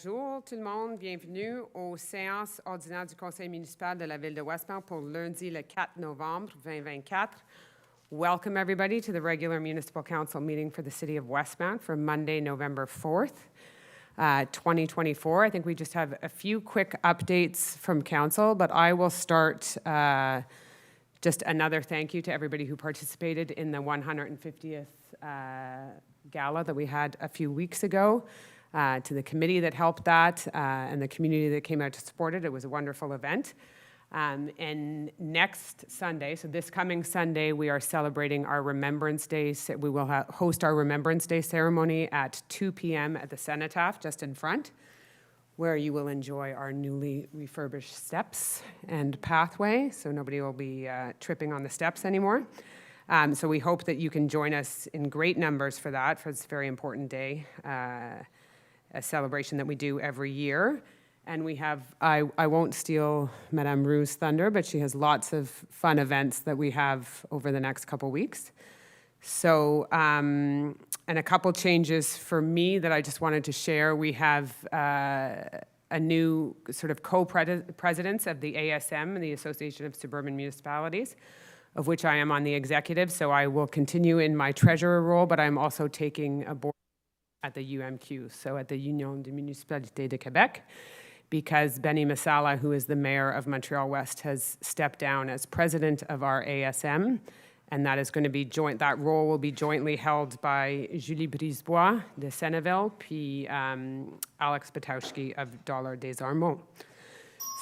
Bonjour tout le monde, bienvenue aux séances ordinaires du Conseil municipal de la Ville de Westmount pour lundi le 4 novembre 2024. Welcome everybody to the regular Municipal Council meeting for the City of Westmount for Monday, November 4th, 2024. I think we just have a few quick updates from Council, but I will start just another thank you to everybody who participated in the 150th gala that we had a few weeks ago. To the committee that helped that and the community that came out to support it. It was a wonderful event. And next Sunday, so this coming Sunday, we are celebrating our Remembrance Day. We will host our Remembrance Day ceremony at 2 p.m. at the Cenotaph, just in front, where you will enjoy our newly refurbished steps and pathway, so nobody will be tripping on the steps anymore. So we hope that you can join us in great numbers for that, for this very important day. A celebration that we do every year. And we have, I won't steal Madame Rue's thunder, but she has lots of fun events that we have over the next couple weeks. So, and a couple changes for me that I just wanted to share. We have a new sort of co-presidents of the ASM, the Association of Suburban Municipalities, of which I am on the executive. So I will continue in my treasurer role, but I'm also taking a board at the UMQ, so at the Union des Municipalités de Québec, because Benny Masala, who is the mayor of Montreal West, has stepped down as president of our ASM, and that is going to be joint. That role will be jointly held by Julie Brisebois de Senneville, puis Alex Batowski of Dollar des Armeaux.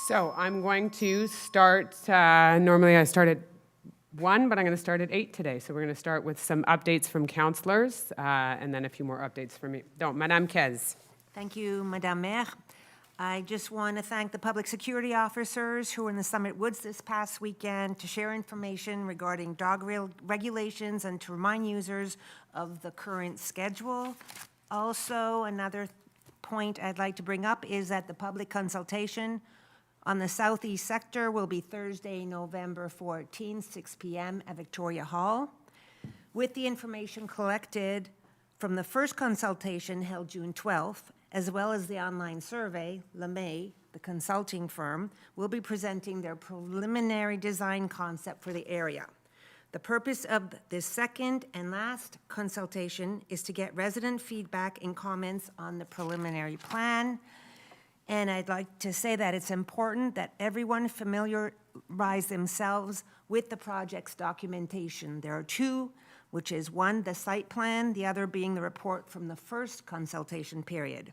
So I'm going to start. Normally I start at 1, but I'm going to start at 8 today. So we're going to start with some updates from councillors and then a few more updates from me. Donc, Madame Kez. Thank you, Madame Maire. I just want to thank the public security officers who were in the Summit Woods this past weekend to share information regarding dog regulations and to remind users of the current schedule. Also, another point I'd like to bring up is that the public consultation on the southeast sector will be Thursday, November 14, 6 p.m. at Victoria Hall. With the information collected from the first consultation held June 12th, as well as the online survey, LeMay, the consulting firm, will be presenting their preliminary design concept for the area. The purpose of this second and last consultation is to get resident feedback and comments on the preliminary plan. And I'd like to say that it's important that everyone familiarize themselves with the project's documentation. There are two, which is one, the site plan, the other being the report from the first consultation period.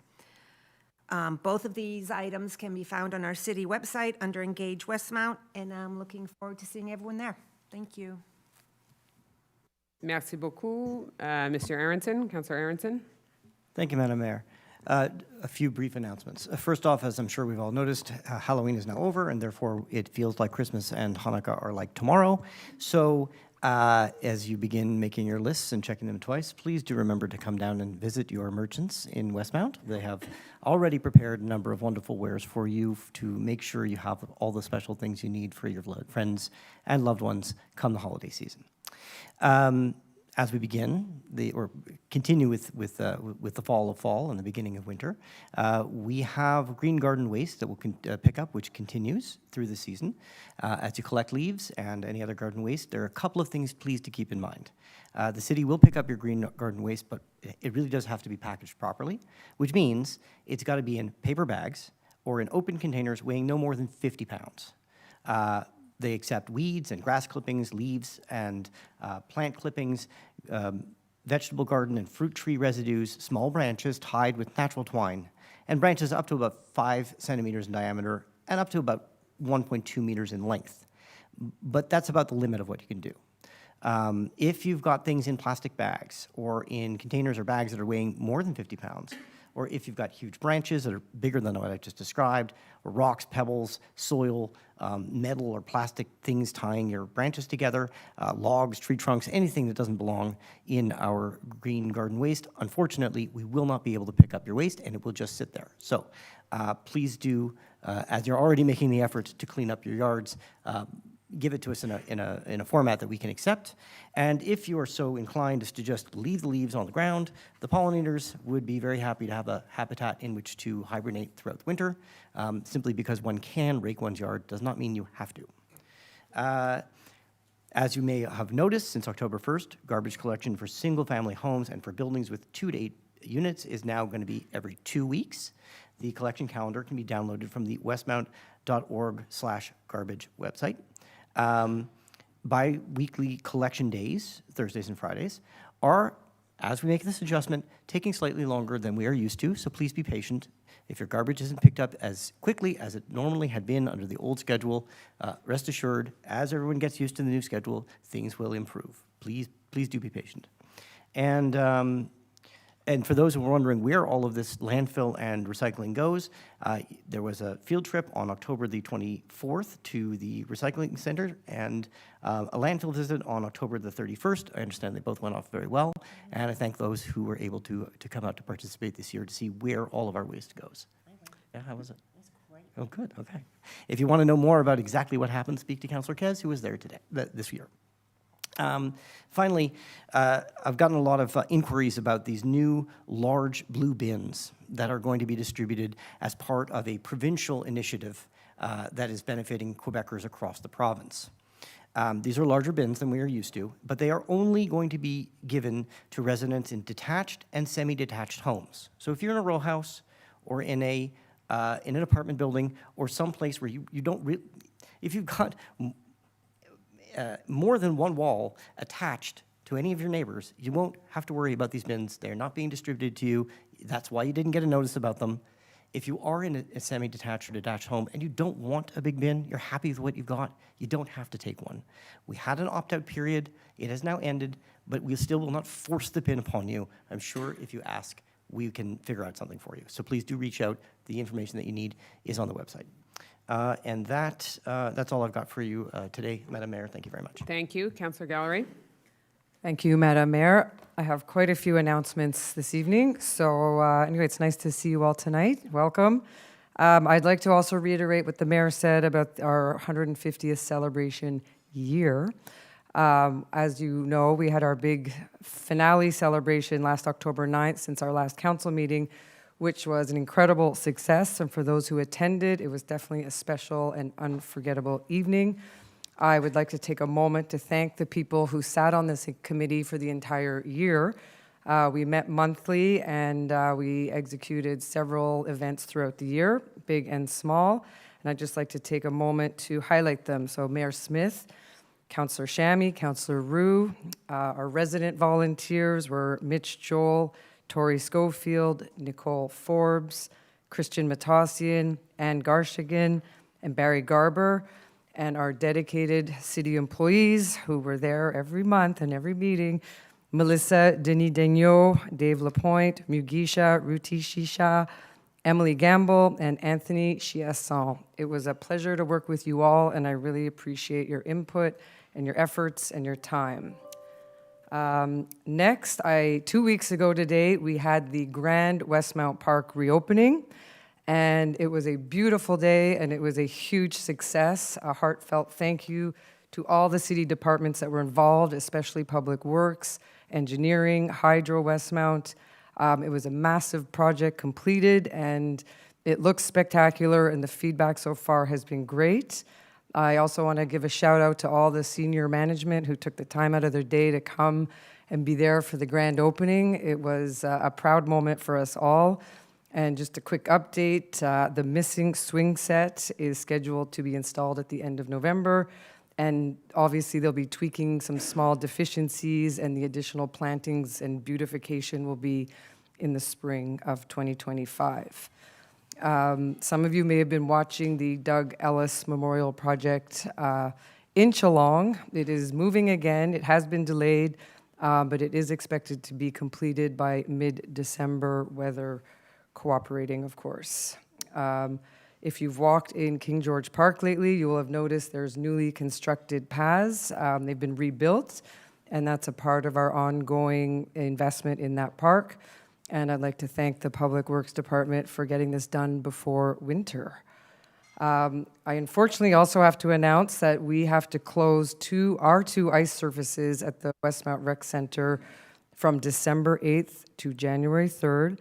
Both of these items can be found on our city website under Engage Westmount, and I'm looking forward to seeing everyone there. Thank you. Merci beaucoup. Mr. Aronson, Councillor Aronson. Thank you, Madam Mayor. A few brief announcements. First off, as I'm sure we've all noticed, Halloween is now over, and therefore it feels like Christmas and Hanukkah are like tomorrow. So as you begin making your lists and checking them twice, please do remember to come down and visit your merchants in Westmount. They have already prepared a number of wonderful wares for you to make sure you have all the special things you need for your friends and loved ones come the holiday season. As we begin, or continue with the fall of fall and the beginning of winter, we have green garden waste that we'll pick up, which continues through the season. As you collect leaves and any other garden waste, there are a couple of things please to keep in mind. The city will pick up your green garden waste, but it really does have to be packaged properly, which means it's got to be in paper bags or in open containers weighing no more than 50 pounds. They accept weeds and grass clippings, leaves and plant clippings, vegetable garden and fruit tree residues, small branches tied with natural twine, and branches up to about 5 centimeters in diameter and up to about 1.2 meters in length. But that's about the limit of what you can do. If you've got things in plastic bags or in containers or bags that are weighing more than 50 pounds, or if you've got huge branches that are bigger than what I just described, or rocks, pebbles, soil, metal or plastic things tying your branches together, logs, tree trunks, anything that doesn't belong in our green garden waste, unfortunately, we will not be able to pick up your waste and it will just sit there. So please do, as you're already making the effort to clean up your yards, give it to us in a format that we can accept. And if you are so inclined as to just leave the leaves on the ground, the pollinators would be very happy to have a habitat in which to hibernate throughout the winter. Simply because one can rake one's yard does not mean you have to. As you may have noticed, since October 1st, garbage collection for single-family homes and for buildings with 2 to 8 units is now going to be every 2 weeks. The collection calendar can be downloaded from the westmount.org/garbage website. Bi-weekly collection days, Thursdays and Fridays, are, as we make this adjustment, taking slightly longer than we are used to, so please be patient. If your garbage isn't picked up as quickly as it normally had been under the old schedule, rest assured, as everyone gets used to the new schedule, things will improve. Please do be patient. And for those who are wondering where all of this landfill and recycling goes, there was a field trip on October the 24th to the recycling center and a landfill visit on October the 31st. I understand they both went off very well, and I thank those who were able to come out to participate this year to see where all of our waste goes. Yeah, how was it? Oh, good, okay. If you want to know more about exactly what happened, speak to Councillor Kez, who was there this year. Finally, I've gotten a lot of inquiries about these new large blue bins that are going to be distributed as part of a provincial initiative that is benefiting Quebecers across the province. These are larger bins than we are used to, but they are only going to be given to residents in detached and semi-detached homes. So if you're in a row house or in an apartment building or someplace where you don't really, if you've got more than one wall attached to any of your neighbors, you won't have to worry about these bins. They're not being distributed to you. That's why you didn't get a notice about them. If you are in a semi-detached or detached home and you don't want a big bin, you're happy with what you've got, you don't have to take one. We had an opt-out period. It has now ended, but we still will not force the bin upon you. I'm sure if you ask, we can figure out something for you. So please do reach out. The information that you need is on the website. And that's all I've got for you today, Madam Mayor. Thank you very much. Thank you. Councillor Gallery. Thank you, Madam Mayor. I have quite a few announcements this evening. So anyway, it's nice to see you all tonight. Welcome. I'd like to also reiterate what the Mayor said about our 150th celebration year. As you know, we had our big finale celebration last October 9th since our last council meeting, which was an incredible success. And for those who attended, it was definitely a special and unforgettable evening. I would like to take a moment to thank the people who sat on this committee for the entire year. We met monthly and we executed several events throughout the year, big and small. And I'd just like to take a moment to highlight them. So Mayor Smith, Councillor Shammy, Councillor Roux, our resident volunteers were Mitch Joel, Tori Schofield, Nicole Forbes, Christian Matossian, Ann Garshigan, and Barry Garber, and our dedicated city employees who were there every month and every meeting, Melissa Denis Daigneault, Dave Lapointe, Mugisha Ruti Shisha, Emily Gamble, and Anthony Chiasson. It was a pleasure to work with you all, and I really appreciate your input and your efforts and your time. Next, 2 weeks ago today, we had the Grand Westmount Park reopening, and it was a beautiful day, and it was a huge success. A heartfelt thank you to all the city departments that were involved, especially Public Works, Engineering, Hydro Westmount. It was a massive project completed, and it looks spectacular, and the feedback so far has been great. I also want to give a shout out to all the senior management who took the time out of their day to come and be there for the grand opening. It was a proud moment for us all. And just a quick update, the missing swing set is scheduled to be installed at the end of November. And obviously they'll be tweaking some small deficiencies, and the additional plantings and beautification will be in the spring of 2025. Some of you may have been watching the Doug Ellis Memorial Project in Geelong. It is moving again. It has been delayed, but it is expected to be completed by mid-December, weather cooperating, of course. If you've walked in King George Park lately, you will have noticed there's newly constructed paths. They've been rebuilt, and that's a part of our ongoing investment in that park. And I'd like to thank the Public Works Department for getting this done before winter. I unfortunately also have to announce that we have to close our two ice surfaces at the Westmount Rec Center from December 8th to January 3rd.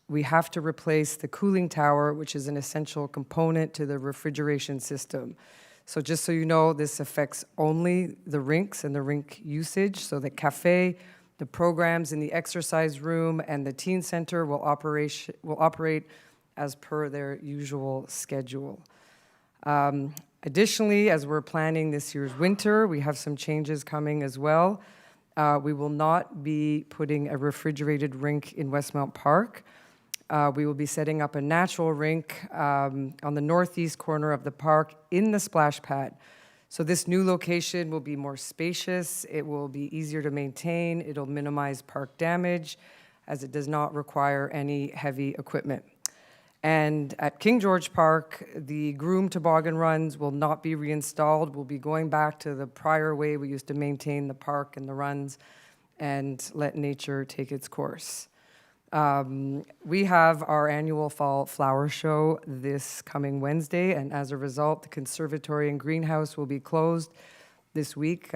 We have to replace the cooling tower, which is an essential component to the refrigeration system. So just so you know, this affects only the rinks and the rink usage, so the cafe, the programs in the exercise room, and the teen center will operate as per their usual schedule. Additionally, as we're planning this year's winter, we have some changes coming as well. We will not be putting a refrigerated rink in Westmount Park. We will be setting up a natural rink on the northeast corner of the park in the splash pad. So this new location will be more spacious, it will be easier to maintain, it'll minimize park damage, as it does not require any heavy equipment. And at King George Park, the groom toboggan runs will not be reinstalled. We'll be going back to the prior way we used to maintain the park and the runs and let nature take its course. We have our annual fall flower show this coming Wednesday, and as a result, the conservatory and greenhouse will be closed this week,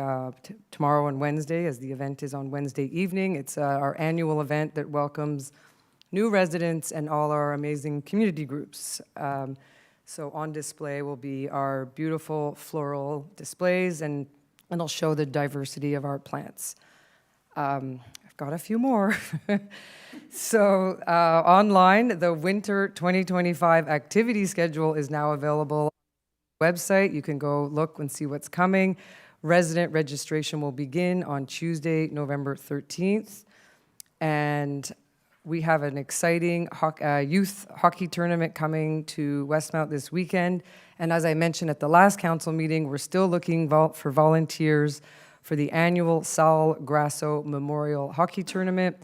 tomorrow and Wednesday, as the event is on Wednesday evening. It's our annual event that welcomes new residents and all our amazing community groups. So on display will be our beautiful floral displays, and it'll show the diversity of our plants. I've got a few more. So online, the winter 2025 activity schedule is now available on the website. You can go look and see what's coming. Resident registration will begin on Tuesday, November 13th. And we have an exciting youth hockey tournament coming to Westmount this weekend. And as I mentioned at the last council meeting, we're still looking for volunteers for the annual Sal Grasso Memorial Hockey Tournament.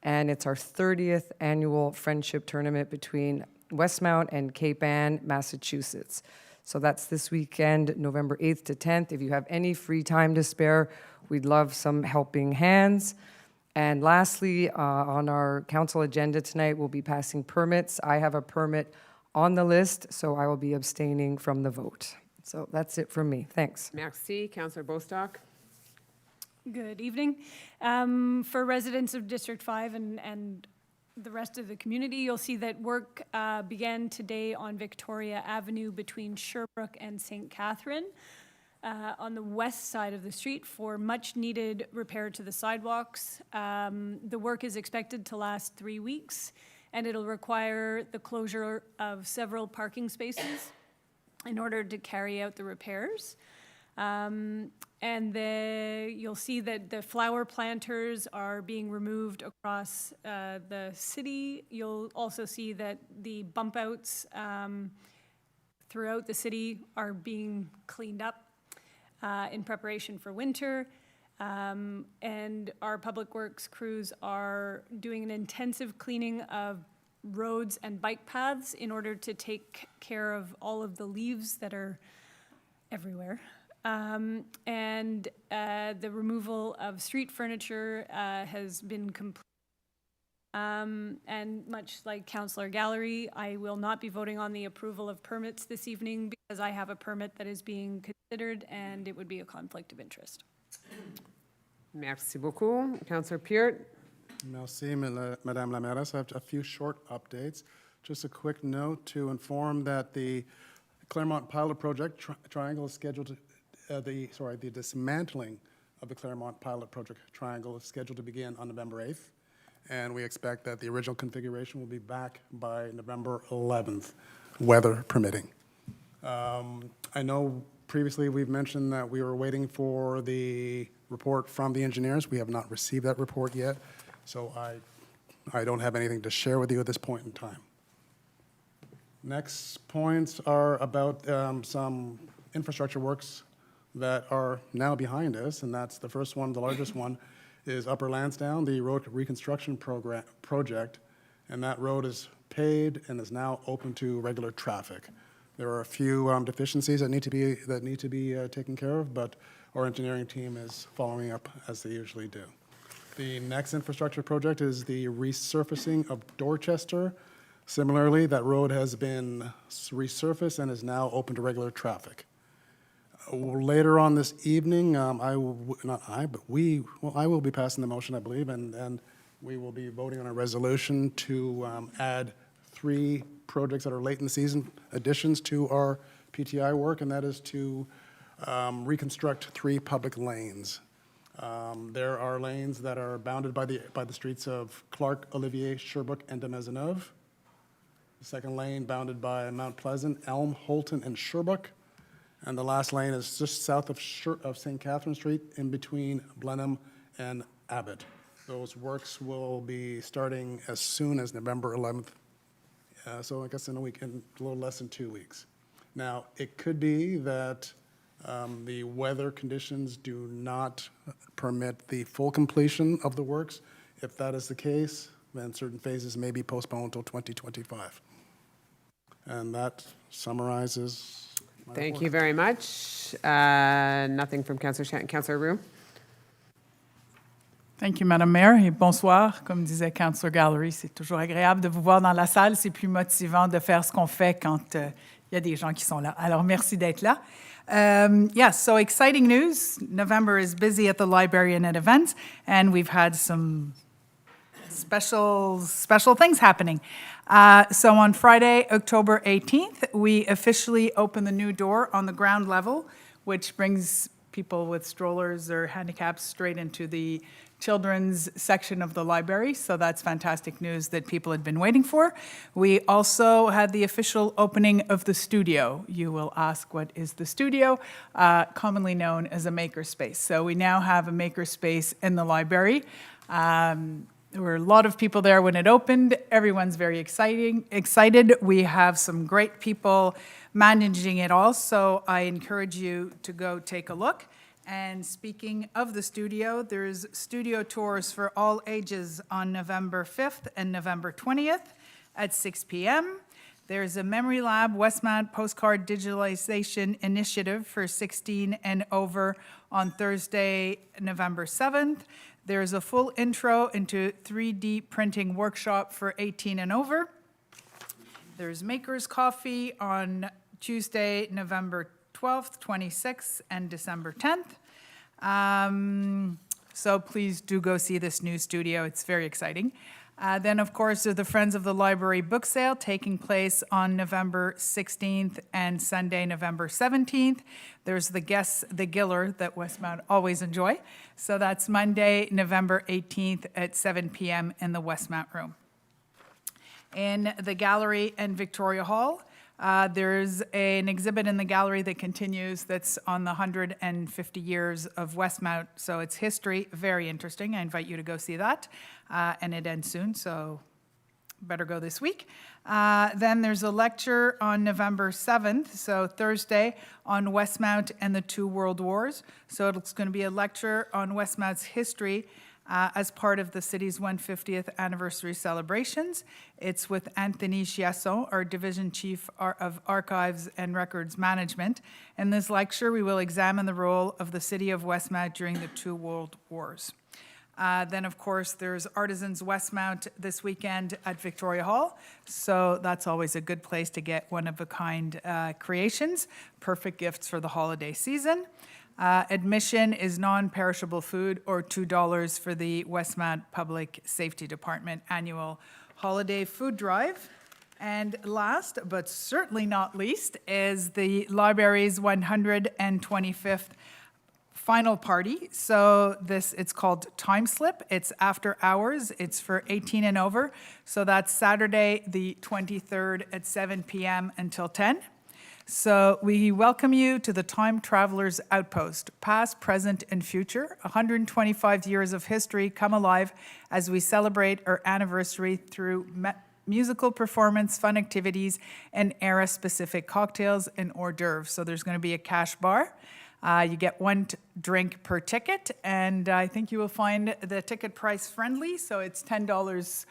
And it's our 30th annual friendship tournament between Westmount and Cape Ann, Massachusetts. So that's this weekend, November 8th to 10th. If you have any free time to spare, we'd love some helping hands. And lastly, on our council agenda tonight, we'll be passing permits. I have a permit on the list, so I will be abstaining from the vote. So that's it from me. Thanks. Merci. Councillor Bostock. Good evening. For residents of District 5 and the rest of the community, you'll see that work began today on Victoria Avenue between Sherbrooke and St. Catherine on the west side of the street for much-needed repair to the sidewalks. The work is expected to last 3 weeks, and it'll require the closure of several parking spaces in order to carry out the repairs. You'll see that the flower planters are being removed across the city. You'll also see that the bump outs throughout the city are being cleaned up in preparation for winter. And our public works crews are doing an intensive cleaning of roads and bike paths in order to take care of all of the leaves that are everywhere. The removal of street furniture has been complete. And much like Councillor Gallery, I will not be voting on the approval of permits this evening because I have a permit that is being considered and it would be a conflict of interest. Merci beaucoup. Councillor Peart. Merci, Madame la Mairesse. I have a few short updates. Just a quick note to inform that the Claremont Pilot Project Triangle is scheduled to the dismantling of the Claremont Pilot Project Triangle is scheduled to begin on November 8th, and we expect that the original configuration will be back by November 11th, weather permitting. I know previously we've mentioned that we were waiting for the report from the engineers. We have not received that report yet, so I don't have anything to share with you at this point in time. Next points are about some infrastructure works that are now behind us, and that's the first one, the largest one, is Upper Lansdowne, the road reconstruction project, and that road is paved and is now open to regular traffic. There are a few deficiencies that need to be taken care of, but our engineering team is following up as they usually do. The next infrastructure project is the resurfacing of Dorchester. Similarly, that road has been resurfaced and is now open to regular traffic. Later on this evening, I will be passing the motion, I believe, and we will be voting on a resolution to add 3 projects that are late in the season additions to our PTI work, and that is to reconstruct 3 public lanes. There are lanes that are bounded by the streets of Clark, Olivier, Sherbrooke, and de Maisonneuve. The second lane bounded by Mount Pleasant, Elm, Holton, and Sherbrooke. And the last lane is just south of St. Catherine Street, in between Blenheim and Abbott. Those works will be starting as soon as November 11th. So I guess in a week, in a little less than 2 weeks. Now, it could be that the weather conditions do not permit the full completion of the works. If that is the case, then certain phases may be postponed until 2025. And that summarizes my Thank report. you very much. Nothing from Councillor Shanton. Councillor Roux? Thank you, Madame Mayor, et bonsoir. Comme disait Councillor Gallery, c'est toujours agréable de vous voir dans la salle. C'est plus motivant de faire ce qu'on fait quand il y a des gens qui sont là. Alors, merci d'être là. Yes, so exciting news. November is busy at the library and at events, and we've had some special things happening. So on Friday, October 18th, we officially opened the new door on the ground level, which brings people with strollers or handicaps straight into the children's section of the library. So that's fantastic news that people had been waiting for. We also had the official opening of the studio. You will ask, what is the studio? Commonly known as a makerspace. So we now have a makerspace in the library. There were a lot of people there when it opened. Everyone's very excited. We have some great people managing it all, so I encourage you to go take a look. And speaking of the studio, there's studio tours for all ages on November 5th and November 20th at 6 p.m. There's a Memory Lab Westmount Postcard Digitalization Initiative for 16 and over on Thursday, November 7th. There's a full intro into 3D printing workshop for 18 and over. There's Maker's Coffee on Tuesday, November 12th, 26th, and December 10th. So please do go see this new studio. It's very exciting. Then, of course, there's the Friends of the Library book sale taking place on November 16th and Sunday, November 17th. There's the Guess the Giller that Westmount always enjoy. So that's Monday, November 18th at 7 p.m. in the Westmount room. In the gallery and Victoria Hall, there's an exhibit in the gallery that continues that's on the 150 years of Westmount. So it's history, very interesting. I invite you to go see that. And it ends soon, so better go this week. Then there's a lecture on November 7th, so Thursday, on Westmount and the 2 World Wars. So it's going to be a lecture on Westmount's history as part of the city's 150th anniversary celebrations. It's with Anthony Chiasson, our Division Chief of Archives and Records Management. In this lecture, we will examine the role of the city of Westmount during the 2 World Wars. Then, of course, there's Artisans Westmount this weekend at Victoria Hall. So that's always a good place to get one-of-a-kind creations, perfect gifts for the holiday season. Admission is non-perishable food, or $2 for the Westmount Public Safety Department annual holiday food drive. And last, but certainly not least, is the library's 125th final party. So it's called Time Slip. It's after hours. It's for 18 and over. So that's Saturday, the 23rd at 7 p.m. until 10. So we welcome you to the Time Travelers Outpost. Past, present, and future. 125 years of history come alive as we celebrate our anniversary through musical performance, fun activities, and era-specific cocktails and hors d'oeuvres. So there's going to be a cash bar. You get 1 drink per ticket, and I think you will find the ticket price friendly, so it's $10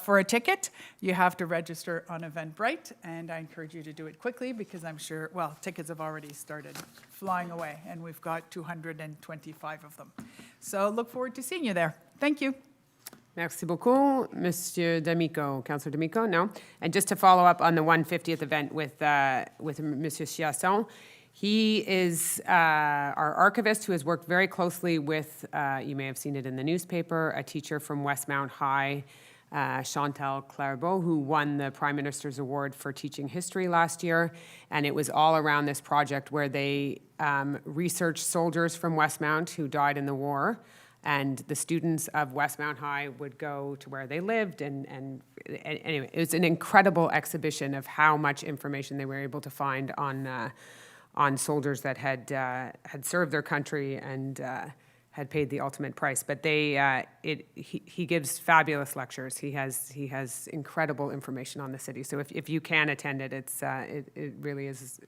for a ticket. You have to register on Eventbrite, and I encourage you to do it quickly because I'm sure, well, tickets have already started flying away, and we've got 225 of them. So look forward to seeing you there. Thank you. Merci beaucoup, Monsieur D'Amico. Councillor D'Amico, no? And just to follow up on the 150th event with Monsieur Chiasson, he is our archivist who has worked very closely with, you may have seen it in the newspaper, a teacher from Westmount High, Chantal Clairbeau, who won the Prime Minister's Award for teaching history last year. And it was all around this project where they researched soldiers from Westmount who died in the war. And the students of Westmount High would go to where they lived. And anyway, it was an incredible exhibition of how much information they were able to find on soldiers that had served their country and had paid the ultimate price. But he gives fabulous lectures. He has incredible information on the city. So if you can attend it, it really is.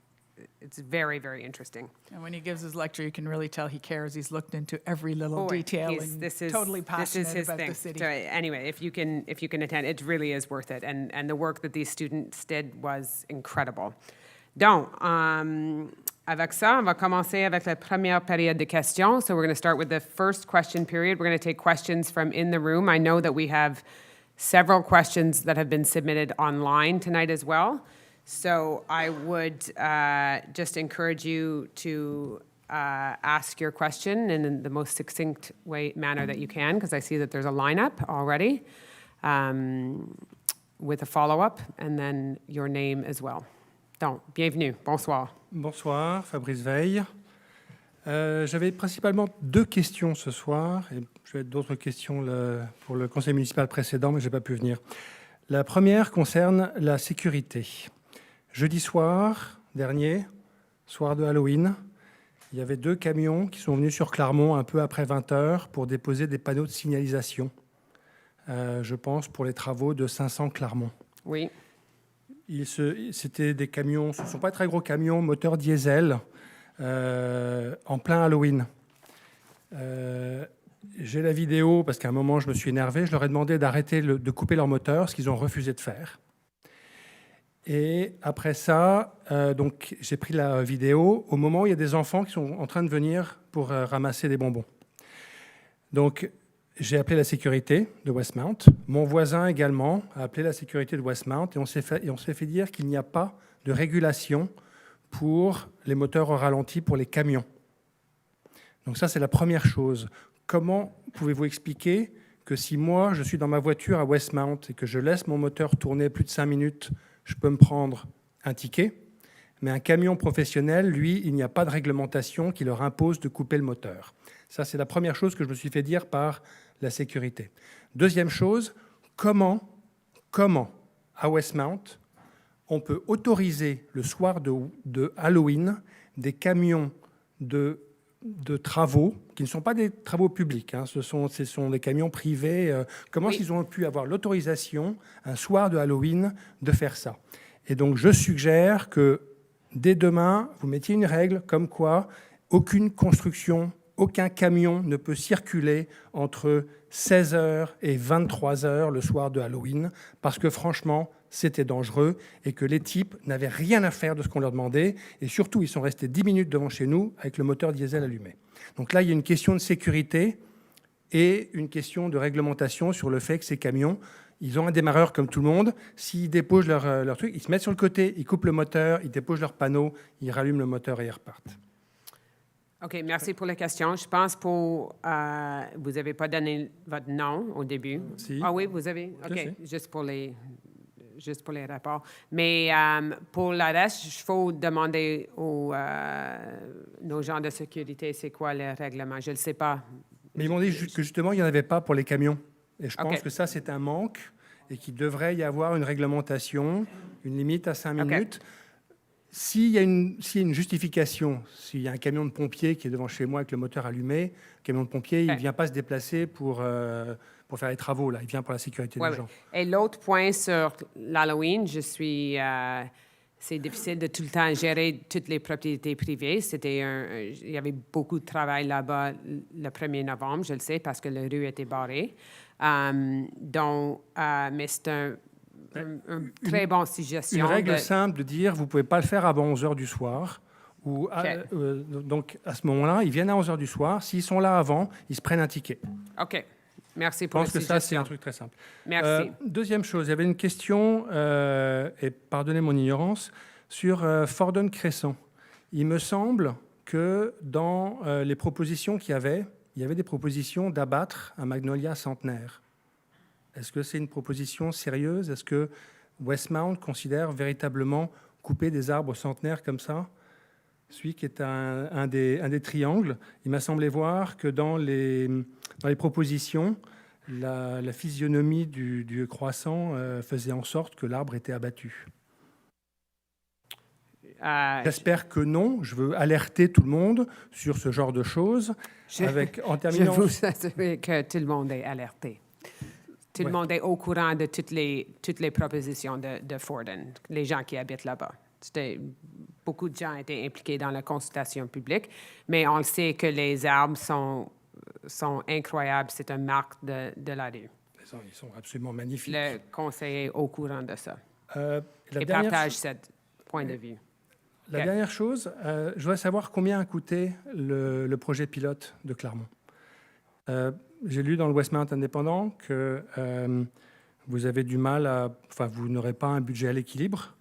It's very, very interesting. And when he gives his lecture, you can really tell he cares. He's looked into every little detail and totally passionate about the city. So anyway, if you can attend, it really is worth it. And the work that these students did was incredible. Donc, avec ça, on va commencer avec la première période de questions. So we're going to start with the first question period. We're going to take questions from in the room. I know that we have several questions that have been submitted online tonight as well. So I would just encourage you to ask your question in the most succinct manner that you can, because I see that there's a lineup already with a follow-up, and then your name as well. Donc, bienvenue. Bonsoir. Bonsoir, Fabrice Veil. J'avais principalement 2 questions ce soir, et je vais d'autres questions pour le conseil municipal précédent, mais je n'ai pas pu venir. La première concerne la sécurité. Jeudi soir dernier, soir de Halloween, il y avait 2 camions qui sont venus sur Clermont un peu après 20 h pour déposer des panneaux de signalisation, je pense pour les travaux de 500 Clermont. Oui. C'était des camions, ce ne sont pas très gros camions, moteur diesel, en plein Halloween. J'ai la vidéo parce qu'à un moment, je me suis énervé. Je leur ai demandé d'arrêter de couper leur moteur, ce qu'ils ont refusé de faire. Et après ça, donc, j'ai pris la vidéo au moment où il y a des enfants qui sont en train de venir pour ramasser des bonbons. Donc, j'ai appelé la sécurité de Westmount. Mon voisin également a appelé la sécurité de Westmount et on s'est fait dire qu'il n'y a pas de régulation pour les moteurs au ralenti pour les camions. Donc ça, c'est la première chose. Comment pouvez-vous expliquer que si moi, je suis dans ma voiture à Westmount et que je laisse mon moteur tourner plus de 5 minutes, je peux me prendre un ticket, mais un camion professionnel, lui, il n'y a pas de réglementation qui leur impose de couper le moteur. Ça, c'est la première chose que je me suis fait dire par la sécurité. Deuxième chose, comment à Westmount, on peut autoriser le soir de Halloween des camions de travaux, qui ne sont pas des travaux publics, hein, ce sont des camions privés. Comment ils ont pu avoir l'autorisation, un soir de Halloween, de faire ça? Et donc, je suggère que, dès demain, vous mettiez une règle comme quoi aucune construction, aucun camion ne peut circuler entre 16 h et 23 h le soir de Halloween, parce que franchement, c'était dangereux et que les types n'avaient rien à faire de ce qu'on leur demandait. Et surtout, ils sont restés 10 minutes devant chez nous avec le moteur diesel allumé. Donc là, il y a une question de sécurité et une question de réglementation sur le fait que ces camions, ils ont un démarreur comme tout le monde. S'ils déposent leur truc, ils se mettent sur le côté, ils coupent le moteur, ils déposent leur panneau, ils rallument le moteur et ils repartent. OK, merci pour la question. Je pense vous n'avez pas donné votre nom au début. Si. Ah oui, vous avez? OK, Si. juste pour les rapports. Mais pour le reste, il faut demander nos gens de sécurité c'est quoi le règlement. Je ne le sais pas. Mais ils m'ont dit que justement, il n'y en avait pas pour les camions. Et je pense OK. que ça, c'est un manque et qu'il devrait y avoir une réglementation, une limite à 5 minutes. S'il y a une justification, s'il y a un camion de pompier qui est devant chez moi avec le moteur allumé, le camion de pompier, il ne vient pas se déplacer pour faire les travaux, là. Il vient pour la sécurité des gens. Et l'autre point sur l'Halloween, c'est difficile de tout le temps gérer toutes les propriétés privées. Il y avait beaucoup de travail là-bas le 1er novembre, je le sais, parce que la rue était barrée. Mais c'est une très bonne suggestion. Une règle simple de dire, vous ne pouvez pas le faire avant 11 h du soir. Donc, à ce moment-là, ils viennent à 11 h du soir. S'ils sont là avant, ils se prennent un ticket. OK. Merci Je pour la pense que ça, c'est suggestion. un truc très simple. Merci. Deuxième chose, il y avait une question, et pardonnez mon ignorance, sur Fordon-Cresson. Il me semble que dans les propositions qu'il y avait des propositions d'abattre un magnolia centenaire. Est-ce que c'est une proposition sérieuse? Est-ce que Westmount considère véritablement couper des arbres centenaires comme ça? Celui qui est un des triangles, il m'a semblé voir que dans les propositions, la physionomie du croissant faisait en sorte que l'arbre était abattu. J'espère que non. Je veux alerter tout le monde sur ce genre de choses. En Je terminant, vous assure que tout le monde est alerté. Tout le monde est au courant de toutes les propositions de Fordon, les gens qui habitent là-bas. Beaucoup de gens étaient impliqués dans la consultation publique, mais on le sait que les arbres sont incroyables. C'est une marque de la rue. ils sont absolument magnifiques. Le conseil est au courant de ça La et dernière partage ce point de vue. La dernière chose, je voudrais savoir combien a coûté le projet pilote de Clermont. J'ai lu dans le Westmount Indépendant que vous avez du mal vous n'aurez pas un budget à l'équilibre.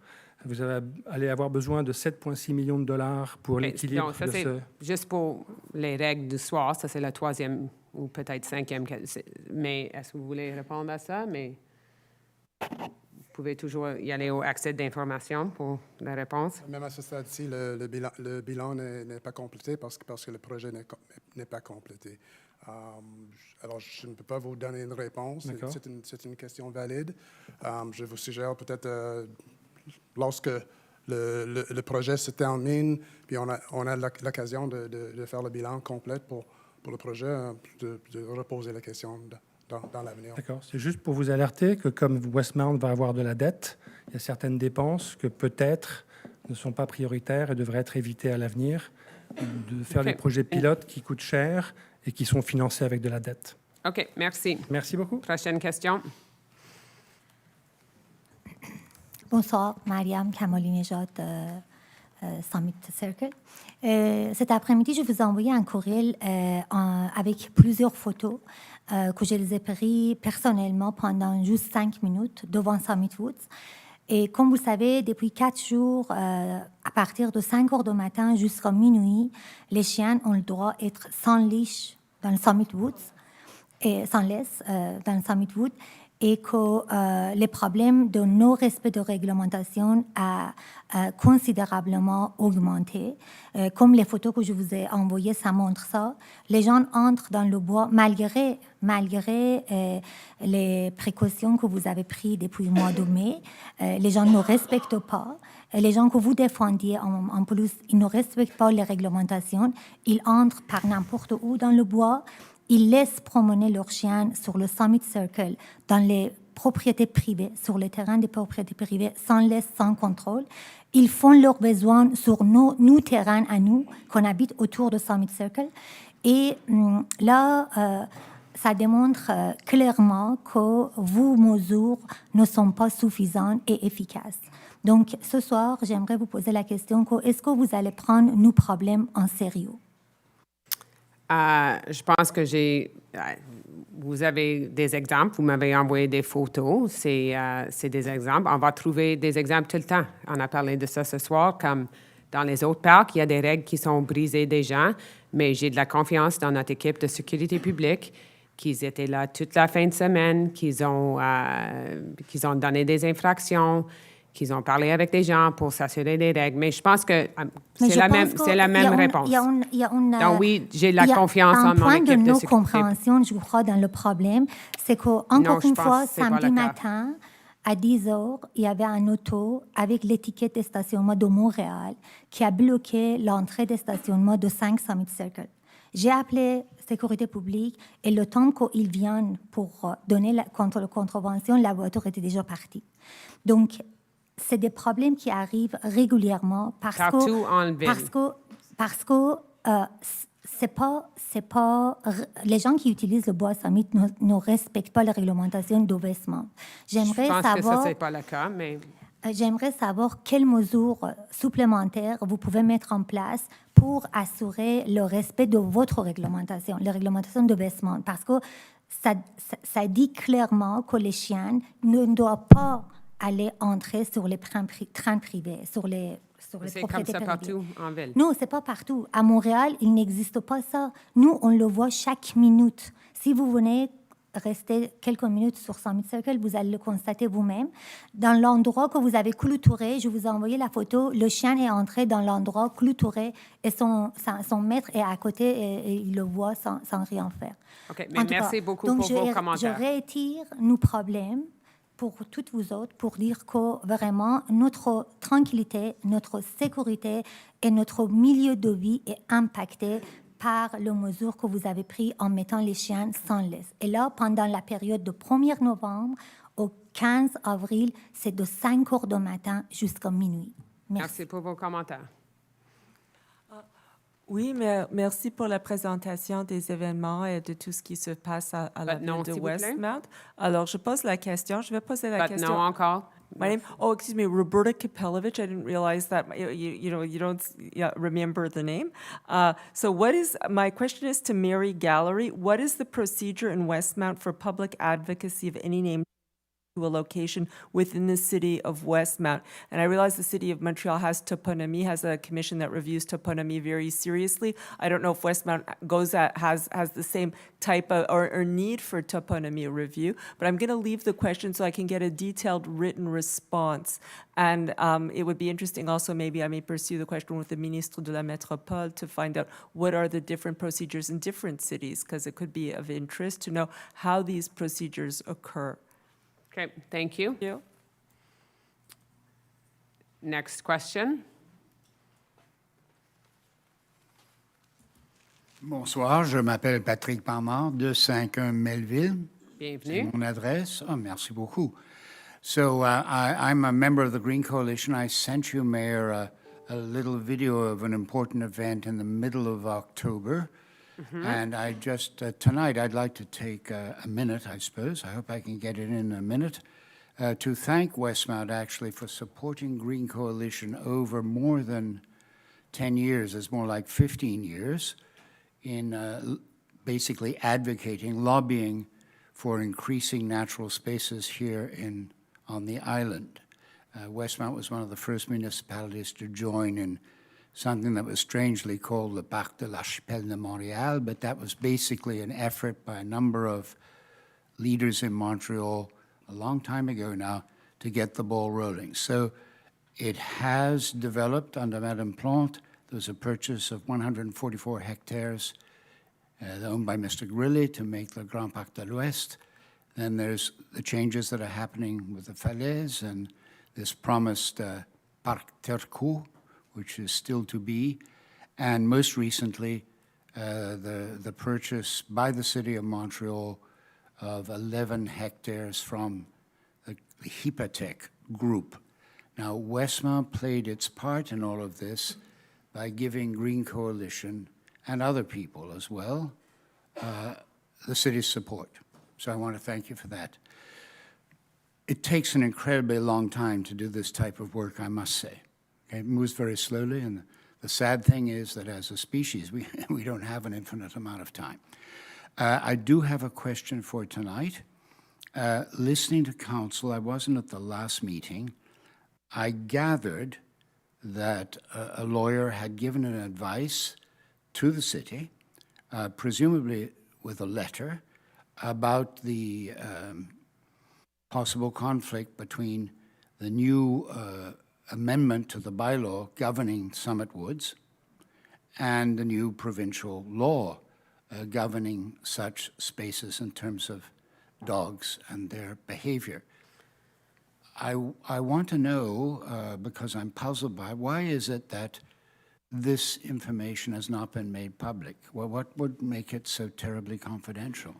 Vous allez avoir besoin de 7,6 millions de dollars pour l'équilibre. Non, ça c'est juste pour les règles du soir. Ça c'est la 3e ou peut-être 5e. Mais est-ce que vous voulez répondre à ça? Mais vous pouvez toujours y aller au accès d'information pour la réponse. Même à ce stade-ci, le bilan n'est pas complété parce que le projet n'est pas complété. Alors, je ne peux pas vous donner une réponse. C'est une question valide. Je vous suggère peut-être, lorsque le projet se termine, puis on a l'occasion de faire le bilan complet pour le projet, de reposer la question dans l'avenir. D'accord. C'est juste pour vous alerter que comme Westmount va avoir de la dette, il y a certaines dépenses que peut-être ne sont pas prioritaires et devraient être évitées à l'avenir, de faire des projets pilotes qui coûtent cher et qui sont financés avec de la dette. OK, merci. Merci beaucoup. Prochaine question. Bonsoir, Mariam Kamali-Nejad, Summit Circle. Cet après-midi, je vous ai envoyé un courriel avec plusieurs photos que je les ai prises personnellement pendant juste 5 minutes devant Summit Woods. Et comme vous le savez, depuis 4 jours, à partir de 5 heures du matin jusqu'à minuit, les chiens ont le droit d'être sans leash dans le Summit Woods, et sans laisse dans le Summit Woods, et que les problèmes de non-respect de réglementation a considérablement augmenté. Comme les photos que je vous ai envoyées, ça montre ça. Les gens entrent dans le bois malgré les précautions que vous avez prises depuis le mois de mai. Les gens ne respectent pas. Les gens que vous défendiez, en plus, ils ne respectent pas les réglementations. Ils entrent par n'importe où dans le bois. Ils laissent promener leurs chiens sur le Summit Circle, dans les propriétés privées, sur les terrains des propriétés privées, sans laisse, sans contrôle. Ils font leurs besoins sur nos terrains à nous, qu'on habite autour de Summit Circle. Et là, ça démontre clairement que vos mesures ne sont pas suffisantes et efficaces. Donc, ce soir, j'aimerais vous poser la question, est-ce que vous allez prendre nos problèmes en sérieux? Je pense que vous avez des exemples, vous m'avez envoyé des photos, c'est des exemples. On va trouver des exemples tout le temps. On a parlé de ça ce soir, comme dans les autres parcs, il y a des règles qui sont brisées déjà, mais j'ai de la confiance dans notre équipe de sécurité publique, qu'ils étaient là toute la fin de semaine, qu'ils ont donné des infractions, qu'ils ont parlé avec des gens pour s'assurer des règles. Mais je pense que c'est la même réponse. Donc oui, j'ai de la confiance en mon équipe de sécurité. Il y a un point de non-compréhension, je crois, dans le problème. C'est qu'encore une fois, samedi matin, à 10 heures, il y avait un auto avec l'étiquette de stationnement de Montréal qui a bloqué l'entrée de stationnement de 5 Summit Circle. J'ai appelé sécurité publique et le temps qu'ils viennent pour donner contre la contravention, la voiture était déjà partie. Donc, c'est des problèmes qui arrivent régulièrement parce que c'est pas les gens qui utilisent le bois Summit ne respectent pas les réglementations de Westmount. Je pense que ça, c'est pas le cas, mais... J'aimerais savoir quelles mesures supplémentaires vous pouvez mettre en place pour assurer le respect de votre réglementation, la réglementation de Westmount, parce que ça dit clairement que les chiens ne doivent pas aller entrer sur les trains privés, sur les C'est comme propriétés ça privées. partout en ville. Non, c'est pas partout. À Montréal, il n'existe pas ça. Nous, on le voit chaque minute. Si vous venez rester quelques minutes sur Summit Circle, vous allez le constater vous-même. Dans l'endroit que vous avez clôturé, je vous ai envoyé la photo, le chien est entré dans l'endroit clôturé et son maître est à côté et il le voit sans rien faire. OK, mais En tout merci cas, beaucoup donc pour vos commentaires. Je retire nos problèmes pour toutes vous autres, pour dire que vraiment, notre tranquillité, notre sécurité et notre milieu de vie est impacté par les mesures que vous avez prises en mettant les chiens sans laisse. Et là, pendant la période de 1er novembre au 15 avril, c'est de 5 heures du matin jusqu'à minuit. Merci pour vos commentaires. Oui, mais merci pour la présentation des événements et de tout ce qui se passe à la ville non, de s'il vous plaît. Westmount. Alors, je pose la question. Je vais poser la question. Non, encore. My name, excuse me, Roberta Kapelovich. I didn't realize that you don't remember the name. So my question is to Mary Gallery. What is the procedure in Westmount for public advocacy of any name to a location within the city of Westmount? And I realize the city of Montreal has a commission that reviews toponymy very seriously. I don't know if Westmount has the same type of or need for toponymy review, but I'm going to leave the question so I can get a detailed written response. And it would be interesting also, maybe I may pursue the question with the Ministre de la Métropole to find out what are the different procedures in different cities, because it could be of interest to know how these procedures occur. Okay, thank you. Thank you. Next question. Bonsoir, je m'appelle Patrick Parmard, 251 Melville. Bienvenue. C'est mon adresse. Oh, merci beaucoup. So I'm a member of the Green Coalition. I sent you, Mayor, a little video of an important event in the middle of October. And I just, tonight, I'd like to take a minute, I suppose. I hope I can get it in a minute, to thank Westmount, actually, for supporting Green Coalition over more than 10 years. It's more like 15 years in basically advocating, lobbying for increasing natural spaces here on the island. Westmount was one of the first municipalities to join in something that was strangely called the Parc de l'Archipel de Montréal, but that was basically an effort by a number of leaders in Montreal a long time ago now to get the ball rolling. So it has developed under Madame Plante. There was a purchase of 144 hectares owned by Mr. Grilly to make the Grand Parc de l'Ouest. Then there's the changes that are happening with the Falaise and this promised Parc Terrecourt, which is still to be, and most recently, the purchase by the City of Montreal of 11 hectares from the Hypotech Group. Now, Westmount played its part in all of this by giving Green Coalition and other people as well the city's support. So I want to thank you for that. It takes an incredibly long time to do this type of work, I must say. Okay, it moves very slowly, and the sad thing is that as a species, we don't have an infinite amount of time. I do have a question for tonight. Listening to council, I wasn't at the last meeting. I gathered that a lawyer had given an advice to the city, presumably with a letter, about the possible conflict between the new amendment to the bylaw governing Summit Woods and the new provincial law governing such spaces in terms of dogs and their behavior. I want to know, because I'm puzzled by, why is it that this information has not been made public? Well, what would make it so terribly confidential?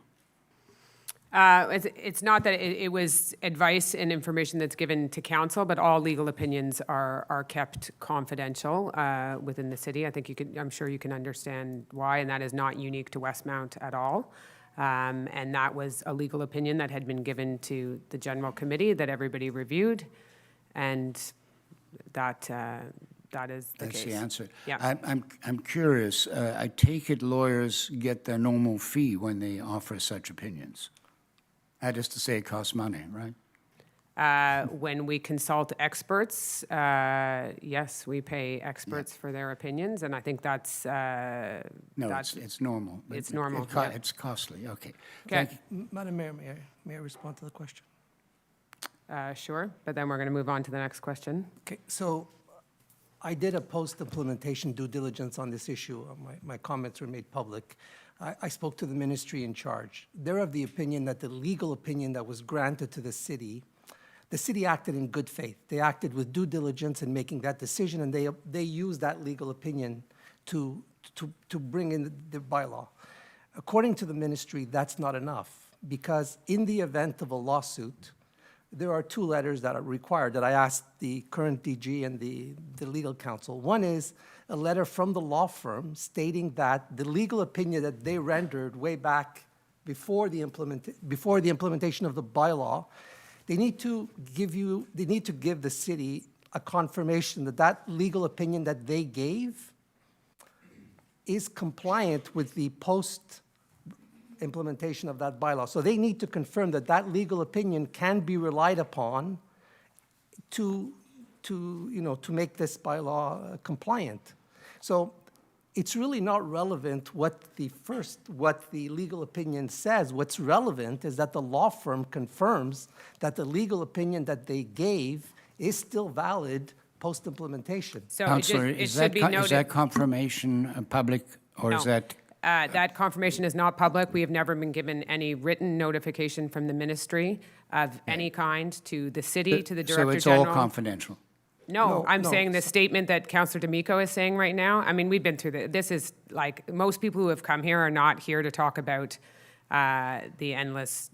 It's not that it was advice and information that's given to council, but all legal opinions are kept confidential within the city. I think I'm sure you can understand why, and that is not unique to Westmount at all. And that was a legal opinion that had been given to the general committee that everybody reviewed, and that that is the case. That's the answer. Yeah. I'm curious. I take it lawyers get their normal fee when they offer such opinions. That is to say, it costs money, right? When we consult experts, yes, we pay experts for their opinions, and I think that's, No, that's, it's normal. but it's normal, it yeah. It's costly, okay. Okay. Thank you. Madam Mayor, may I respond to the question? Sure, but then we're going to move on to the next question. Okay, so I did a post-implementation due diligence on this issue. My comments were made public. I spoke to the ministry in charge. They're of the opinion that the legal opinion that was granted to the city acted in good faith. They acted with due diligence in making that decision, and they used that legal opinion to bring in the bylaw. According to the ministry, that's not enough, because in the event of a lawsuit, there are two letters that are required that I asked the current DG and the legal counsel. One is a letter from the law firm stating that the legal opinion that they rendered way back before the implementation of the bylaw, they need to give the city a confirmation that that legal opinion that they gave is compliant with the post-implementation of that bylaw. So they need to confirm that that legal opinion can be relied upon to make this bylaw compliant. So it's really not relevant what the legal opinion says. What's relevant is that the law firm confirms that the legal opinion that they gave is still valid post-implementation. So Counselor, it should be noted. is that confirmation public, or is No. that? That confirmation is not public. We have never been given any written notification from the ministry of any kind to the city, to the Director So it's General. all confidential? No, I'm no. saying the statement that Councillor D'Amico is saying right now. I mean, we've been through this is like, most people who have come here are not here to talk about the endless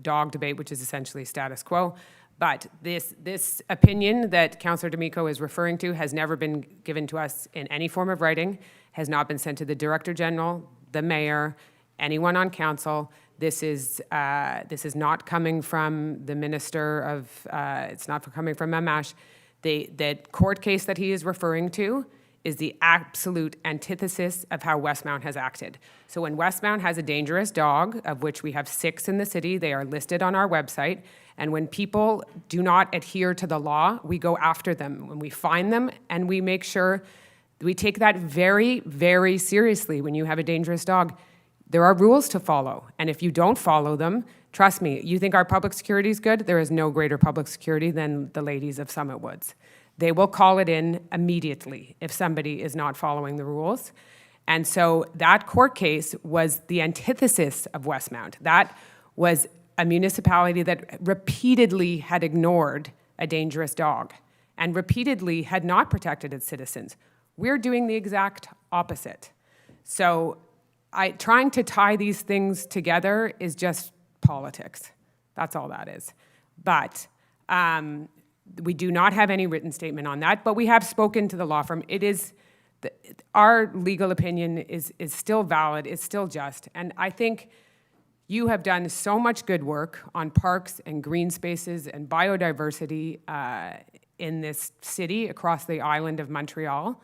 dog debate, which is essentially status quo. But this opinion that Councillor D'Amico is referring to has never been given to us in any form of writing, has not been sent to the Director General, the Mayor, anyone on Council. This is not coming from the Minister of, it's not coming from Mamash. The court case that he is referring to is the absolute antithesis of how Westmount has acted. So when Westmount has a dangerous dog, of which we have 6 in the city, they are listed on our website, and when people do not adhere to the law, we go after them. When we find them, and we make sure we take that very, very seriously. When you have a dangerous dog, there are rules to follow, and if you don't follow them, trust me, you think our public security is good? There is no greater public security than the ladies of Summit Woods. They will call it in immediately if somebody is not following the rules. And so that court case was the antithesis of Westmount. That was a municipality that repeatedly had ignored a dangerous dog and repeatedly had not protected its citizens. We're doing the exact opposite. So trying to tie these things together is just politics. That's all that is. But we do not have any written statement on that, but we have spoken to the law firm. It is, our legal opinion is still valid, it's still just, and I think you have done so much good work on parks and green spaces and biodiversity in this city across the island of Montreal.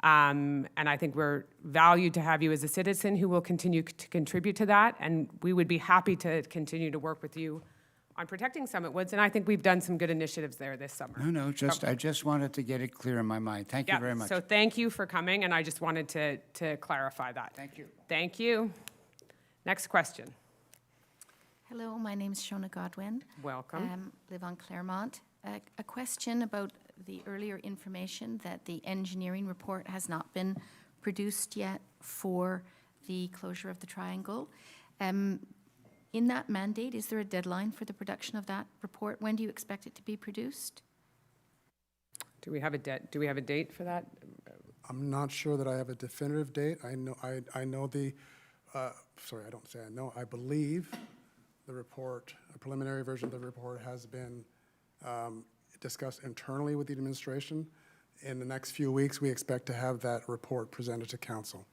And I think we're valued to have you as a citizen who will continue to contribute to that, and we would be happy to continue to work with you on protecting Summit Woods, and I think we've done some good initiatives there this summer. No, I just wanted to get it clear in my mind. Thank you very much. So thank you for coming, and I just wanted to clarify that. Thank you. Thank you. Next question. Hello, my name is Shona Godwin. Welcome. Live on Claremont. A question about the earlier information that the engineering report has not been produced yet for the closure of the triangle. In that mandate, is there a deadline for the production of that report? When do you expect it to be produced? Do we have a date for that? I'm not sure that I have a definitive date. I know the, sorry, I don't say I know, I believe the report, a preliminary version of the report has been discussed internally with the administration. In the next few weeks, we expect to have that report presented to council.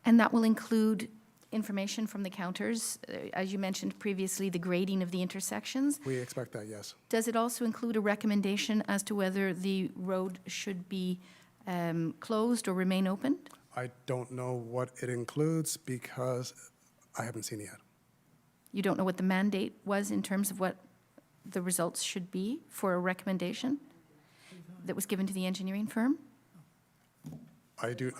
And that will include information from the counters? As you mentioned previously, the grading of the intersections. We expect that, yes. Does it also include a recommendation as to whether the road should be closed or remain open? I don't know what it includes because I haven't seen it yet. You don't know what the mandate was in terms of what the results should be for a recommendation that was given to the engineering firm? I do,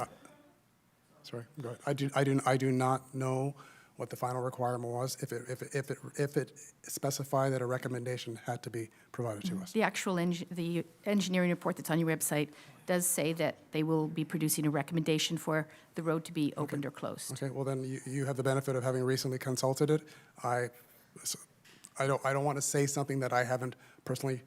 sorry, go ahead. I do not know what the final requirement was, if it specified that a recommendation had to be provided to us. The actual the engineering report that's on your website does say that they will be producing a recommendation for the road to be opened or closed. Okay, well then you have the benefit of having recently consulted it. I don't want to say something that I haven't personally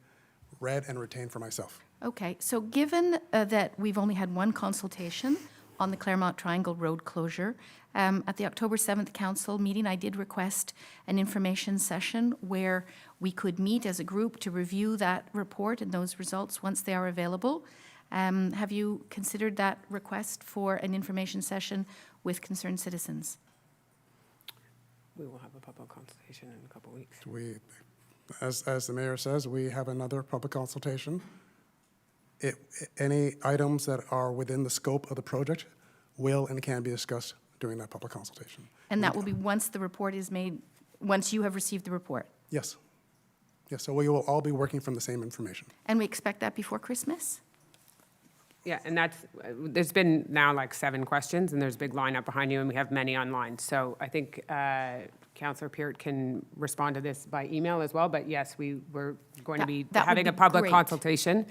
read and retained for myself. Okay, so given that we've only had one consultation on the Claremont Triangle Road closure, at the October 7th council meeting, I did request an information session where we could meet as a group to review that report and those results once they are available. Have you considered that request for an information session with concerned citizens? We will have a public consultation in a couple weeks. As the mayor says, we have another public consultation. Any items that are within the scope of the project will and can be discussed during that public consultation. And that will be once the report is made, once you have received the report? Yes. Yes, so we will all be working from the same information. And we expect that before Christmas? Yeah, and that's, there's been now like 7 questions, and there's a big lineup behind you, and we have many online. So I think Councillor Peart can respond to this by email as well, but yes, we're going to be That would having be a public great. consultation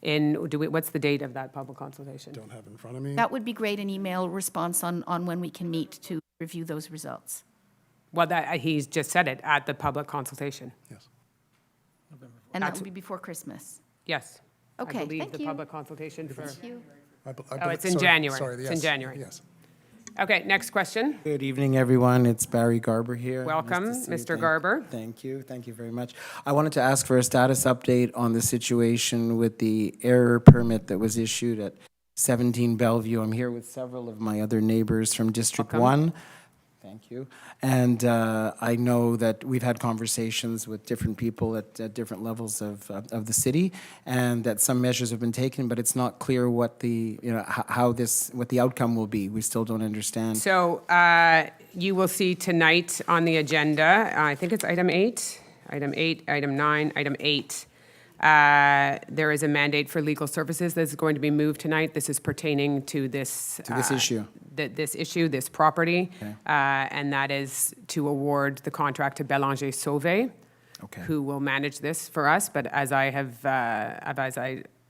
in, what's the date of that public consultation? Don't have it in front of me. That would be great, an email response on when we can meet to review those results. Well, that, he's just said it, at the public consultation. Yes. And that would be before Christmas. Yes. Okay, I believe thank the you. public consultation for, Thank you. oh, it's in January. Sorry, It's in yes, January. Yes. Okay, next question. Good evening, everyone. It's Barry Garber here. Welcome, Nice to see you. Mr. Garber. Thank you. Thank you very much. I wanted to ask for a status update on the situation with the error permit that was issued at 17 Bellevue. I'm here with several of my other neighbors from District Welcome. 1. Thank you. And I know that we've had conversations with different people at different levels of the city, and that some measures have been taken, but it's not clear what the, you know, what the outcome will be. We still don't understand. So you will see tonight on the agenda, I think it's item 8, item 8, item 9, item 8. There is a mandate for legal services that's going to be moved tonight. This is pertaining to this issue. This property, and that is to award the contract to Bélanger Sauvé, who will manage this for us. But as I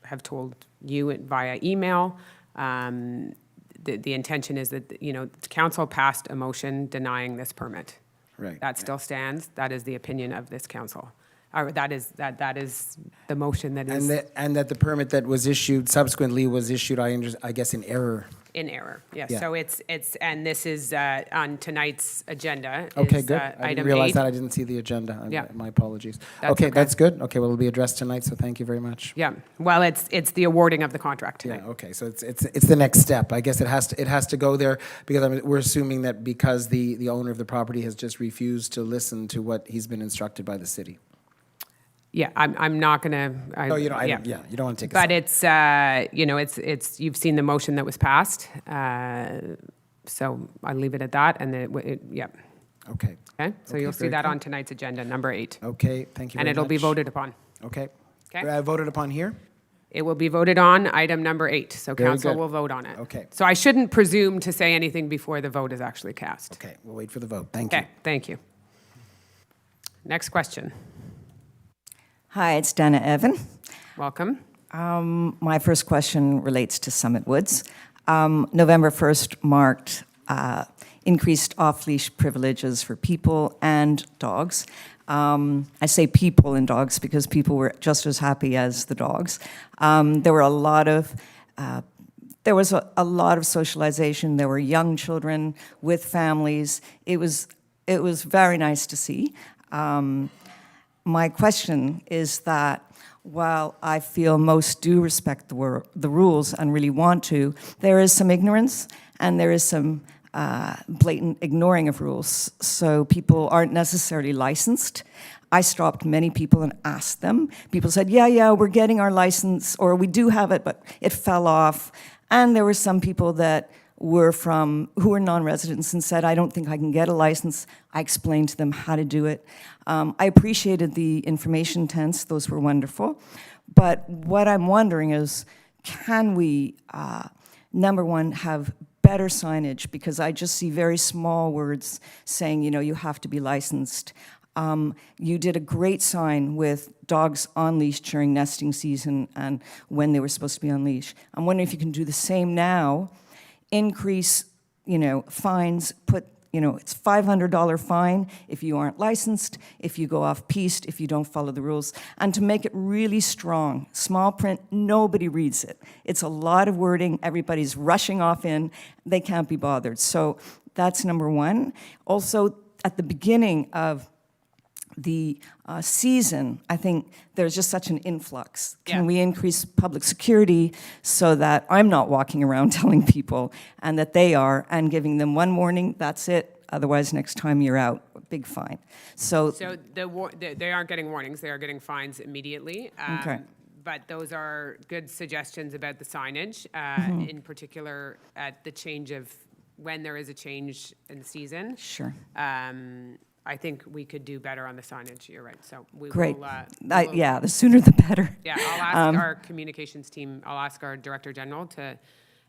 have told you via email, the intention is that, you know, the council passed a motion denying this permit. Right. That still stands. That is the opinion of this council. That is the motion that is And that the permit that was issued subsequently was issued, I guess, in error. in error. Yes. Yeah. So it's and this is on tonight's agenda. Okay, is, good. I item didn't realize 8. that. I didn't see the agenda. Yeah. My apologies. That's Okay, okay. that's good. Okay, well, it'll be addressed tonight, so thank you very much. Yeah. Well, it's the awarding of the contract tonight. Yeah, okay, so it's the next step. I guess it has to go there, because we're assuming that because the owner of the property has just refused to listen to what he's been instructed by the city. Yeah, I'm not gonna. No, you don't. You don't want to take. But it's you know, it's you've seen the motion that was passed, so I'll leave it at that, and yeah. Okay. Okay. So Okay, you'll see very that good. on tonight's agenda, number 8. Okay, thank you. And very it'll be much. voted upon. Okay. Okay. Voted upon here. It will be voted on, item number 8. So Very council good. will vote on it. Okay. So I shouldn't presume to say anything before the vote is actually cast. Okay, we'll wait for the vote. Thank you. Okay. Thank you. Next question. Hi, it's Dana Evan. Welcome. My first question relates to Summit Woods. November 1st marked increased off-leash privileges for people and dogs. I say people and dogs because people were just as happy as the dogs. There were a lot of there was a lot of socialization. There were young children with families. It was very nice to see. My question is that while I feel most do respect the rules and really want to, there is some ignorance and there is some blatant ignoring of rules. So people aren't necessarily licensed. I stopped many people and asked them. People said, yeah, we're getting our license, or we do have it, but it fell off. And there were some people that who were non-residents and said, I don't think I can get a license. I explained to them how to do it. I appreciated the information tents. Those were wonderful. But what I'm wondering is, can we, number one, have better signage? Because I just see very small words saying, you have to be licensed. You did a great sign with dogs on leash during nesting season and when they were supposed to be on leash. I'm wondering if you can do the same now, increase, fines, put, it's $500 fine if you aren't licensed, if you go off-piste, if you don't follow the rules, and to make it really strong. Small print, nobody reads it. It's a lot of wording, everybody's rushing off in, they can't be bothered. So that's number one. Also, at the beginning of the season, I think there's just such an influx. Can we increase public security so that I'm not walking around telling people and that they are, and giving them one warning, that's it, otherwise next time you're out, big fine. So they aren't getting warnings, they are getting fines immediately. Okay. But those are good suggestions about the signage, in particular at the change of, when there is a change in season. Sure. I think we could do better on the signage, you're right, so we Great. will. Yeah, the sooner the better. Yeah, I'll ask our communications team, I'll ask our Director General to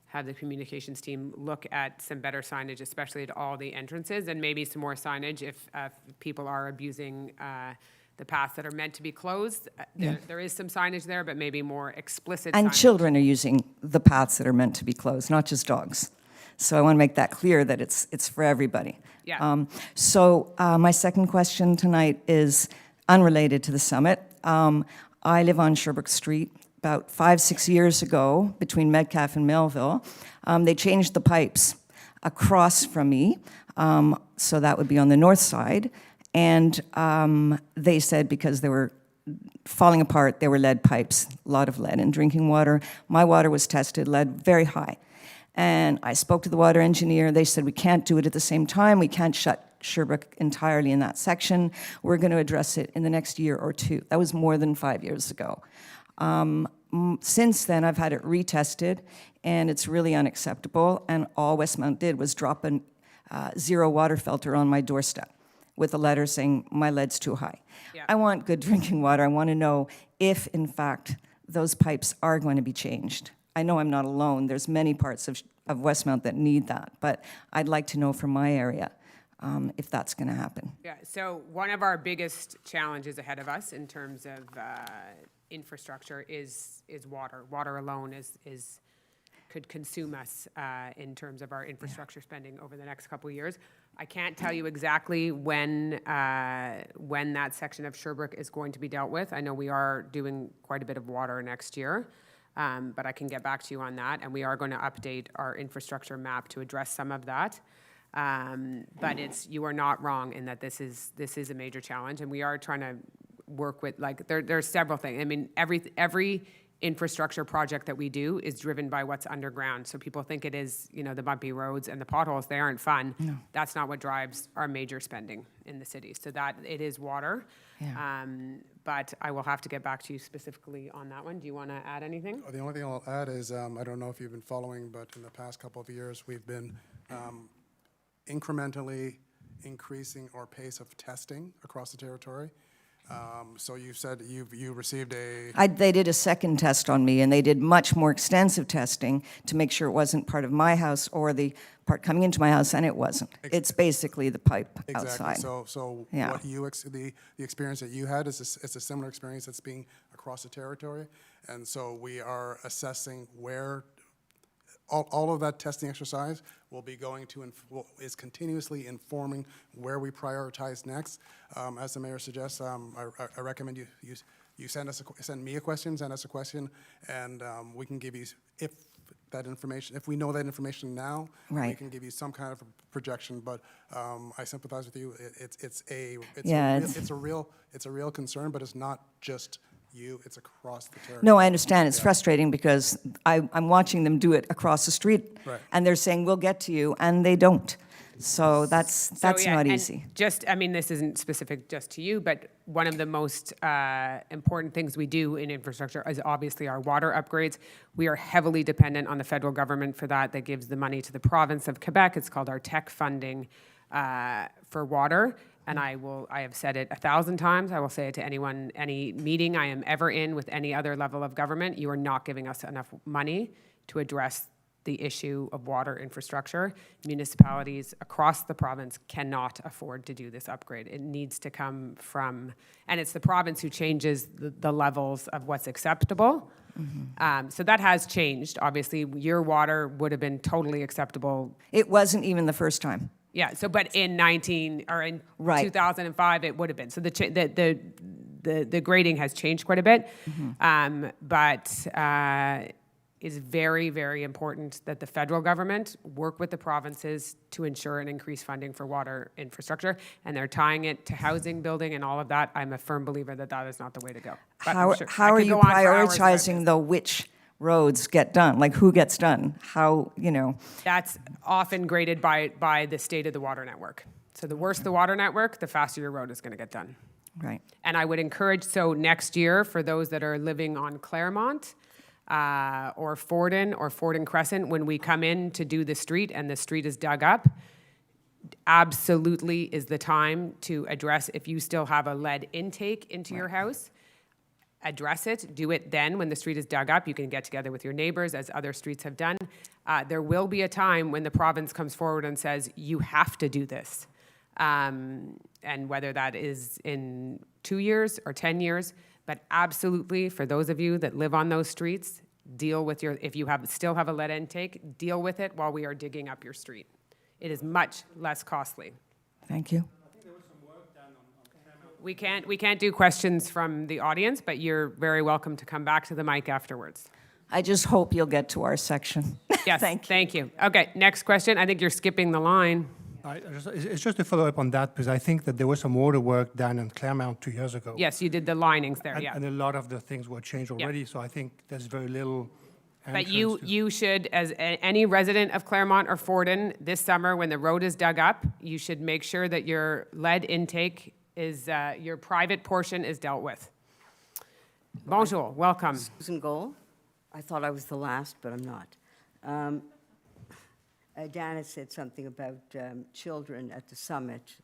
have the communications team look at some better signage, especially at all the entrances, and maybe some more signage if people are abusing the paths that are meant to be closed. There is some signage there, but maybe more explicit And signage. children are using the paths that are meant to be closed, not just dogs. So I want to make that clear that it's for everybody. Yeah. My second question tonight is unrelated to the summit. I live on Sherbrooke Street. About 5-6 years ago, between Metcalfe and Melville, they changed the pipes across from me, so that would be on the north side. And they said because they were falling apart, they were lead pipes, a lot of lead in drinking water. My water was tested, lead very high. And I spoke to the water engineer. They said, we can't do it at the same time. We can't shut Sherbrooke entirely in that section. We're going to address it in the next year or two. That was more than 5 years ago. Since then, I've had it retested, and it's really unacceptable. And all Westmount did was drop a zero water filter on my doorstep with a letter saying, my lead's too high. Yeah. I want good drinking water. I want to know if, in fact, those pipes are going to be changed. I know I'm not alone. There's many parts of Westmount that need that, but I'd like to know from my area if that's going to happen. Yeah, so one of our biggest challenges ahead of us in terms of infrastructure is water. Water alone could consume us in terms of our infrastructure spending over the next couple of years. I can't tell you exactly when that section of Sherbrooke is going to be dealt with. I know we are doing quite a bit of water next year. But I can get back to you on that, and we are going to update our infrastructure map to address some of that. But you are not wrong in that this is a major challenge, and we are trying to work with, there's several things. I mean, every infrastructure project that we do is driven by what's underground. So people think it is, the bumpy roads and the potholes. They aren't fun. No. That's not what drives our major spending in the city. So that it is water. Yeah. But I will have to get back to you specifically on that one. Do you want to add anything? The only thing I'll add is, I don't know if you've been following, but in the past couple of years, we've been incrementally increasing our pace of testing across the territory. So you said you received They did a second test on me, and they did much more extensive testing to make sure it wasn't part of my house or the part coming into my house, and it wasn't. It's basically the pipe outside. So Yeah. what the experience that you had is it's a similar experience that's being across the territory, and so we are assessing where all of that testing exercise will be going to is continuously informing where we prioritize next. As the mayor suggests, I recommend you send me a question, send us a question, and we can give you if we know that information now, we can give you some kind of a projection. But I sympathize with you. It's a real concern, but it's not just you, it's across the territory. No, I understand. It's frustrating because I'm watching them do it across the street, Right. and they're saying, we'll get to you, and they don't. So that's yeah, not and easy. Just, I mean, this isn't specific just to you, but one of the most important things we do in infrastructure is obviously our water upgrades. We are heavily dependent on the federal government for that. That gives the money to the province of Quebec. It's called our tech funding for water. And I have said it 1,000 times. I will say it to anyone, any meeting I am ever in with any other level of government. You are not giving us enough money to address the issue of water infrastructure. Municipalities across the province cannot afford to do this upgrade. It needs to come from, and it's the province who changes the levels of what's acceptable. So that has changed. Obviously, your water would have been totally acceptable. It wasn't even the first time. Yeah, so but in 2005, it would have been. So the grading has changed quite a bit, but it's very, very important that the federal government work with the provinces to ensure and increase funding for water infrastructure, and they're tying it to housing, building, and all of that. I'm a firm believer that that is not the way to go. But How are you prioritizing, though, which roads get done? Like, who gets done? How, you know? That's often graded by the state of the water network. So the worse the water network, the faster your road is going to get done. Right. And I would encourage, so next year, for those that are living on Claremont, or Forden Crescent, when we come in to do the street and the street is dug up, absolutely is the time to address, if you still have a lead intake into your house, address it, do it then when the street is dug up. You can get together with your neighbors, as other streets have done. There will be a time when the province comes forward and says, you have to do this. And whether that is in 2 years or 10 years, but absolutely, for those of you that live on those streets, deal with if you still have a lead intake, deal with it while we are digging up your street. It is much less costly. Thank you. We can't do questions from the audience, but you're very welcome to come back to the mic afterwards. I just hope you'll get to our section. Yes, thank you. Okay, next question. I think you're skipping the line. It's just to follow up on that, because I think that there was some water work done in Claremont 2 years ago. Yes, you did the linings there, yeah. And a lot of the things were changed already, so I think there's very little. But you should, as any resident of Claremont or Forden, this summer when the road is dug up, you should make sure that your lead intake is, your private portion is dealt with. Bonjour, welcome. Susan Gold. I thought I was the last, but I'm not. Dana said something about children at the summit.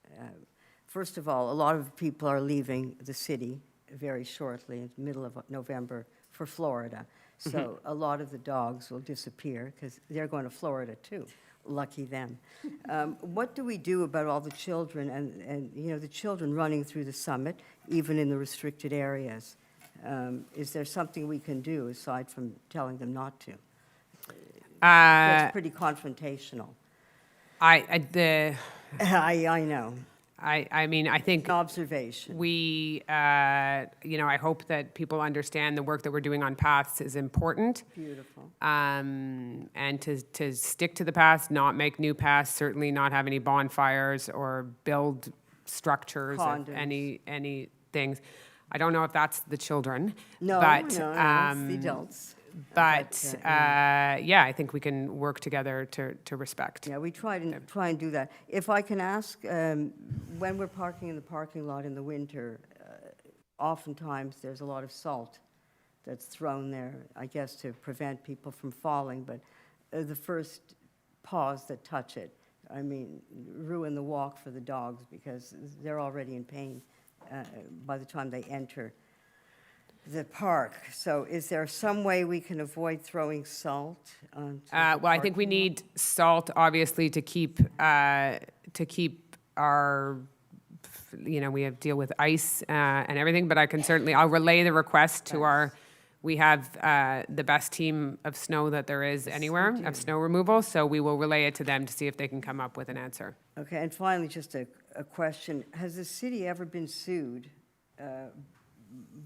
First of all, a lot of people are leaving the city very shortly, in the middle of November, for Florida. So a lot of the dogs will disappear because they're going to Florida too. Lucky them. What do we do about all the children and you know, the children running through the summit, even in the restricted areas? Is there something we can do aside from telling them not to? It's pretty confrontational. I know. I mean, I think observation. We, you know, I hope that people understand the work that we're doing on paths is important. Beautiful. And to stick to the paths, not make new paths, certainly not have any bonfires or build structures of any things. I don't know if that's the children. No, but, it's the adults. But yeah, I think we can work together to respect. Yeah, we try and do that. If I can ask, when we're parking in the parking lot in the winter, oftentimes there's a lot of salt that's thrown there, I guess, to prevent people from falling. But the first paws that touch it, I mean, ruin the walk for the dogs because they're already in pain by the time they enter the park. So is there some way we can avoid throwing salt onto well, I think we need salt, obviously, to keep our, you know, we have to deal with ice and everything, but I can certainly, I'll relay the request to our, we have the best team of snow that there is anywhere, of snow removal, so we will relay it to them to see if they can come up with an answer. Okay, and finally, just a question. Has the city ever been sued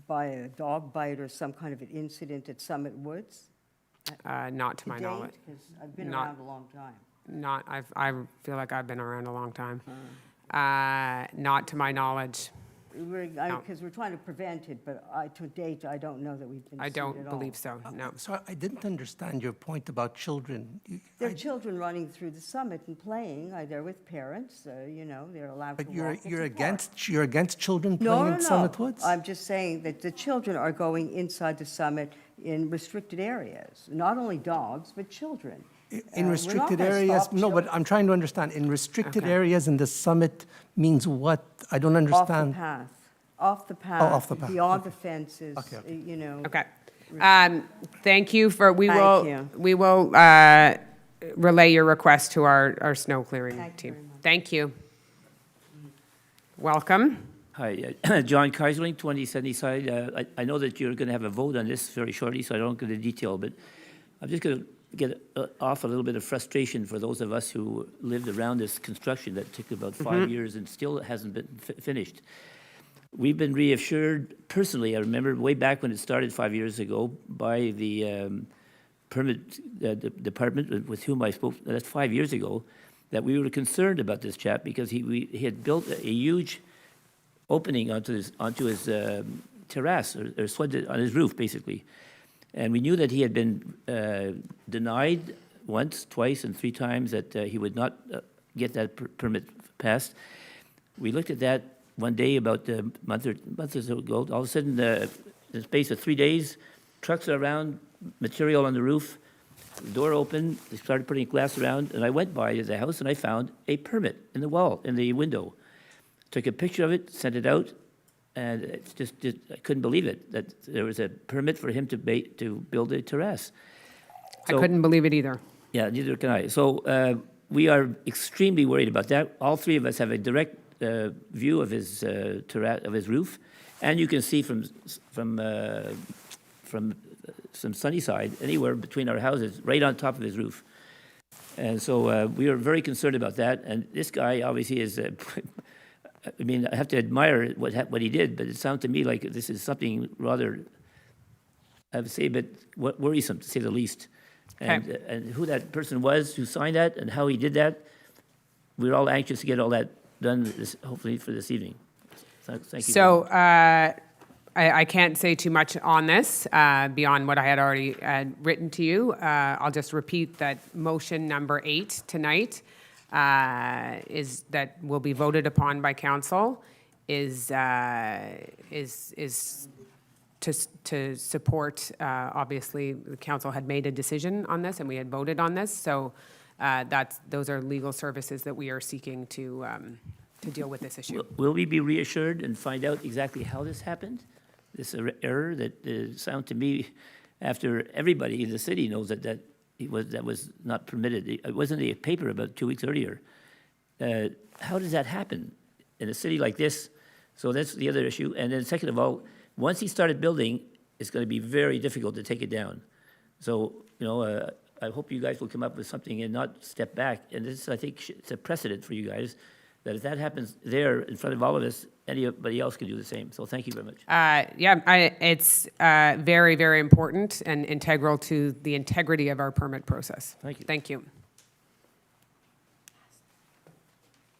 by a dog bite or some kind of an incident at Summit Woods? Not to my knowledge. Because I've been around a long time. I feel like I've been around a long time. Not to my knowledge. because we're trying to prevent it, but to date, I don't know that we've been I sued at all. don't believe so, no. So I didn't understand your point about children. There are children running through the summit and playing. They're with parents, you know, they're allowed to But walk. It's a park. you're against children No, playing no, in no. Summit Woods? I'm just saying that the children are going inside the summit in restricted areas. Not only dogs, but children. In We're not restricted gonna areas, stop no, but children I'm trying to understand, in restricted Okay. areas in the summit means what? I don't Off the understand. path, off the path. off the path, Beyond the fences, Okay, okay. you know. Okay. Thank you for, Thank you. we will relay your request to our snow clearing Thank you team. very much. Thank you. Welcome. Hi, John Kaiserling, 20 Sunnyside. I know that you're going to have a vote on this very shortly, so I don't go into detail, but I'm just going to get off a little bit of frustration for those of us who lived around this construction that took about 5 years and still hasn't been finished. We've been reassured, personally, I remember way back when it started 5 years ago, by the permit the department with whom I spoke, that's 5 years ago, that we were concerned about this chap because he had built a huge opening onto his terrace, or SUD on his roof, basically. And we knew that he had been denied once, twice, and 3 times that he would not get that permit passed. We looked at that one day about a month or so ago. All of a sudden, in the space of 3 days, trucks are around, material on the roof, the door opened, they started putting glass around, and I went by the house and I found a permit in the wall, in the window. Took a picture of it, sent it out, and it's just I couldn't believe it, that there was a permit for him to build a terrace. I couldn't believe it either. Yeah, neither can I. So we are extremely worried about that. All 3 of us have a direct view of his terrace, of his roof, and you can see from some Sunnyside, anywhere between our houses, right on top of his roof. And so we are very concerned about that. And this guy obviously is. I mean, I have to admire what he did, but it sounds to me like this is something rather, I would say, a bit worrisome, to say the least. And who that person was who signed that and how he did that, we're all anxious to get all that done, hopefully for this evening. So, thank you. So I can't say too much on this beyond what I had already written to you. I'll just repeat that motion number 8 tonight is that will be voted upon by council is to support. Obviously, the council had made a decision on this, and we had voted on this. So those are legal services that we are seeking to deal with this issue. Will we be reassured and find out exactly how this happened? This error that sound to me, after everybody in the city knows that was not permitted. It wasn't in the paper about 2 weeks earlier. How does that happen in a city like this? So that's the other issue. And then second of all, once he started building, it's going to be very difficult to take it down. So, I hope you guys will come up with something and not step back. And this, I think, it's a precedent for you guys, that if that happens there in front of all of us, anybody else can do the same. So thank you very much. It's very, very important and integral to the integrity of our permit process. Thank you. Thank you.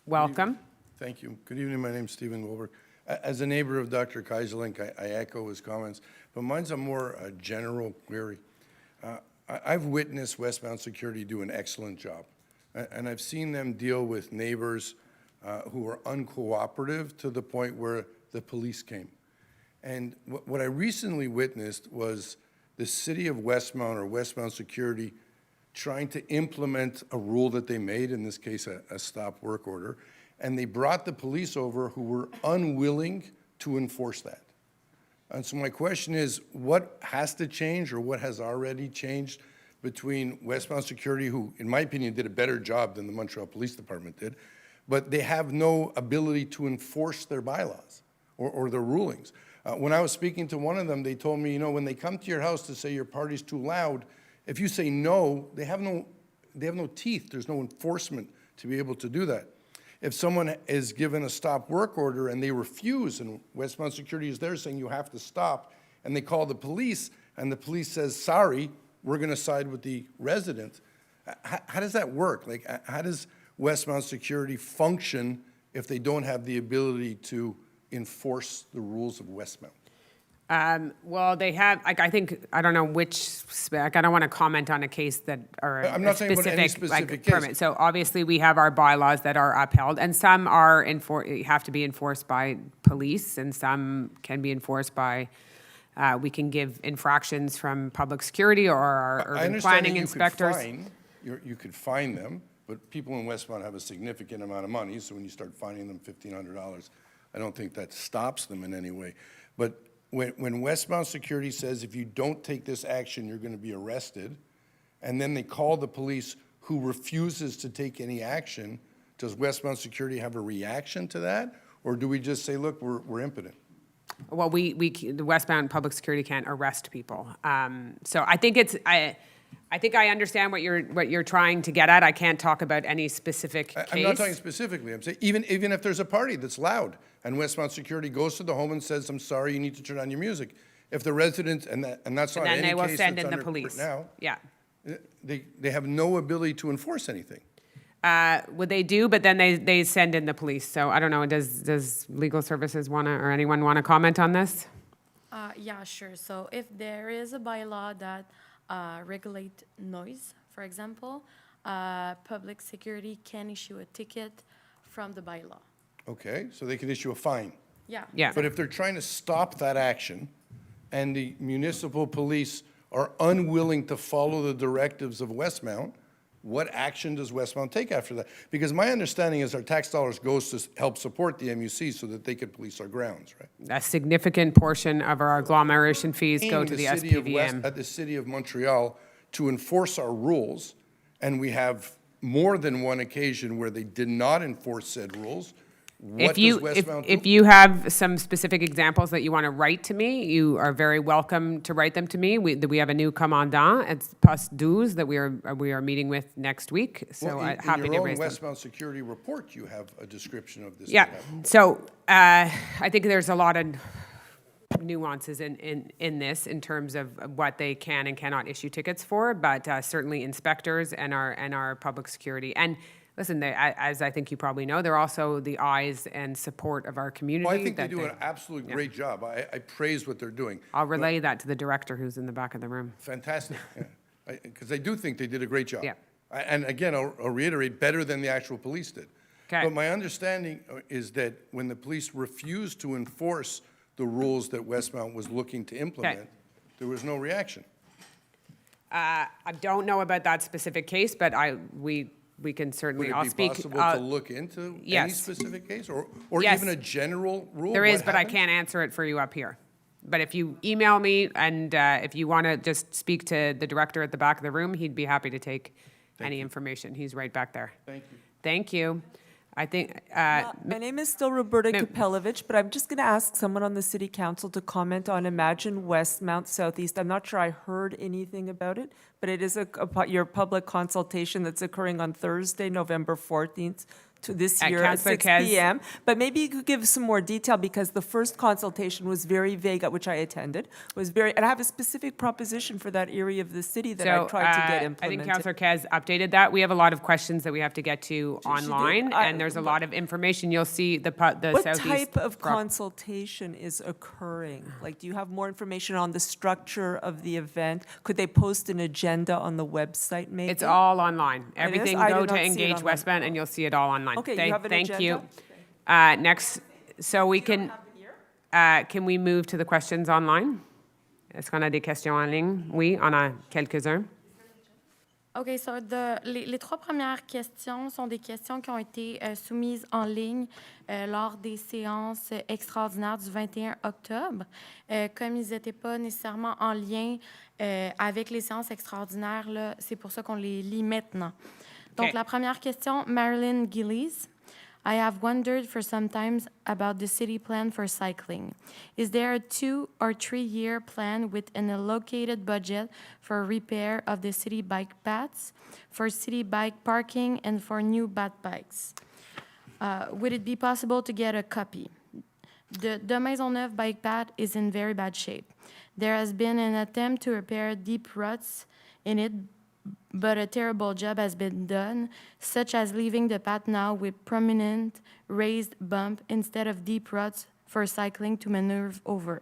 Welcome. Thank you. Good evening. My name's Stephen Wilbur. As a neighbor of Dr. Kaiserling, I echo his comments, but mine's a more general query. I've witnessed Westmount Security do an excellent job, and I've seen them deal with neighbors who are uncooperative to the point where the police came. And what I recently witnessed was the city of Westmount, or Westmount Security, trying to implement a rule that they made, in this case a stop work order, and they brought the police over who were unwilling to enforce that. And so my question is, what has to change, or what has already changed between Westmount Security, who, in my opinion, did a better job than the Montreal Police Department did, but they have no ability to enforce their bylaws or their rulings? When I was speaking to one of them, they told me, when they come to your house to say your party's too loud, if you say no, they have no teeth. There's no enforcement to be able to do that. If someone is given a stop work order and they refuse, and Westmount Security is there saying you have to stop, and they call the police, and the police says, sorry, we're going to side with the resident, how does that work? Like, how does Westmount Security function if they don't have the ability to enforce the rules of Westmount? Well, they have, like, I think, I don't know which spec, I don't want to comment on a case that, or I'm a not saying about any specific, specific like, case. permit. So obviously, we have our bylaws that are upheld, and some are have to be enforced by police, and some can be enforced by, we can give infractions from public security or our I urban understand planning that inspectors. you could fine them, but people in Westmount have a significant amount of money, so when you start fining them $1,500, I don't think that stops them in any way. But when Westmount Security says if you don't take this action, you're going to be arrested, and then they call the police who refuses to take any action, does Westmount Security have a reaction to that? Or do we just say, look, we're impotent? Well, the Westbound Public Security can't arrest people. So I think I think I understand what you're trying to get at. I can't talk about any specific case. I'm not talking specifically. I'm saying even if there's a party that's loud and Westmount Security goes to the home and says, I'm sorry, you need to turn on your music. If the residents, and that's not then any they will case send that's in the under police. now, Yeah. they have no ability to enforce anything. Well, they do, but then they send in the police. So I don't know, does legal services or anyone want to comment on this? Yeah, sure. So if there is a bylaw that regulate noise, for example, public security can issue a ticket from the bylaw. Okay, so they could issue a fine. Yeah. Yeah. But if they're trying to stop that action and the municipal police are unwilling to follow the directives of Westmount, what action does Westmount take after that? Because my understanding is our tax dollars goes to help support the MUC so that they could police our grounds, right? A significant portion of our agglomeration fees go to the SPVM. At the City of Montreal to enforce our rules, and we have more than one occasion where they did not enforce said rules. What does Westmount do? If you have some specific examples that you want to write to me, you are very welcome to write them to me. We have a new commandant at Poste 12 that we are meeting with next week, so I'm happy to raise them. In your own Westmount Security report, you have a description of this. Yeah, so I think there's a lot of nuances in this in terms of what they can and cannot issue tickets for, but certainly inspectors and our public security. And listen, as I think you probably know, they're also the eyes and support of our community. Well, I think they do an absolutely great job. I praise what they're doing. I'll relay that to the director who's in the back of the room. Fantastic, because I do think they did a great job. Yeah. And again, I'll reiterate, better than the actual police did. Okay. But my understanding is that when the police refused to enforce the rules that Westmount was looking to implement, there was no reaction. I don't know about that specific case, but we can certainly, I'll speak. Would it be possible to look into any specific case or Yes. even a general rule? There is, What but I happened? can't answer it for you up here. But if you email me and if you want to just speak to the director at the back of the room, he'd be happy to take any information. He's right back there. Thank you. Thank you. I think. My name is still Roberta Kapelovich, but I'm just going to ask someone on the city council to comment on Imagine Westmount Southeast. I'm not sure I heard anything about it, but it is your public consultation that's occurring on Thursday, November 14th to this At year at Councillor 6 Kez. p.m. But maybe you could give some more detail because the first consultation was very vague, at which I attended. And I have a specific proposition for that area of the city that I tried to get implemented. I think Councillor Kez updated that. We have a lot of questions that we have to get to online, and there's a lot of information. You'll see the What Southeast. type of consultation is occurring? Like, do you have more information on the structure of the event? Could they post an agenda on the website, maybe? It's all online. It is? Everything I go did to not see it Engage online. Westmount, and you'll see it all online. Okay, you have an Thank you. agenda? Next, so we can we move to the questions online? Est-ce qu'on a des questions en ligne? Oui, on a quelques-uns. OK, so les trois premières questions sont des questions qui ont été soumises en ligne lors des séances extraordinaires du 21 octobre. Comme ils n'étaient pas nécessairement en lien avec les séances extraordinaires, là, c'est pour ça qu'on les lit maintenant. Donc, la première question, Marilyn Gillies. I have wondered for some time about the city plan for cycling. Is there a 2 or 3 year plan with an allocated budget for repair of the city bike paths, for city bike parking, and for new bikes? Would it be possible to get a copy? The De Maisonneuve bike path is in very bad shape. There has been an attempt to repair deep ruts in it, but a terrible job has been done, such as leaving the path now with prominent raised bump instead of deep ruts for cycling to maneuver over.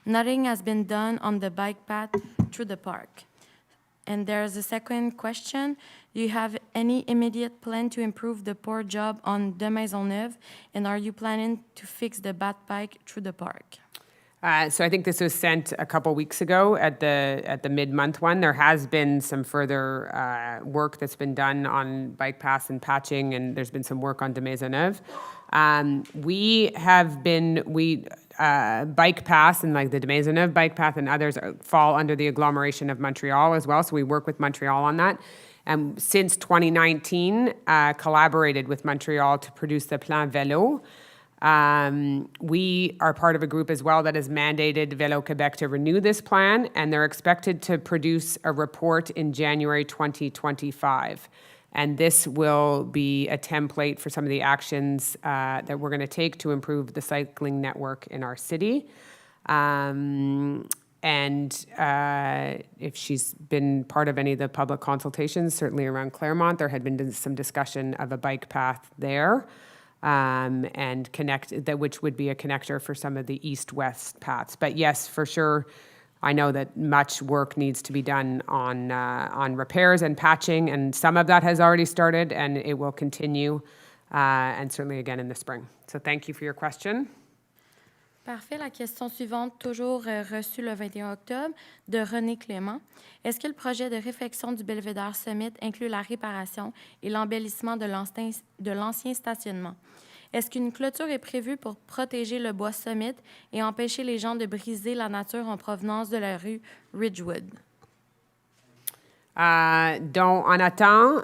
Nothing has been done on the bike path through the park. And there's a second question. Do you have any immediate plan to improve the poor job on de Maisonneuve? And are you planning to fix the bat bike through the park? So I think this was sent a couple weeks ago at the mid-month one. There has been some further work that's been done on bike paths and patching, and there's been some work on de Maisonneuve. Bike paths and like the de Maisonneuve bike path and others fall under the agglomeration of Montreal as well, so we work with Montreal on that. And since 2019, collaborated with Montreal to produce the Plan Vélo. We are part of a group as well that has mandated Vélo Québec to renew this plan, and they're expected to produce a report in January 2025. And this will be a template for some of the actions that we're going to take to improve the cycling network in our city. If she's been part of any of the public consultations, certainly around Claremont, there had been some discussion of a bike path there. Which would be a connector for some of the east-west paths. But yes, for sure, I know that much work needs to be done on repairs and patching, and some of that has already started, and it will continue, and certainly again in the spring. So thank you for your question. Parfait. La question suivante, toujours reçue le 21 octobre, de René Clément. Est-ce que le projet de réfection du Belvédère Summit inclut la réparation et l'embellissement de l'ancien stationnement? Est-ce qu'une clôture est prévue pour protéger le bois Summit et empêcher les gens de briser la nature en provenance de la rue Ridgewood? Donc, on attend,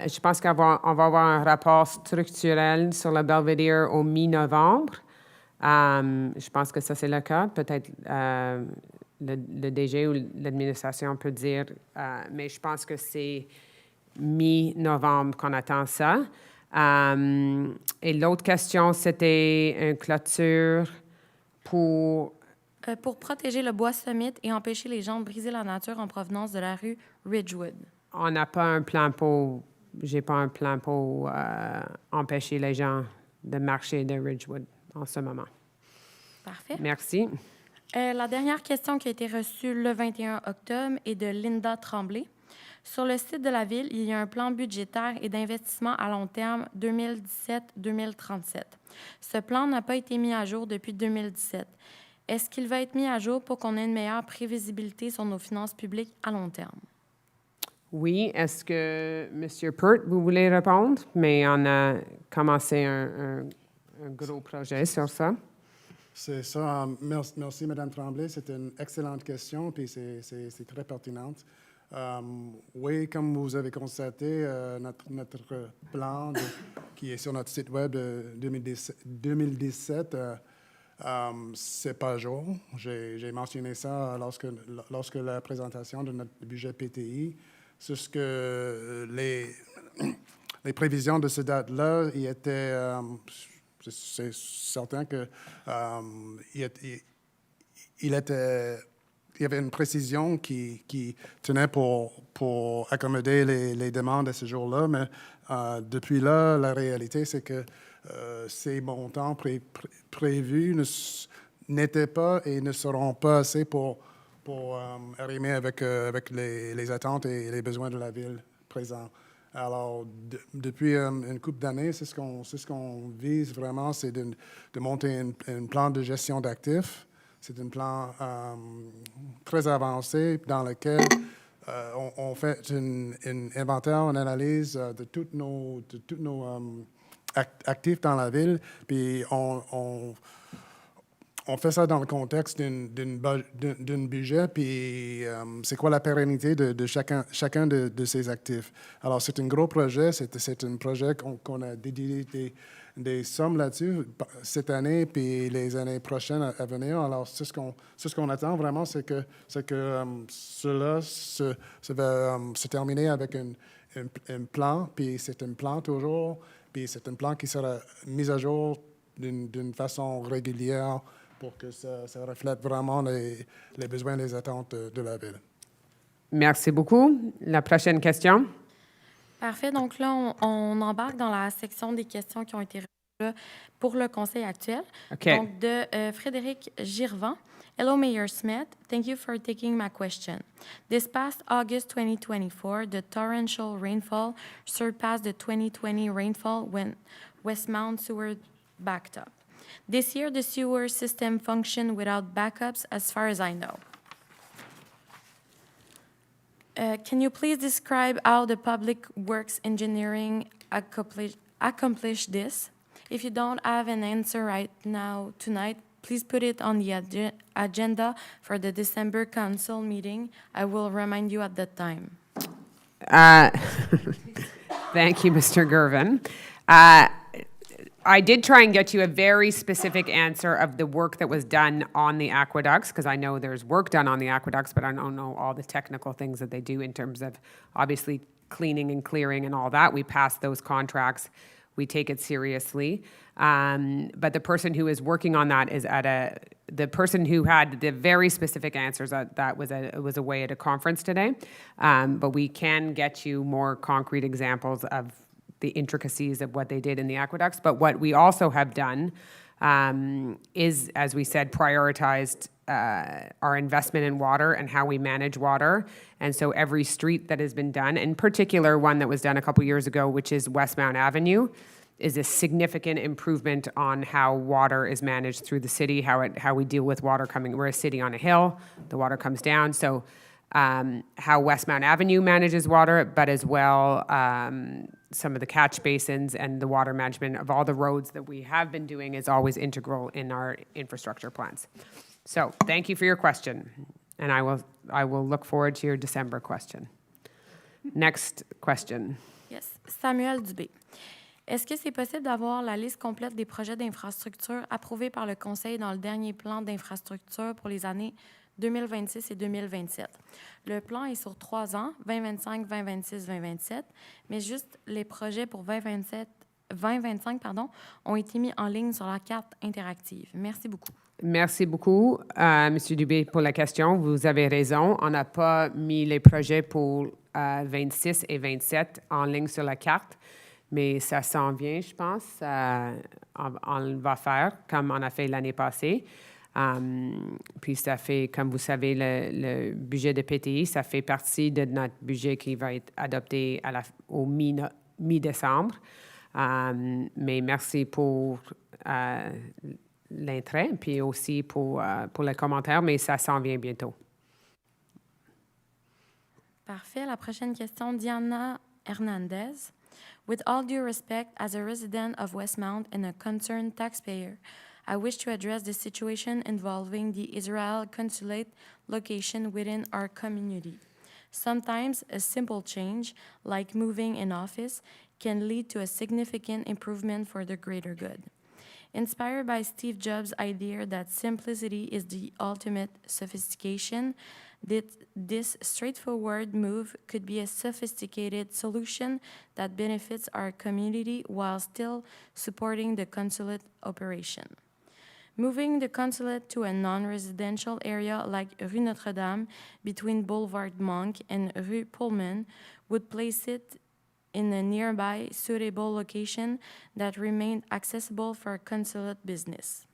je pense qu'on va avoir un rapport structurel sur le Belvédère au mi-novembre. Je pense que ça, c'est le cas. Peut-être le DG ou l'administration peut dire, mais je pense que c'est mi-novembre qu'on attend ça. Et l'autre question, c'était une clôture pour protéger le bois Summit et empêcher les gens de briser la nature en provenance de la rue Ridgewood. On n'a pas un plan j'ai pas un plan pour empêcher les gens de marcher de Ridgewood en ce moment. Parfait. Merci. La dernière question qui a été reçue le 21 octobre est de Linda Tremblay. Sur le site de la Ville, il y a un plan budgétaire et d'investissement à long terme 2017-2037. Ce plan n'a pas été mis à jour depuis 2017. Est-ce qu'il va être mis à jour pour qu'on ait une meilleure prévisibilité sur nos finances publiques à long terme? Oui. Est-ce que M. Peart, vous voulez répondre? Mais on a commencé un gros projet sur ça. C'est ça. Merci, Mme Tremblay. C'est une excellente question, puis c'est très pertinente. Oui, comme vous avez constaté, notre plan qui est sur notre site web de 2017, c'est pas à jour. J'ai mentionné ça lorsque la présentation de notre budget PTI. C'est ce que les prévisions de cette date-là, c'est certain que il y avait une précision qui tenait pour accommoder les demandes à ce jour-là, mais depuis là, la réalité, c'est que ces montants prévus n'étaient pas et ne seront pas assez pour arrimer avec les attentes et les besoins de la Ville présents. Alors, depuis une couple d'années, c'est ce qu'on vise vraiment, c'est de monter un plan de gestion d'actifs. C'est un plan très avancé dans lequel on fait un inventaire, une analyse de tous nos actifs dans la ville, puis on fait ça dans le contexte d'un budget, puis c'est quoi la pérennité de chacun de ces actifs. Alors, c'est un gros projet, c'est un projet qu'on a dédié des sommes là-dessus cette année, puis les années prochaines à venir. Alors, c'est ce qu'on attend vraiment, c'est que cela va se terminer avec un plan, puis c'est un plan toujours, puis c'est un plan qui sera mis à jour d'une façon régulière pour que ça reflète vraiment les besoins et les attentes de la Ville. Merci beaucoup. La prochaine question. Parfait. Donc là, on embarque dans la section des questions qui ont été pour le conseil actuel. Okay. Donc, de Frédéric Girvan. Hello, Mayor Smith. Thank you for taking my question. This past August 2024, the torrential rainfall surpassed the 2020 rainfall when Westmount sewer backed up. This year, the sewer system functioned without backups, as far as I know. Can you please describe how the Public Works Engineering accomplished this? If you don't have an answer right now, tonight, please put it on the agenda for the December council meeting. I will remind you at that time. Thank you, Mr. Gervin. I did try and get you a very specific answer of the work that was done on the aqueducts, because I know there's work done on the aqueducts, but I don't know all the technical things that they do in terms of obviously cleaning and clearing and all that. We passed those contracts. We take it seriously. But the person who is working on that is the person who had the very specific answers, that was away at a conference today. But we can get you more concrete examples of the intricacies of what they did in the aqueducts. But what we also have done is, as we said, prioritized our investment in water and how we manage water. And so every street that has been done, in particular one that was done a couple years ago, which is Westmount Avenue, is a significant improvement on how water is managed through the city, how we deal with water coming. We're a city on a hill, the water comes down. So how Westmount Avenue manages water, but as well some of the catch basins and the water management of all the roads that we have been doing is always integral in our infrastructure plans. So thank you for your question, and I will look forward to your December question. Next question. Yes, Samuel Dubé. Est-ce que c'est possible d'avoir la liste complète des projets d'infrastructure approuvés par le Conseil dans le dernier plan d'infrastructure pour les années 2026 et 2027? Le plan est sur 3 ans, 2025, 2026, 2027, mais juste les projets pour 2025 ont été mis en ligne sur la carte interactive. Merci beaucoup. Merci beaucoup, M. Dubé, pour la question. Vous avez raison. On n'a pas mis les projets pour 26 et 27 en ligne sur la carte, mais ça s'en vient, je pense. On va faire comme on a fait l'année passée. Puis ça fait, comme vous savez, le budget de PTI, ça fait partie de notre budget qui va être adopté au mi-décembre. Mais merci pour l'intérêt, puis aussi pour les commentaires, mais ça s'en vient bientôt. Parfait. La prochaine question, Diana Hernandez. With all due respect, as a resident of Westmount and a concerned taxpayer, I wish to address the situation involving the Israel consulate location within our community. Sometimes a simple change, like moving an office, can lead to a significant improvement for the greater good. Inspired by Steve Jobs' idea that simplicity is the ultimate sophistication, this straightforward move could be a sophisticated solution that benefits our community while still supporting the consulate operation. Moving the consulate to a non-residential area like Rue Notre-Dame between Boulevard Monk and Rue Pullman would place it in a nearby suitable location that remained accessible for consulate business.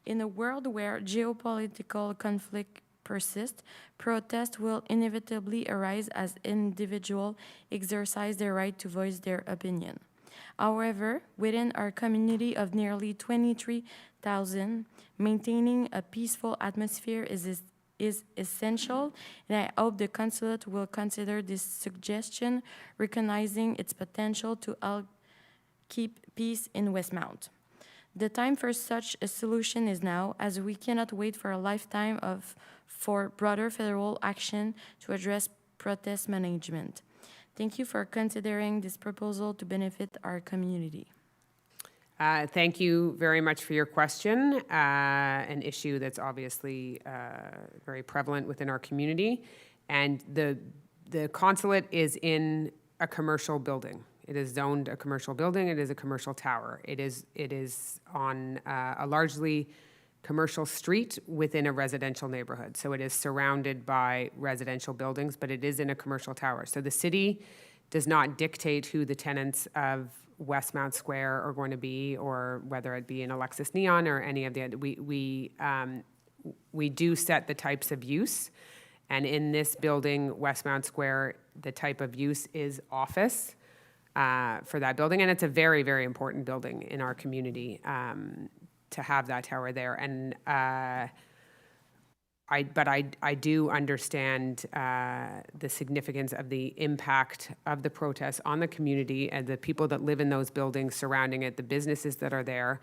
In a world where geopolitical conflict persists, protests will inevitably arise as individuals exercise their right to voice their opinion. However, within our community of nearly 23,000, maintaining a peaceful atmosphere is essential, and I hope the consulate will consider this suggestion, recognizing its potential to help keep peace in Westmount. The time for such a solution is now, as we cannot wait for a lifetime for broader federal action to address protest management. Thank you for considering this proposal to benefit our community. Thank you very much for your question, an issue that's obviously very prevalent within our community. And the consulate is in a commercial building. It is zoned a commercial building. It is a commercial tower. It is on a largely commercial street within a residential neighborhood. So it is surrounded by residential buildings, but it is in a commercial tower. So the city does not dictate who the tenants of Westmount Square are going to be, or whether it be in Alexis Neon or any of the other. We do set the types of use, and in this building, Westmount Square, the type of use is office for that building, and it's a very, very important building in our community to have that tower there. And I do understand the significance of the impact of the protests on the community and the people that live in those buildings surrounding it, the businesses that are there.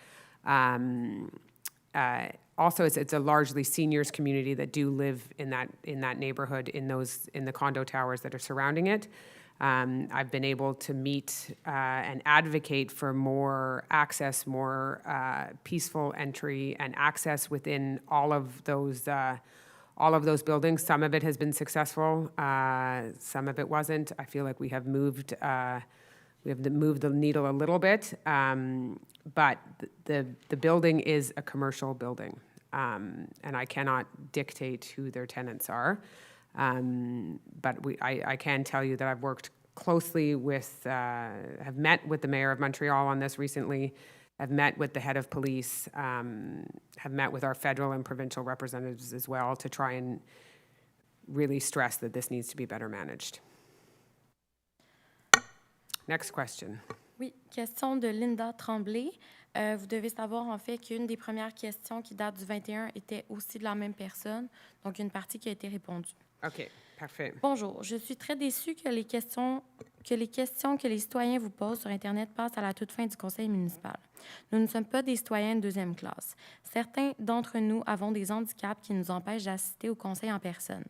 Also, it's a largely seniors community that do live in that neighborhood, in the condo towers that are surrounding it. I've been able to meet and advocate for more access, more peaceful entry and access within all of those buildings. Some of it has been successful, some of it wasn't. I feel like we have moved the needle a little bit, but the building is a commercial building, and I cannot dictate who their tenants are. But I can tell you that I've worked closely with, have met with the Mayor of Montreal on this recently, have met with the head of police, have met with our federal and provincial representatives as well to try and really stress that this needs to be better managed. Next question. Oui, question de Linda Tremblay. Vous devez savoir en fait qu'une des premières questions qui date du 21 était aussi de la même personne, donc une partie qui a été répondue. OK, parfait. Bonjour, je suis très déçue que les questions que les citoyens vous posent sur Internet passent à la toute fin du conseil municipal. Nous ne sommes pas des citoyens de deuxième classe. Certains d'entre nous avons des handicaps qui nous empêchent d'assister au conseil en personne.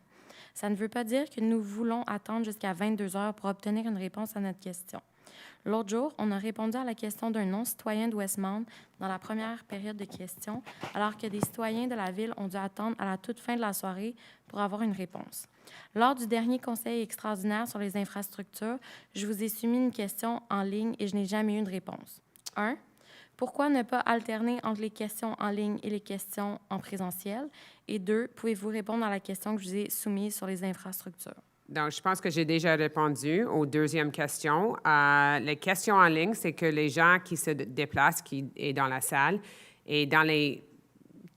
Ça ne veut pas dire que nous voulons attendre jusqu'à 22 heures pour obtenir une réponse à notre question. L'autre jour, on a répondu à la question d'un non-citoyen de Westmount dans la première période de questions, alors que des citoyens de la ville ont dû attendre à la toute fin de la soirée pour avoir une réponse. Lors du dernier conseil extraordinaire sur les infrastructures, je vous ai soumis une question en ligne et je n'ai jamais eu de réponse. 1. Pourquoi ne pas alterner entre les questions en ligne et les questions en présentiel? Et 2. Pouvez-vous répondre à la question que je vous ai soumise sur les infrastructures? Donc, je pense que j'ai déjà répondu aux deuxièmes questions. Les questions en ligne, c'est que les gens qui se déplacent, qui est dans la salle, et dans les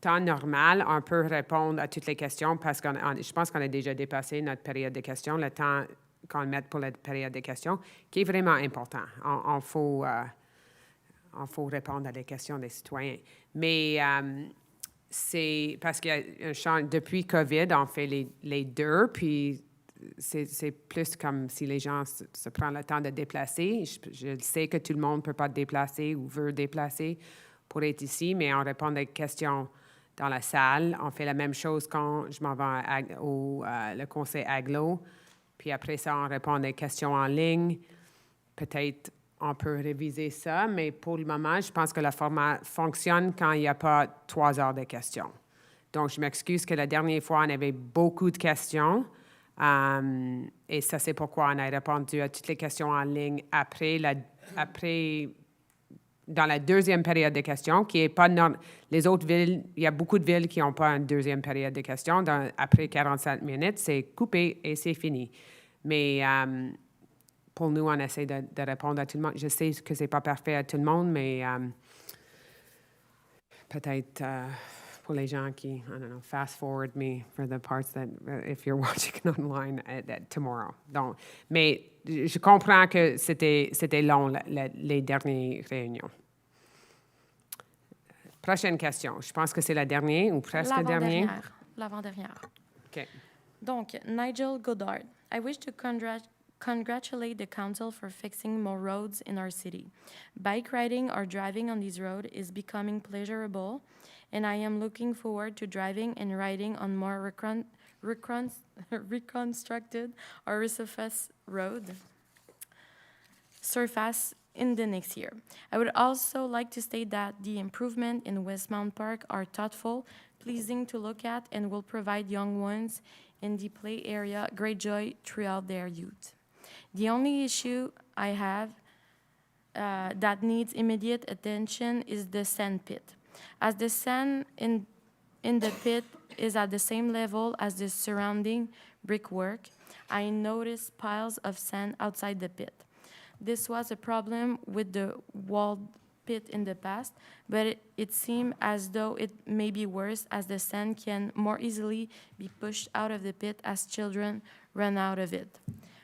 temps normaux, on peut répondre à toutes les questions parce que je pense qu'on a déjà dépassé notre période de questions, le temps qu'on met pour la période de questions, qui est vraiment important. On faut répondre à des questions des citoyens. Mais c'est parce que depuis COVID, on fait les deux, puis c'est plus comme si les gens se prennent le temps de déplacer. Je sais que tout le monde ne peut pas déplacer ou veut déplacer pour être ici, mais on répond des questions dans la salle. On fait la même chose quand je m'en vais au le conseil aglo. Puis après ça, on répond des questions en ligne. Peut-être on peut réviser ça, mais pour le moment, je pense que le format fonctionne quand il n'y a pas 3 heures de questions. Donc, je m'excuse que la dernière fois, on avait beaucoup de questions. Et ça, c'est pourquoi on a répondu à toutes les questions en ligne après dans la deuxième période de questions, qui n'est pas les autres villes, il y a beaucoup de villes qui n'ont pas une deuxième période de questions. Après 45 minutes, c'est coupé et c'est fini. Mais pour nous, on essaie de répondre à tout le monde. Je sais que ce n'est pas parfait à tout le monde, mais peut-être pour les gens qui, I don't know, fast forward me for the parts that, if you're watching online tomorrow. Donc, mais je comprends que c'était long, les dernières réunions. Prochaine question. Je pense que c'est la dernière ou presque la dernière. L'avant-dernière. OK. Donc, Nigel Goddard. I wish to congratulate the council for fixing more roads in our city. Bike riding or driving on these roads is becoming pleasurable, and I am looking forward to driving and riding on more reconstructed or resurfaced road surface in the next year. I would also like to state that the improvement in Westmount Park are thoughtful, pleasing to look at, and will provide young ones in the play area great joy throughout their youth. The only issue I have that needs immediate attention is the sand pit. As the sand in the pit is at the same level as the surrounding brickwork, I noticed piles of sand outside the pit. This was a problem with the walled pit in the past, but it seemed as though it may be worse as the sand can more easily be pushed out of the pit as children run out of it.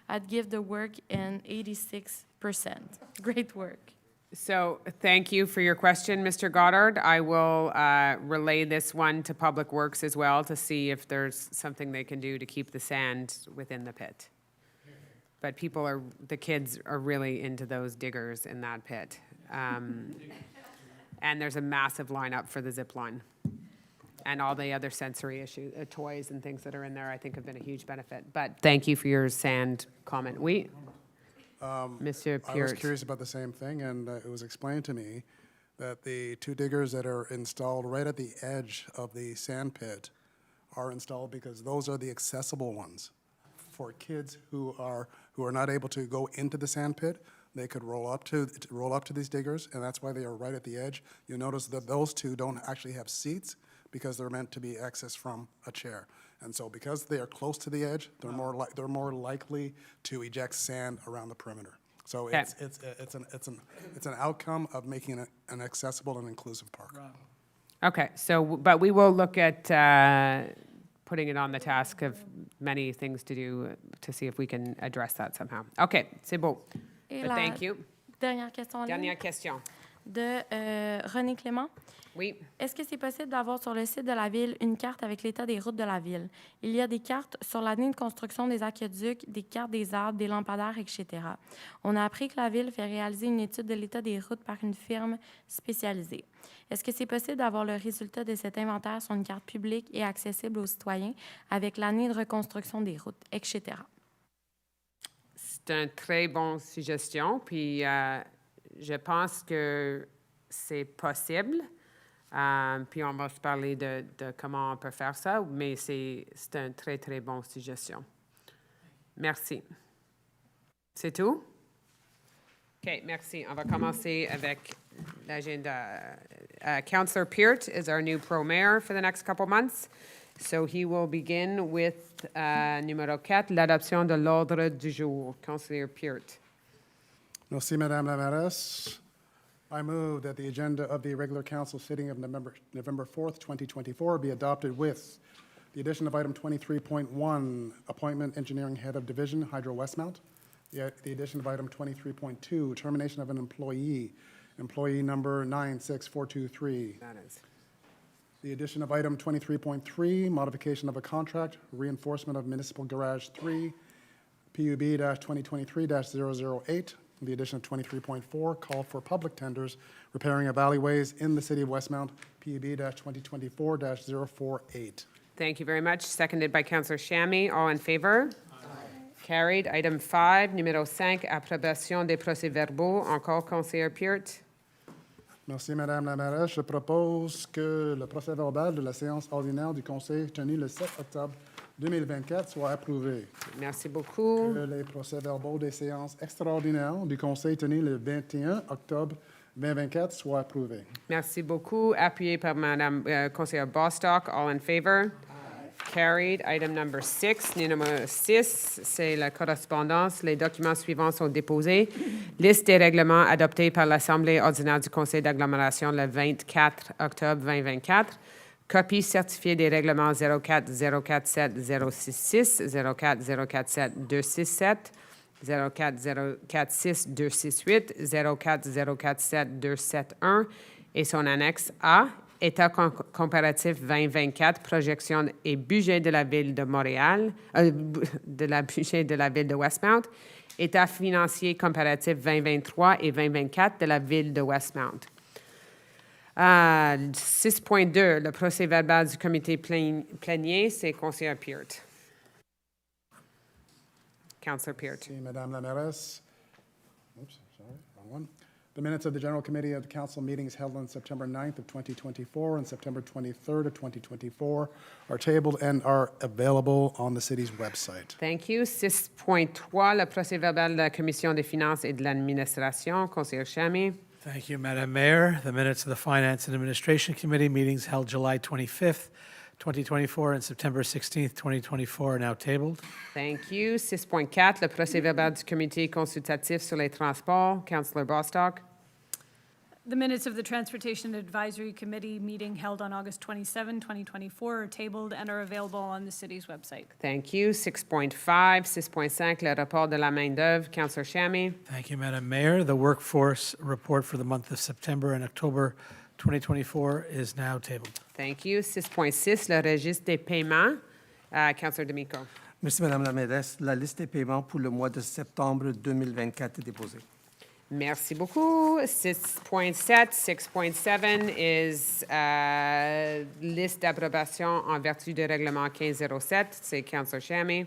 I'd give the work an 86%. Great work. So thank you for your question, Mr. Goddard. I will relay this one to Public Works as well to see if there's something they can do to keep the sand within the pit. But the kids are really into those diggers in that pit. And there's a massive lineup for the zip line. And all the other sensory toys and things that are in there, I think have been a huge benefit. But thank you for your sand comment. Monsieur I was Peart. curious about the same thing, and it was explained to me that the two diggers that are installed right at the edge of the sand pit are installed because those are the accessible ones. For kids who are not able to go into the sand pit, they could roll up to these diggers, and that's why they are right at the edge. You'll notice that those two don't actually have seats because they're meant to be accessed from a chair. And so because they are close to the edge, they're more likely to eject sand around the perimeter. So Okay. it's an outcome of making it an accessible and inclusive park. Okay, but we will look at putting it on the task of many things to do to see if we can address that somehow. Okay, c'est beau. Et But la thank you. dernière question en ligne Dernière question. de René Clément. Oui. Est-ce que c'est possible d'avoir sur le site de la Ville une carte avec l'état des routes de la Ville? Il y a des cartes sur l'année de construction des aqueducs, des cartes des arbres, des lampadaires, etc. On a appris que la Ville fait réaliser une étude de l'état des routes par une firme spécialisée. Est-ce que c'est possible d'avoir le résultat de cet inventaire sur une carte publique et accessible aux citoyens avec l'année de reconstruction des routes, etc.? C'est une très bonne suggestion, puis je pense que c'est possible. Puis on va se parler de comment on peut faire ça, mais c'est une très, très bonne suggestion. Merci. C'est tout? OK, merci. On va commencer avec l'agenda. Councillor Peart is our new pro-mayor for the next couple months. So he will begin with numéro 4, l'adoption de l'ordre du jour. Councillor Peart. Merci, Madame la Mairesse. I move that the agenda of the regular council sitting of November 4th, 2024 be adopted with the addition of item 23.1, appointment engineering head of division, Hydro Westmount, the addition of item 23.2, termination of an employee number 96423. That is. The addition of item 23.3, modification of a contract, reinforcement of municipal garage 3, PUB-2023-008. The addition of 23.4, call for public tenders, repairing of alleyways in the city of Westmount, PUB-2024-048. Thank you very much. Seconded by Councillor Shammy. All in favor? Carried. Item 5, numéro 5, approbation des procès-verbaux. Encore Conseiller Peart. Merci, Madame la Mairesse. Je propose que le procès-verbal de la séance ordinaire du Conseil tenue le 7 octobre 2024 soit approuvé. Merci beaucoup. Que les procès-verbaux des séances extraordinaires du Conseil tenues le 21 octobre 2024 soient approuvés. Merci beaucoup. Appuyé par Madame Conseillère Bostock. All in favor? Carried. Item number 6. Numéro 6, c'est la correspondance. Les documents suivants sont déposés. Liste des règlements adoptés par l'Assemblée ordinaire du Conseil d'agglomération le 24 octobre 2024. Copie certifiée des règlements 04 047 066, 04 047 267, 04 046 268, 04 047 271 et son annexe A, État comparatif 2024, projection et budget de la Ville de Montréal, budget de la Ville de Westmount, État financier comparatif 2023 et 2024 de la Ville de Westmount. 6.2, le procès-verbal du comité plénier, c'est Conseiller Peart. Councillor Peart. Merci, Madame la Mairesse. Oops, sorry, wrong one. The minutes of the General Committee of the Council meetings held on September 9th of 2024 and September 23rd of 2024 are tabled and are available on the city's website. Thank you. 6.3, le procès-verbal de la Commission des finances et de l'administration, Conseiller Chamy. Thank you, Madam Mayor. The minutes of the Finance and Administration Committee meetings held July 25th, 2024, and September 16th, 2024 are now tabled. Thank you. 6.4, le procès-verbal du comité consultatif sur les transports. Councillor Bostock. The minutes of the Transportation Advisory Committee meeting held on August 27, 2024 are tabled and are available on the city's website. Thank you. 6.5, 6.5, le rapport de la main-d'œuvre. Councillor Shammy. Thank you, Madam Mayor. The workforce report for the month of September and October 2024 is now tabled. Thank you. 6.6, le registre des paiements. Councillor D'Amico. Merci, Madame la mairesse. La liste des paiements pour le mois de septembre 2024 est déposée. Merci beaucoup. 6.7, 6.7 is liste d'approbation en vertu du règlement 1507. C'est Councillor Shammy.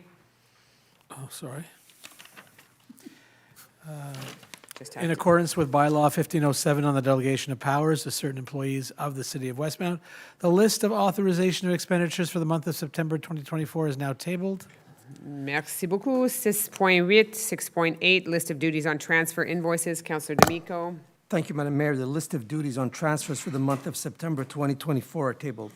Oh, sorry. Just have In to- accordance with bylaw 1507 on the delegation of powers to certain employees of the city of Westmount, the list of authorization of expenditures for the month of September 2024 is now tabled. Merci beaucoup. 6.8, 6.8, list of duties on transfer invoices. Councillor D'Amico. Thank you, Madam Mayor. The list of duties on transfers for the month of September 2024 are tabled.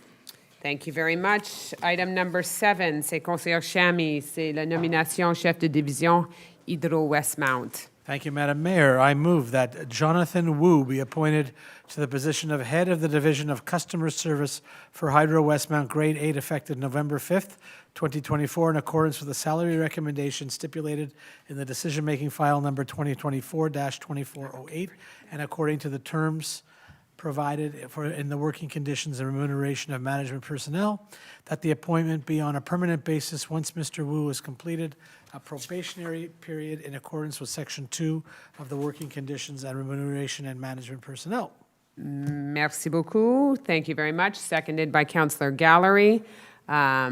Thank you very much. Item number 7, c'est Conseiller Shammy. C'est la nomination chef de division Hydro-Westmount. Thank you, Madam Mayor. I move that Jonathan Wu be appointed to the position of Head of the Division of Customer Service for Hydro Westmount Grade 8 effective November 5th, 2024, in accordance with the salary recommendation stipulated in the decision-making file number 2024-2408, and according to the terms provided in the working conditions and remuneration of management personnel, that the appointment be on a permanent basis once Mr. Wu has completed a probationary period in accordance with Section 2 of the working conditions and remuneration and management personnel. Merci beaucoup. Thank you very much. Seconded by Councillor Gallery. A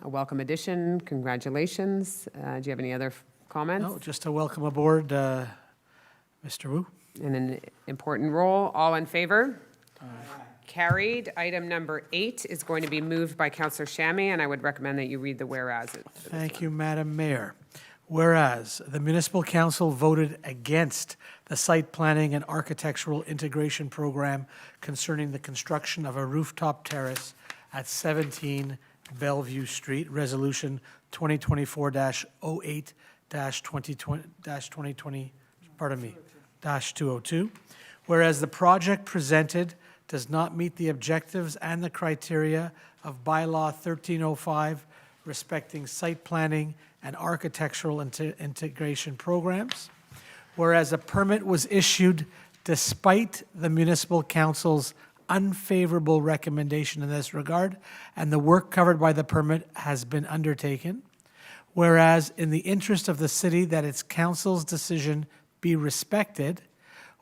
welcome addition. Congratulations. Do you have any other comments? No, just to welcome aboard Mr. Wu. In an important role. All in favor? Carried. Item number 8 is going to be moved by Councillor Shammy, and I would recommend that you read the whereas. Thank you, Madam Mayor. Whereas the Municipal Council voted against the Site Planning and Architectural Integration Program concerning the construction of a rooftop terrace at 17 Bellevue Street, Resolution 2024-08-2020, -202. Whereas the project presented does not meet the objectives and the criteria of Bylaw 1305 respecting site planning and architectural integration programs. Whereas a permit was issued despite the Municipal Council's unfavorable recommendation in this regard, and the work covered by the permit has been undertaken. Whereas in the interest of the city that its council's decision be respected,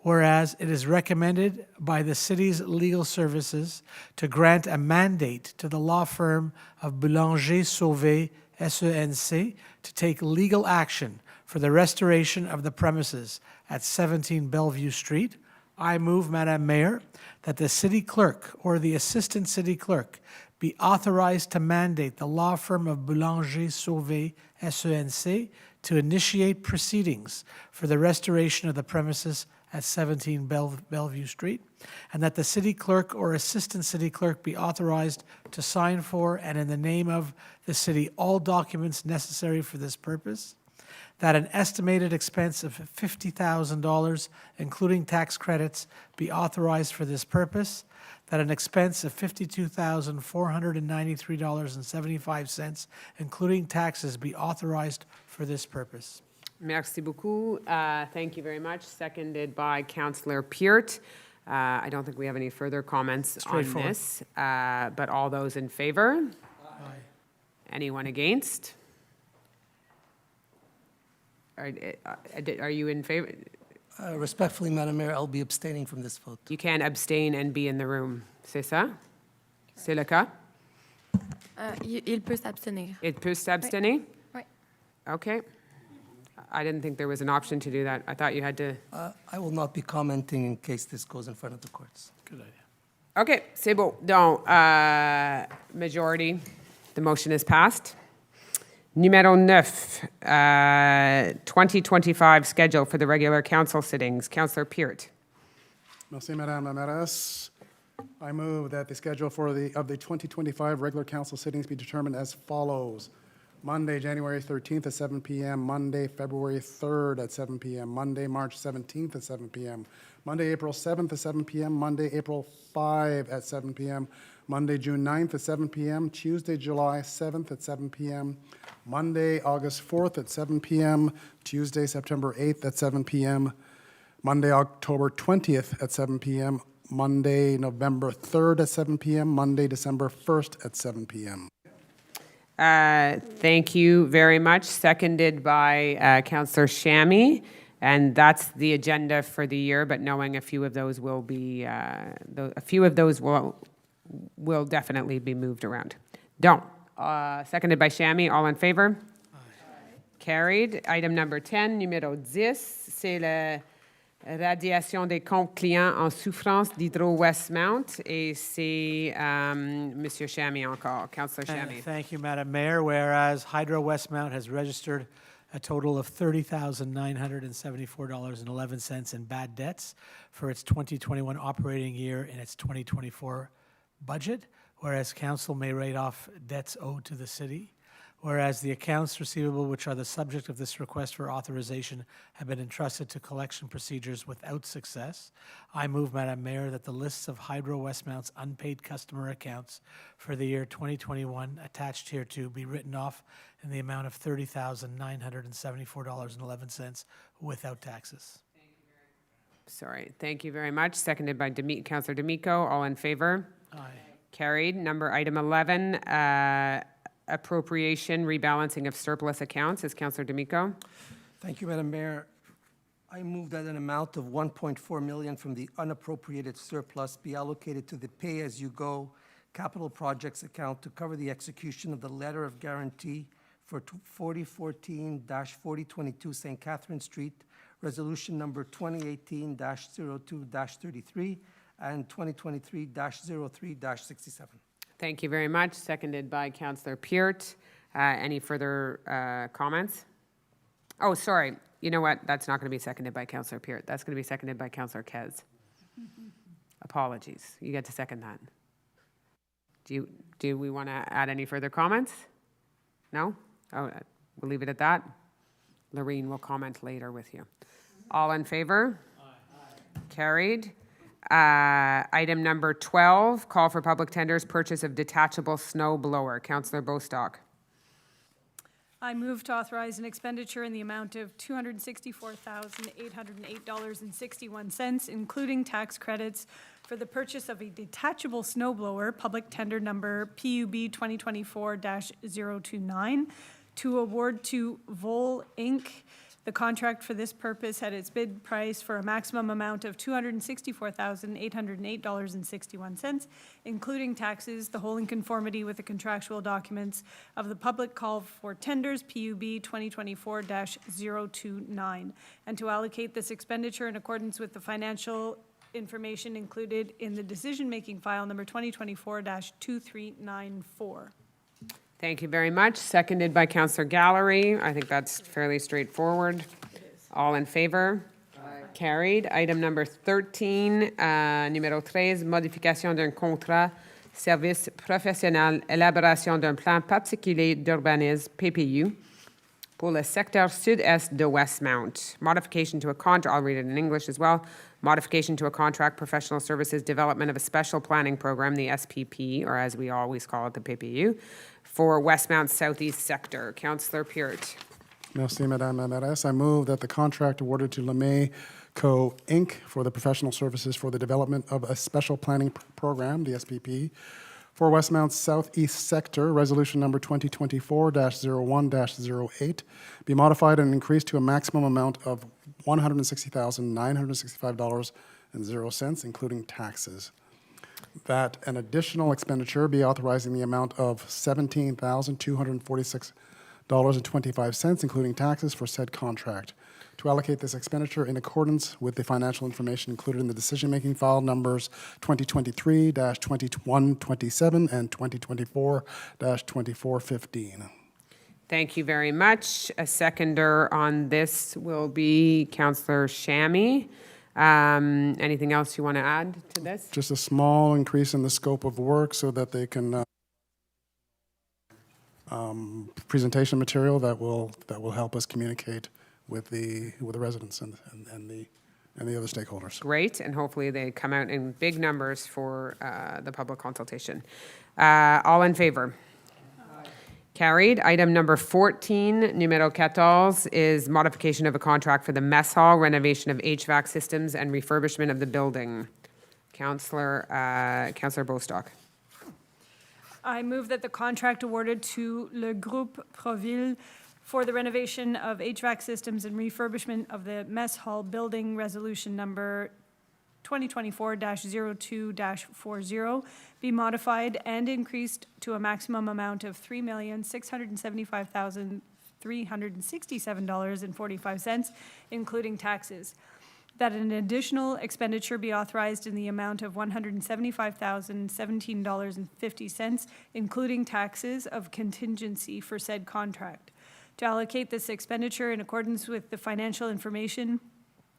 whereas it is recommended by the city's legal services to grant a mandate to the law firm of Boulanger Sauvé SUD-EST to take legal action for the restoration of the premises at 17 Bellevue Street, I move, Madam Mayor, that the city clerk or the assistant city clerk be authorized to mandate the law firm of Boulanger Sauvé SUD-EST to initiate proceedings for the restoration of the premises at 17 Bellevue Street, and that the city clerk or assistant city clerk be authorized to sign for and in the name of the city all documents necessary for this purpose, that an estimated expense of $50,000, including tax credits, be authorized for this purpose, that an expense of $52,493.75, including taxes, be authorized for this purpose. Merci beaucoup. Thank you very much. Seconded by Councillor Peart. I don't think we have any further comments on this, but all those in favor? Aye. Anyone against? Are you in favor? Respectfully, Madam Mayor, I'll be abstaining from this vote. You can't abstain and be in the room. C'est ça? C'est le cas? Il peut s'abstenir. It peut s'abstenir? Oui. Okay. I didn't think there was an option to do that. I thought you had to. I will not be commenting in case this goes in front of the courts. Good idea. Okay, c'est bon. Donc, majority, the motion is passed. Numéro 9, 2025 schedule for the regular council sittings. Councillor Peart. Merci, Madame la mairesse. I move that the schedule of the 2025 regular council sittings be determined as follows. Monday, January 13th at 7 p.m., Monday, February 3rd at 7 p.m., Monday, March 17th at 7 p.m., Monday, April 7th at 7 p.m., Monday, April 5 at 7 p.m., Monday, June 9th at 7 p.m., Tuesday, July 7th at 7 p.m., Monday, August 4th at 7 p.m., Tuesday, September 8th at 7 p.m., Monday, October 20th at 7 p.m., Monday, November 3rd at 7 p.m., Monday, December 1st at 7 p.m. Thank you very much. Seconded by Councillor Shammy. And that's the agenda for the year, but knowing a few of those will be, will definitely be moved around. Donc, seconded by Shammy. All in favor? Aye. Carried. Item number 10, numéro 10, c'est la radiation des comptes clients en souffrance d'Hydro-Westmount. Et c'est Monsieur Shammy encore, Councillor Shammy. Thank you, Madam Mayor. Whereas Hydro-Westmount has registered a total of $30,974.11 in bad debts for its 2021 operating year in its 2024 budget, whereas council may write off debts owed to the city. Whereas the accounts receivable, which are the subject of this request for authorization, have been entrusted to collection procedures without success, I move, Madam Mayor, that the lists of Hydro-Westmount's unpaid customer accounts for the year 2021 attached hereto be written off in the amount of $30,974.11 without taxes. Sorry, thank you very much. Seconded by Councillor D'Amico. All in favor? Aye. Carried. Item 11, appropriation, rebalancing of surplus accounts. Is Councillor D'Amico? Thank you, Madam Mayor. I move that an amount of $1.4 million from the unappropriated surplus be allocated to the pay-as-you-go capital projects account to cover the execution of the letter of guarantee for 4014-4022 St. Catherine Street, resolution number 2018-02-33 and 2023-03-67. Thank you very much. Seconded by Councillor Peart. Any further comments? Oh, sorry. You know what? That's not going to be seconded by Councillor Peart. That's going to be seconded by Councillor Kez. Apologies. You get to second that. Do we want to add any further comments? No? Oh, we'll leave it at that. Lorene will comment later with you. All in favor? Aye. Carried. Item number 12, call for public tenders, purchase of detachable snow blower. Councillor Bostock. I move to authorize an expenditure in the amount of $264,808.61, including tax credits, for the purchase of a detachable snow blower, public tender number PUB 2024-029, to award to Vol Inc. The contract for this purpose had its bid price for a maximum amount of $264,808.61, including taxes, the whole in conformity with the contractual documents of the public call for tenders, PUB 2024-029, and to allocate this expenditure in accordance with the financial information included in the decision-making file number 2024-2394. Thank you very much. Seconded by Councillor Gallery. I think that's fairly straightforward. All in favor? Aye. Carried. Item number 13, numéro 13, modification d'un contrat, service professionnel, élaboration d'un plan particulier d'urbanisme, PPU, pour le secteur sud-est de Westmount. Modification to a contract, I'll read it in English as well. Modification to a contract, professional services, development of a special planning program, the SPP, or as we always call it, the PPU, for Westmount Southeast Sector. Councillor Peart. Merci, Madame la Mairesse. I move that the contract awarded to LeMay Co. Inc. for the professional services for the development of a special planning program, the SPP, for Westmount Southeast Sector, resolution number 2024-01-08, be modified and increased to a maximum amount of $160,965.00, including taxes. That an additional expenditure be authorizing the amount of $17,246.25, including taxes, for said contract. To allocate this expenditure in accordance with the financial information included in the decision-making file numbers 2023-2127 and 2024-2415. Thank you very much. A seconder on this will be Councillor Shammy. Anything else you want to add to this? Just a small increase in the scope of work so that they can presentation material that will help us communicate with the residents and the other stakeholders. Great, and hopefully they come out in big numbers for the public consultation. All in favor? Carried. Item number 14, numero 14, is modification of a contract for the mess hall, renovation of HVAC systems, and refurbishment of the building. Councillor Bostock. I move that the contract awarded to Le Groupe Proville for the renovation of HVAC systems and refurbishment of the mess hall building, resolution number 2024-02-40, be modified and increased to a maximum amount of $3,675,367.45, including taxes. That an additional expenditure be authorized in the amount of $175,017.50, including taxes of contingency for said contract. To allocate this expenditure in accordance with the financial information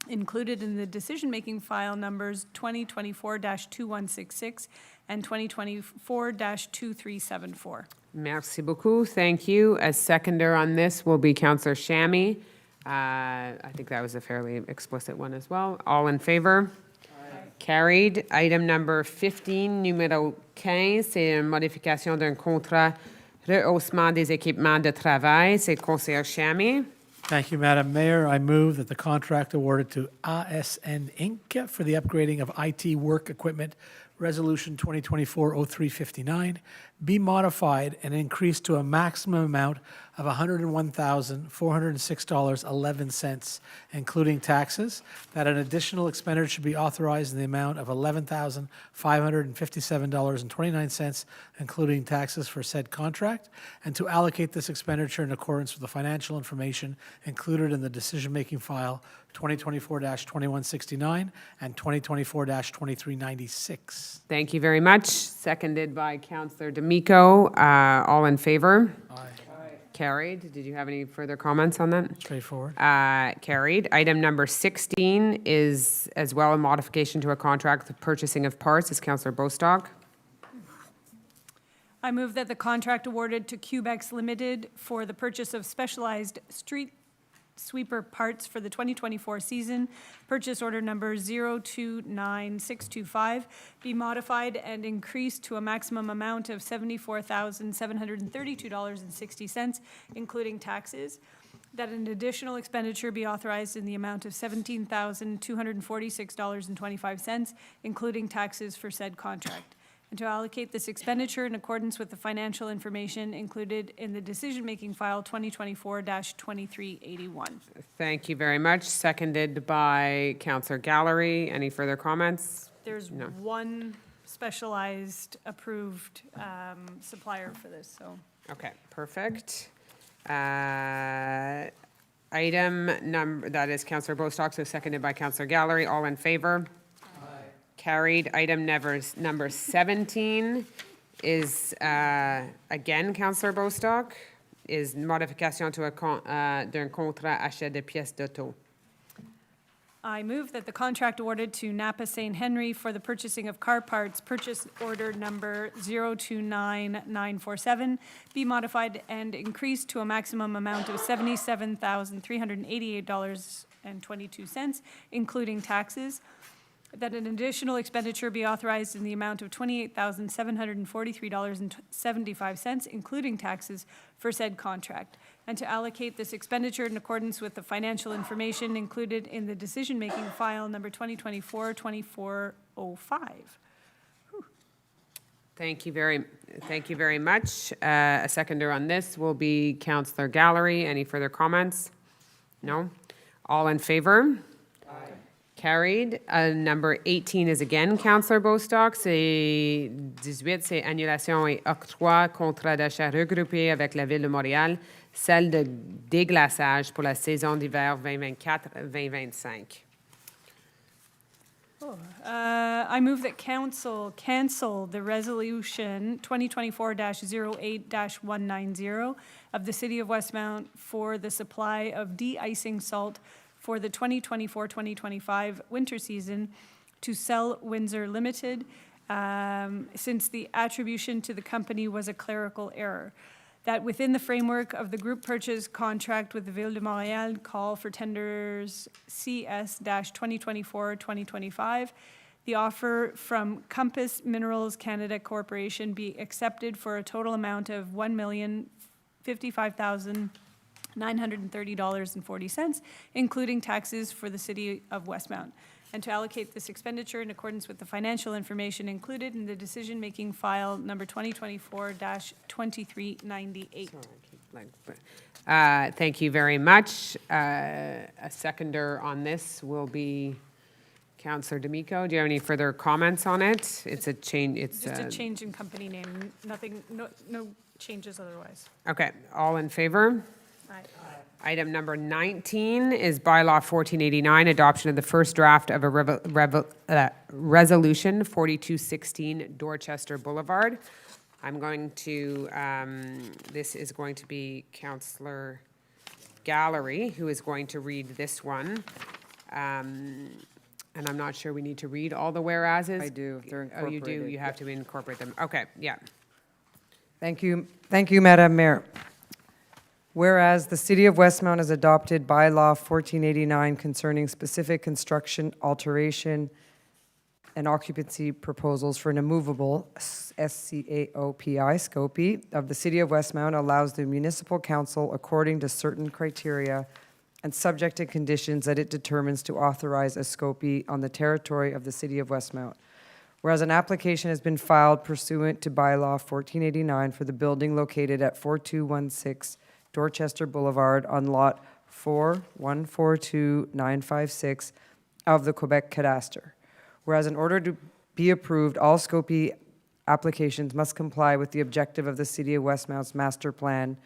included in the decision-making file numbers 2024-2166 and 2024-2374. Merci beaucoup. Thank you. As seconder on this will be Councillor Shammy. I think that was a fairly explicit one as well. All in favor? Carried. Item number 15, numéro 15, c'est une modification d'un contrat rehaussement des équipements de travail. C'est Conseiller Shammy. Thank you, Madam Mayor. I move that the contract awarded to ASN Inc. for the upgrading of IT work equipment, Resolution 2024-0359, be modified and increased to a maximum amount of $101,406.11, including taxes, that an additional expenditure should be authorized in the amount of $11,557.29, including taxes for said contract, and to allocate this expenditure in accordance with the financial information included in the decision-making file 2024-2169 and 2024-2396. Thank you very much. Seconded by Councillor D'Amico. All in favor? Aye. Carried. Did you have any further comments on that? Straightforward. Carried. Item number 16 is as well a modification to a contract, the purchasing of parts. Is Councillor Bostock. I move that the contract awarded to Cubex Limited for the purchase of specialized street sweeper parts for the 2024 season, purchase order number 029625, be modified and increased to a maximum amount of $74,732.60, including taxes. That an additional expenditure be authorized in the amount of $17,246.25, including taxes for said contract. And to allocate this expenditure in accordance with the financial information included in the decision-making file 2024-2381. Thank you very much. Seconded by Councillor Gallery. Any further comments? There's one specialized approved supplier for this, so. Okay, perfect. Item number, that is Councillor Bostock, so seconded by Councillor Gallery. All in favor? Carried. Item number 17 is, again, Councillor Bostock, is modification to d'un contrat achat de pièces d'auto. I move that the contract awarded to Napa St. Henry for the purchasing of car parts, purchase order number 029947, be modified and increased to a maximum amount of $77,388.22, including taxes. That an additional expenditure be authorized in the amount of $28,743.75, including taxes, for said contract, and to allocate this expenditure in accordance with the financial information included in the decision-making file number 2024-2405. Thank you very much. A seconder on this will be Councillor Gallery. Any further comments? No? All in favor? Carried. Number 18 is again Councillor Bostock. C'est 18, c'est annulation et octroi, contrat d'achat regroupé avec la Ville de Montréal, celle de déglaçage pour la saison d'hiver 2024-2025. I move that council cancel the resolution 2024-08-190 of the City of Westmount for the supply of de-icing salt for the 2024-2025 winter season to Sell Windsor Limited, since the attribution to the company was a clerical error. That within the framework of the group purchase contract with the Ville de Montréal, call for tenders CS-2024-2025, the offer from Compass Minerals Canada Corporation be accepted for a total amount of $1,055,930.40, including taxes for the City of Westmount, and to allocate this expenditure in accordance with the financial information included in the decision-making file number 2024-2398. Thank you very much. A seconder on this will be Councillor D'Amico. Do you have any further comments on it? It's a change. It's Just a change in company name, nothing, no changes otherwise. Okay, all in favor? Aye. Item number 19 is Bylaw 1489, adoption of the first draft of a resolution 4216 Dorchester Boulevard. I'm going to, this is going to be Councillor Gallery who is going to read this one. And I'm not sure we need to read all the whereases. I do, if they're Oh, you do, incorporated. you have to incorporate them. Okay, yeah. Thank you, Madam Mayor. Whereas the City of Westmount has adopted Bylaw 1489 concerning specific construction, alteration, and occupancy proposals for an immovable SCAOPI of the City of Westmount allows the municipal council, according to certain criteria and subject to conditions that it determines, to authorize a SCOPI on the territory of the City of Westmount. Whereas an application has been filed pursuant to Bylaw 1489 for the building located at 4216 Dorchester Boulevard on Lot 4142956 of the Quebec Cadastre. Whereas in order to be approved, all SCOPI applications must comply with the objective of the City of Westmount's master plan,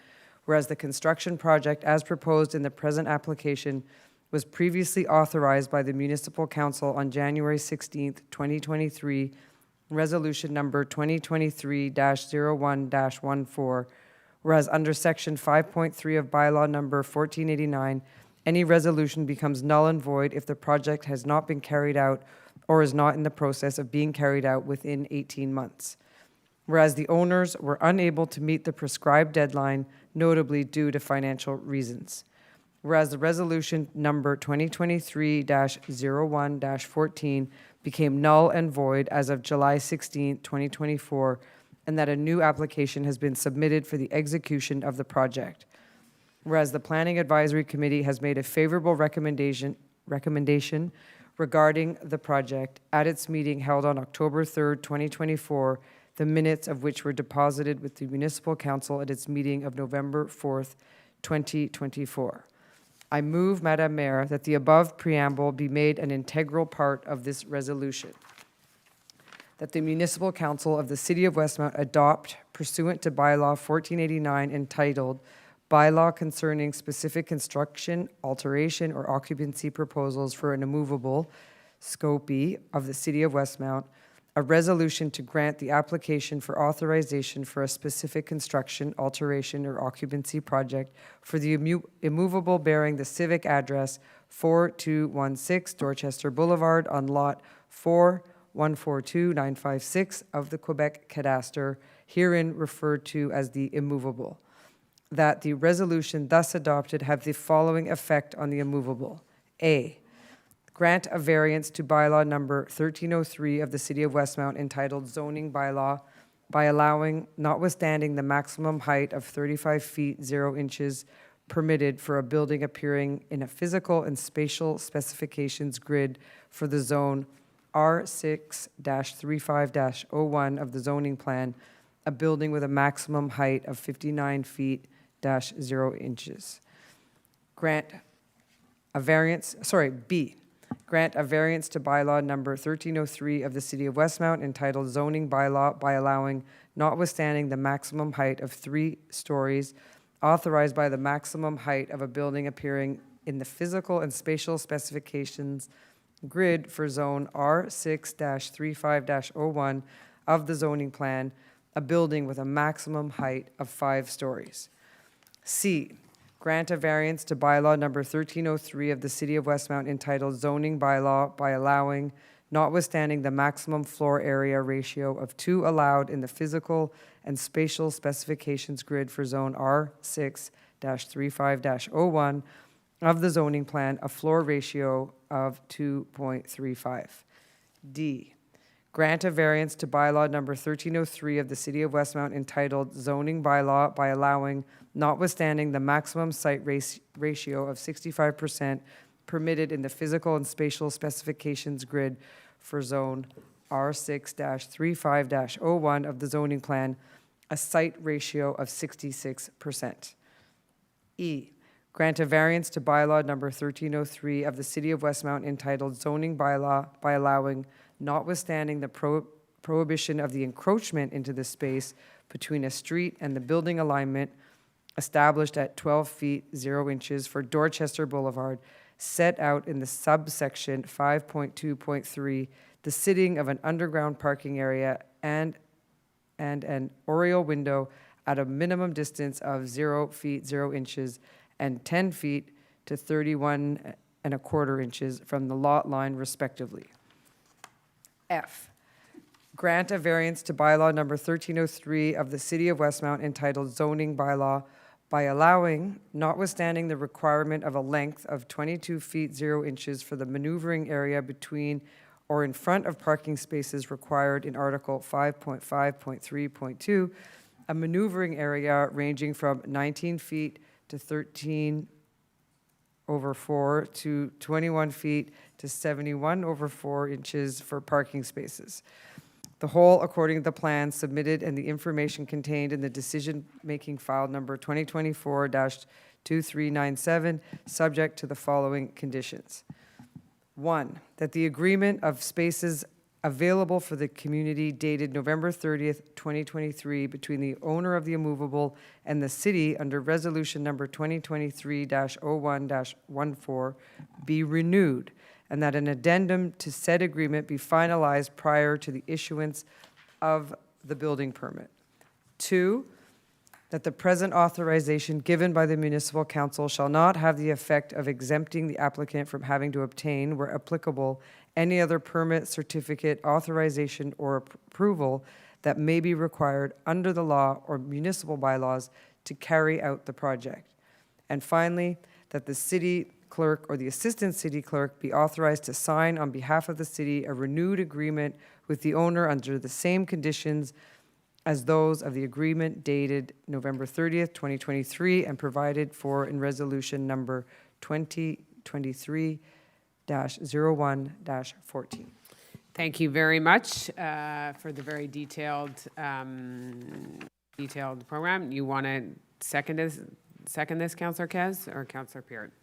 whereas the construction project as proposed in the present application was previously authorized by the Municipal Council on January 16th, 2023, Resolution Number 2023-01-14, whereas under Section 5.3 of Bylaw Number 1489, any resolution becomes null and void if the project has not been carried out or is not in the process of being carried out within 18 months. Whereas the owners were unable to meet the prescribed deadline, notably due to financial reasons. Whereas the resolution number 2023-01-14 became null and void as of July 16, 2024, and that a new application has been submitted for the execution of the project. Whereas the Planning Advisory Committee has made a favorable recommendation regarding the project at its meeting held on October 3rd, 2024, the minutes of which were deposited with the Municipal Council at its meeting of November 4th, 2024. I move, Madam Mayor, that the above preamble be made an integral part of this resolution. That the Municipal Council of the City of Westmount adopt, pursuant to Bylaw 1489, entitled Bylaw Concerning Specific Construction, Alteration, or Occupancy Proposals for an Immovable SCOPI of the City of Westmount, a resolution to grant the application for authorization for a specific construction, alteration, or occupancy project for the immovable bearing the civic address 4216 Dorchester Boulevard on Lot 4142956 of the Quebec Cadastre, herein referred to as the immovable. That the resolution thus adopted have the following effect on the immovable. A, grant a variance to bylaw number 1303 of the City of Westmount entitled Zoning Bylaw by allowing, notwithstanding the maximum height of 35 feet 0 inches permitted for a building appearing in a physical and spatial specifications grid for the zone R6-35-01 of the zoning plan, a building with a maximum height of 59 feet 0 inches. B, grant a variance to bylaw number 1303 of the City of Westmount entitled Zoning Bylaw by allowing, notwithstanding the maximum height of 3 stories authorized by the maximum height of a building appearing in the physical and spatial specifications grid for zone R6-35-01 of the zoning plan, a building with a maximum height of 5 stories. C, grant a variance to bylaw number 1303 of the City of Westmount entitled zoning bylaw by allowing, notwithstanding the maximum floor area ratio of 2 allowed in the physical and spatial specifications grid for zone R6-35-01 of the zoning plan, a floor ratio of 2.35. D, grant a variance to bylaw number 1303 of the City of Westmount entitled zoning bylaw by allowing, notwithstanding the maximum site ratio of 65% permitted in the physical and spatial specifications grid for zone R6-35-01 of the zoning plan, a site ratio of 66%. E, grant a variance to bylaw number 1303 of the City of Westmount entitled zoning bylaw by allowing, notwithstanding the prohibition of the encroachment into the space between a street and the building alignment established at 12 feet 0 inches for Dorchester Boulevard, set out in the subsection 5.2.3, the sitting of an underground parking area and an oriel window at a minimum distance of 0 feet 0 inches and 10 feet to 31.25 inches from the lot line respectively. F, grant a variance to bylaw number 1303 of the City of Westmount entitled zoning bylaw by allowing, notwithstanding the requirement of a length of 22 feet 0 inches for the maneuvering area between or in front of parking spaces required in Article 5.5.3.2, a maneuvering area ranging from 19 feet to 13/4 to 21 feet to 71/4 inches for parking spaces. The whole according to the plan submitted and the information contained in the decision-making file number 2024-2397, subject to the following conditions. 1, that the agreement of spaces available for the community dated November 30th, 2023, between the owner of the immovable and the city under resolution number 2023-01-14 be renewed, and that an addendum to said agreement be finalized prior to the issuance of the building permit. 2, that the present authorization given by the municipal council shall not have the effect of exempting the applicant from having to obtain, where applicable, any other permit, certificate, authorization, or approval that may be required under the law or municipal bylaws to carry out the project. And finally, that the city clerk or the assistant city clerk be authorized to sign on behalf of the city a renewed agreement with the owner under the same conditions as those of the agreement dated November 30th, 2023, and provided for in resolution number 2023-01-14. Thank you very much for the very detailed program. You want to second this, Councillor Kez or Councillor Peart?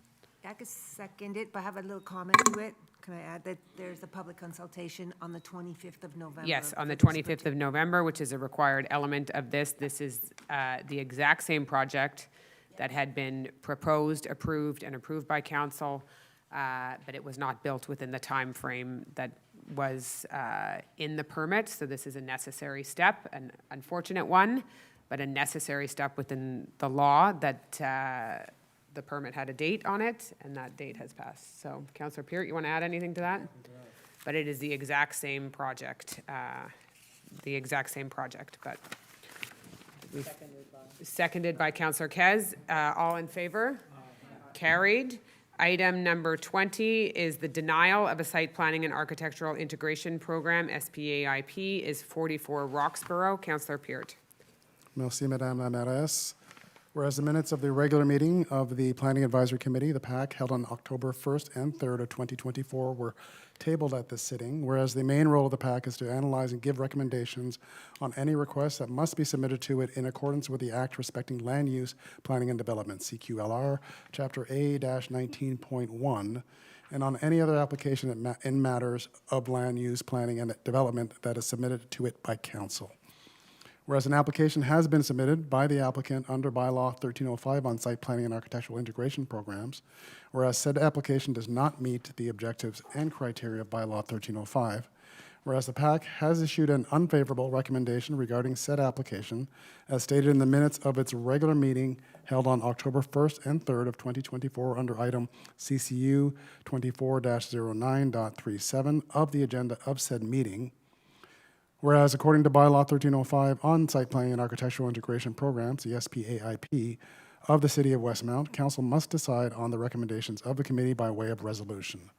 I could second it, but I have a little comment to it. Can I add that there's a public consultation on the 25th of November? Yes, on the 25th of November, which is a required element of this. This is the exact same project that had been proposed, approved, and approved by council, but it was not built within the time frame that was in the permit. So this is a necessary step, an unfortunate one, but a necessary step within the law that the permit had a date on it, and that date has passed. So, Councillor Peart, you want to add anything to that? But it is the exact same project, but seconded by Councillor Kez. All in favor? Carried. Item number 20 is the denial of a site planning and architectural integration program, SPAIP, is 44 Roxborough. Councillor Peart. Merci, Madame la Mairesse. Whereas the minutes of the regular meeting of the Planning Advisory Committee, the PAC, held on October 1st and 3rd of 2024 were tabled at this sitting, whereas the main role of the PAC is to analyze and give recommendations on any requests that must be submitted to it in accordance with the Act respecting land use, planning and development, CQLR, Chapter A-19.1, and on any other application in matters of land use, planning and development that is submitted to it by council. Whereas an application has been submitted by the applicant under bylaw 1305 on site planning and architectural integration programs, whereas said application does not meet the objectives and criteria of bylaw 1305, whereas the PAC has issued an unfavorable recommendation regarding said application, as stated in the minutes of its regular meeting held on October 1st and 3rd of 2024 under item CCU 24-09.37 of the agenda of said meeting. Whereas according to bylaw 1305 on site planning and architectural integration programs, the SPAIP, of the City of Westmount, Council must decide on the recommendations of the committee by way of resolution.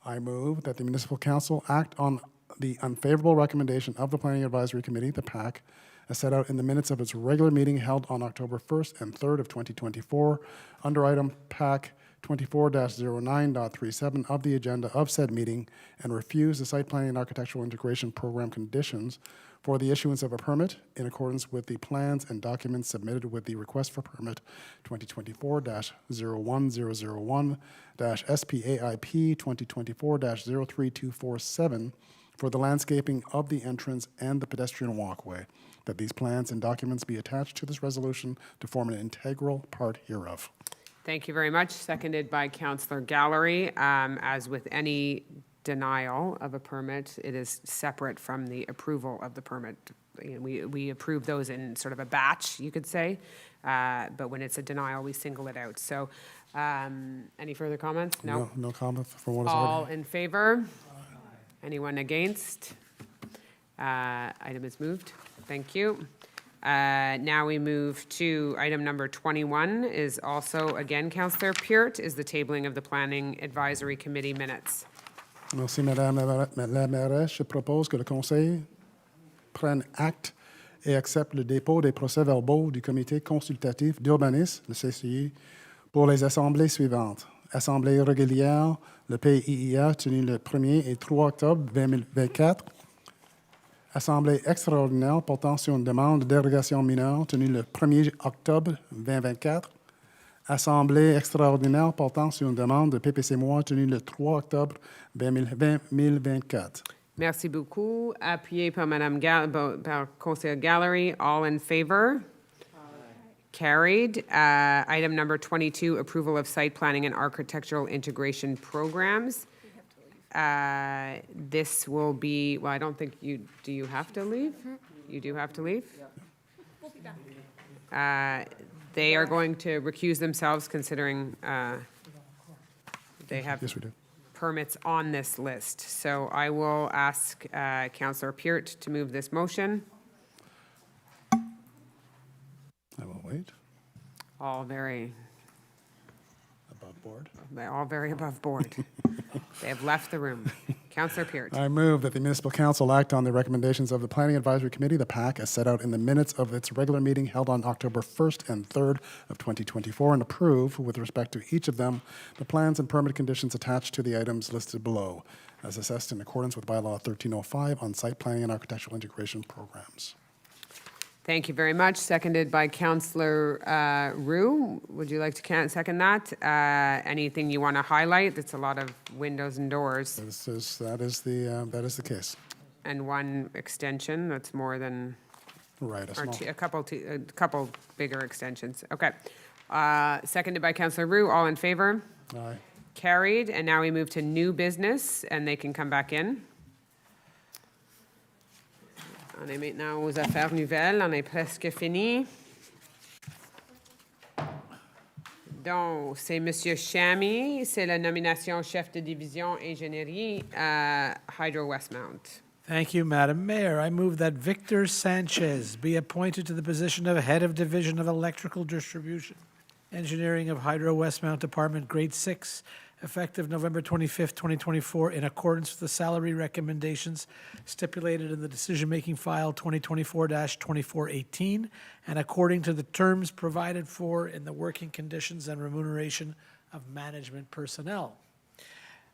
I move that the Municipal Council act on the unfavorable recommendation of the Planning Advisory Committee, the PAC, as set out in the minutes of its regular meeting held on October 1st and 3rd of 2024 under item PAC 24-09.37 of the agenda of said meeting, and refuse the site planning and architectural integration program conditions for the issuance of a permit in accordance with the plans and documents submitted with the request for permit 2024-01001-SPAIP 2024-03247 for the landscaping of the entrance and the pedestrian walkway, that these plans and documents be attached to this resolution to form an integral part hereof. Thank you very much. Seconded by Councillor Gallery. As with any denial of a permit, it is separate from the approval of the permit. You know, we approve those in sort of a batch, you could say, but when it's a denial, we single it out. So any further comments? No? No comment for what is All already. in favor? Anyone against? Item is moved. Thank you. Now we move to item number 21 is also, again, Councillor Peart, is the tabling of the Planning Advisory Committee minutes. Merci, Madame la mairesse. Je propose que le Conseil prenne acte et accepte le dépôt des procès-verbaux du Comité consultatif d'urbanisme, le CCI, pour les assemblées suivantes. Assemblée régulière, le P.I.I.A, tenu le 1er et 3 octobre 2024. Assemblée extraordinaire portant sur une demande de dérogation mineure, tenue le 1er octobre 2024. Assemblée extraordinaire portant sur une demande de PPC-moi, tenue le 3 octobre 2024. Merci beaucoup. Appuyé par par Conseil Gallery. All in favor? Carried. Item number 22, approval of site planning and architectural integration programs. This will be, well, I don't think you, do you have to leave? You do have to leave? They are going to recuse themselves considering they have Yes, we do. permits on this list. So I will ask Councillor Peart to move this motion. I will wait. All very, Above board. they're all very above board. They have left the room. Councillor Peart. I move that the Municipal Council act on the recommendations of the Planning Advisory Committee, the PAC, as set out in the minutes of its regular meeting held on October 1st and 3rd of 2024, and approve, with respect to each of them, the plans and permit conditions attached to the items listed below, as assessed in accordance with bylaw 1305 on site planning and architectural integration programs. Thank you very much. Seconded by Councillor Roux. Would you like to second that? Anything you want to highlight? It's a lot of windows and doors. That is the case. And one extension that's more than, Right, or a couple bigger extensions. Okay. Seconded by Councillor Roux. All in favor? Aye. Carried. And now we move to new business, and they can come back in. On est maintenant aux affaires nouvelles. On est presque fini. Donc, c'est M. Chamy. C'est la nomination chef de division ingénierie à Hydro Westmount. Thank you, Madam Mayor. I move that Victor Sanchez be appointed to the position of Head of Division of Electrical Distribution, Engineering of Hydro Westmount Department, Grade 6, effective November 25th, 2024, in accordance with the salary recommendations stipulated in the decision-making file 2024-2418, and according to the terms provided for in the working conditions and remuneration of management personnel.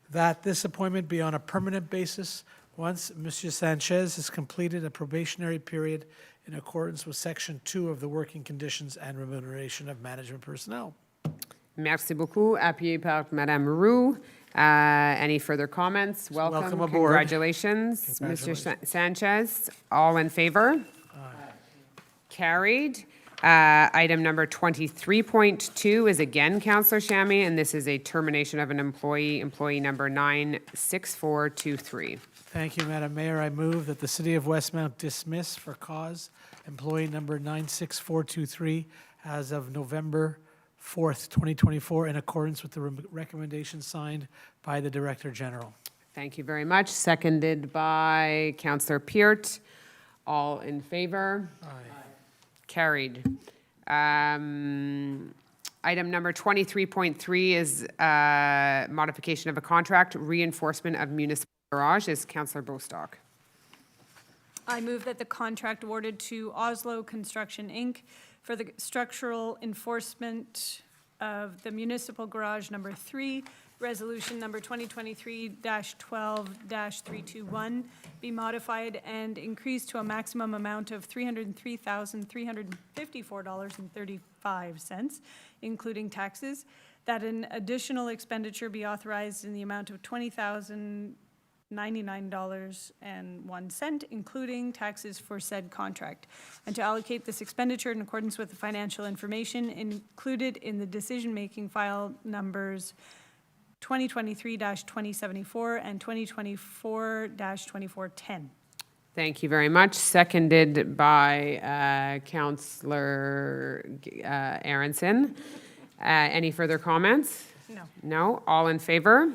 That this appointment be on a permanent basis once Monsieur Sanchez has completed a probationary period in accordance with Section 2 of the working conditions and remuneration of management personnel. Merci beaucoup. Appuyé par Madame Roux. Any further comments? Welcome aboard. Congratulations, Mr. Sanchez. All in favor? Carried. Item number 23.2 is again Councillor Chamy, and this is a termination of an employee number 96423. Thank you, Madam Mayor. I move that the City of Westmount dismiss for cause employee number 96423 as of November 4th, 2024, in accordance with the recommendation signed by the Director General. Thank you very much. Seconded by Councillor Peart. All in favor? Aye. Carried. Item number 23.3 is modification of a contract, reinforcement of municipal garage. Is Councillor Bostock. I move that the contract awarded to Oslo Construction, Inc. for the structural enforcement of the municipal garage number 3, resolution number 2023-12-321, be modified and increased to a maximum amount of $303,354.35, including taxes, that an additional expenditure be authorized in the amount of $20,099.01, including taxes for said contract, and to allocate this expenditure in accordance with the financial information included in the decision-making file numbers 2023-2074 and 2024-2410. Thank you very much. Seconded by Councillor Aronson. Any further comments? No. No? All in favor?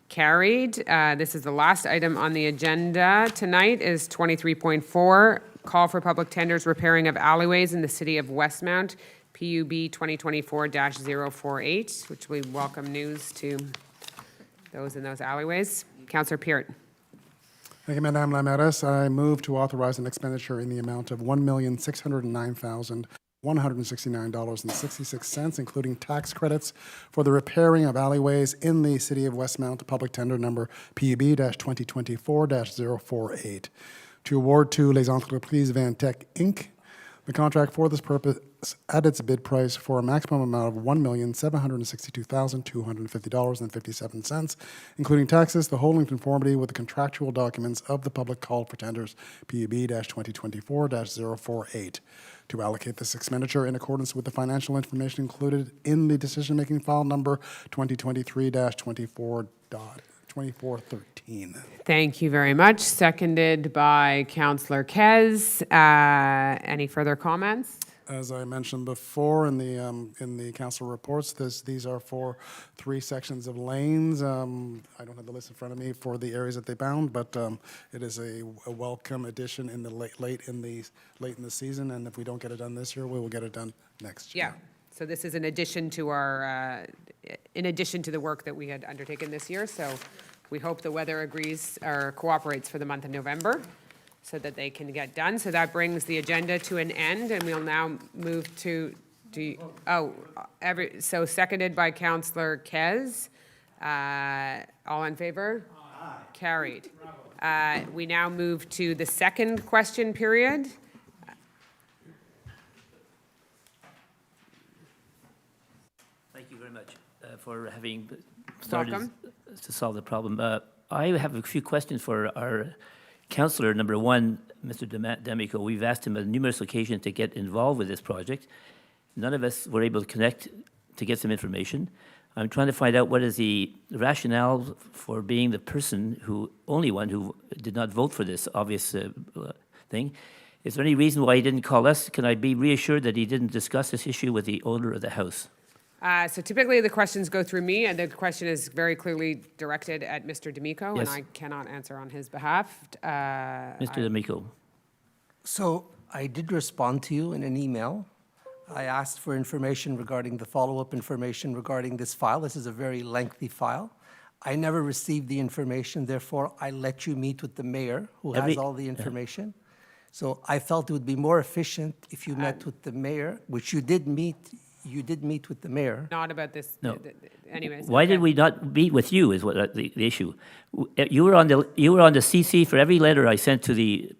Carried. This is the last item on the agenda tonight is 23.4, call for public tenders repairing of alleyways in the city of Westmount, PUB 2024-048, which we welcome news to those in those alleyways. Councillor Peart. Thank you, Madame la Mairesse. I move to authorize an expenditure in the amount of $1,609,169.66, including tax credits for the repairing of alleyways in the City of Westmount, public tender number PUB-2024-048, to award to Les Entreprises Vantec, Inc. the contract for this purpose at its bid price for a maximum amount of $1,762,250.57, including taxes, the whole in conformity with the contractual documents of the public call for tenders PUB-2024-048, to allocate this expenditure in accordance with the financial information included in the decision-making file number 2023-2413. Thank you very much. Seconded by Councillor Kez. Any further comments? As I mentioned before in the council reports, these are for 3 sections of lanes. I don't have the list in front of me for the areas that they bound, but it is a welcome addition in the late in the season. And if we don't get it done this year, we will get it done next year. Yeah. So this is in addition to our, in addition to the work that we had undertaken this year. So we hope the weather agrees or cooperates for the month of November, so that they can get done. So that brings the agenda to an end, and we'll now move to, so seconded by Councillor Kez. All in favor? Aye. Carried. We now move to the second question period. Thank you very much for having started Welcome. to solve the problem. I have a few questions for our Councillor number 1, Mr. D'Amico. We've asked him on numerous occasions to get involved with this project. None of us were able to connect to get some information. I'm trying to find out what is the rationale for being the person only one who did not vote for this obvious thing. Is there any reason why he didn't call us? Can I be reassured that he didn't discuss this issue with the owner of the house? So typically the questions go through me, and the question is very clearly directed at Mr. D'Amico, Yes. and I cannot answer on his behalf. Mr. D'Amico. So I did respond to you in an email. I asked for information regarding the follow-up information regarding this file. This is a very lengthy file. I never received the information, therefore I let you meet with the mayor, who has all the information. So I felt it would be more efficient if you met with the mayor, which you did meet. You did meet with the mayor. Not about this. No. Anyways. Why did we not meet with you is what the issue. You were on the CC for every letter I sent to the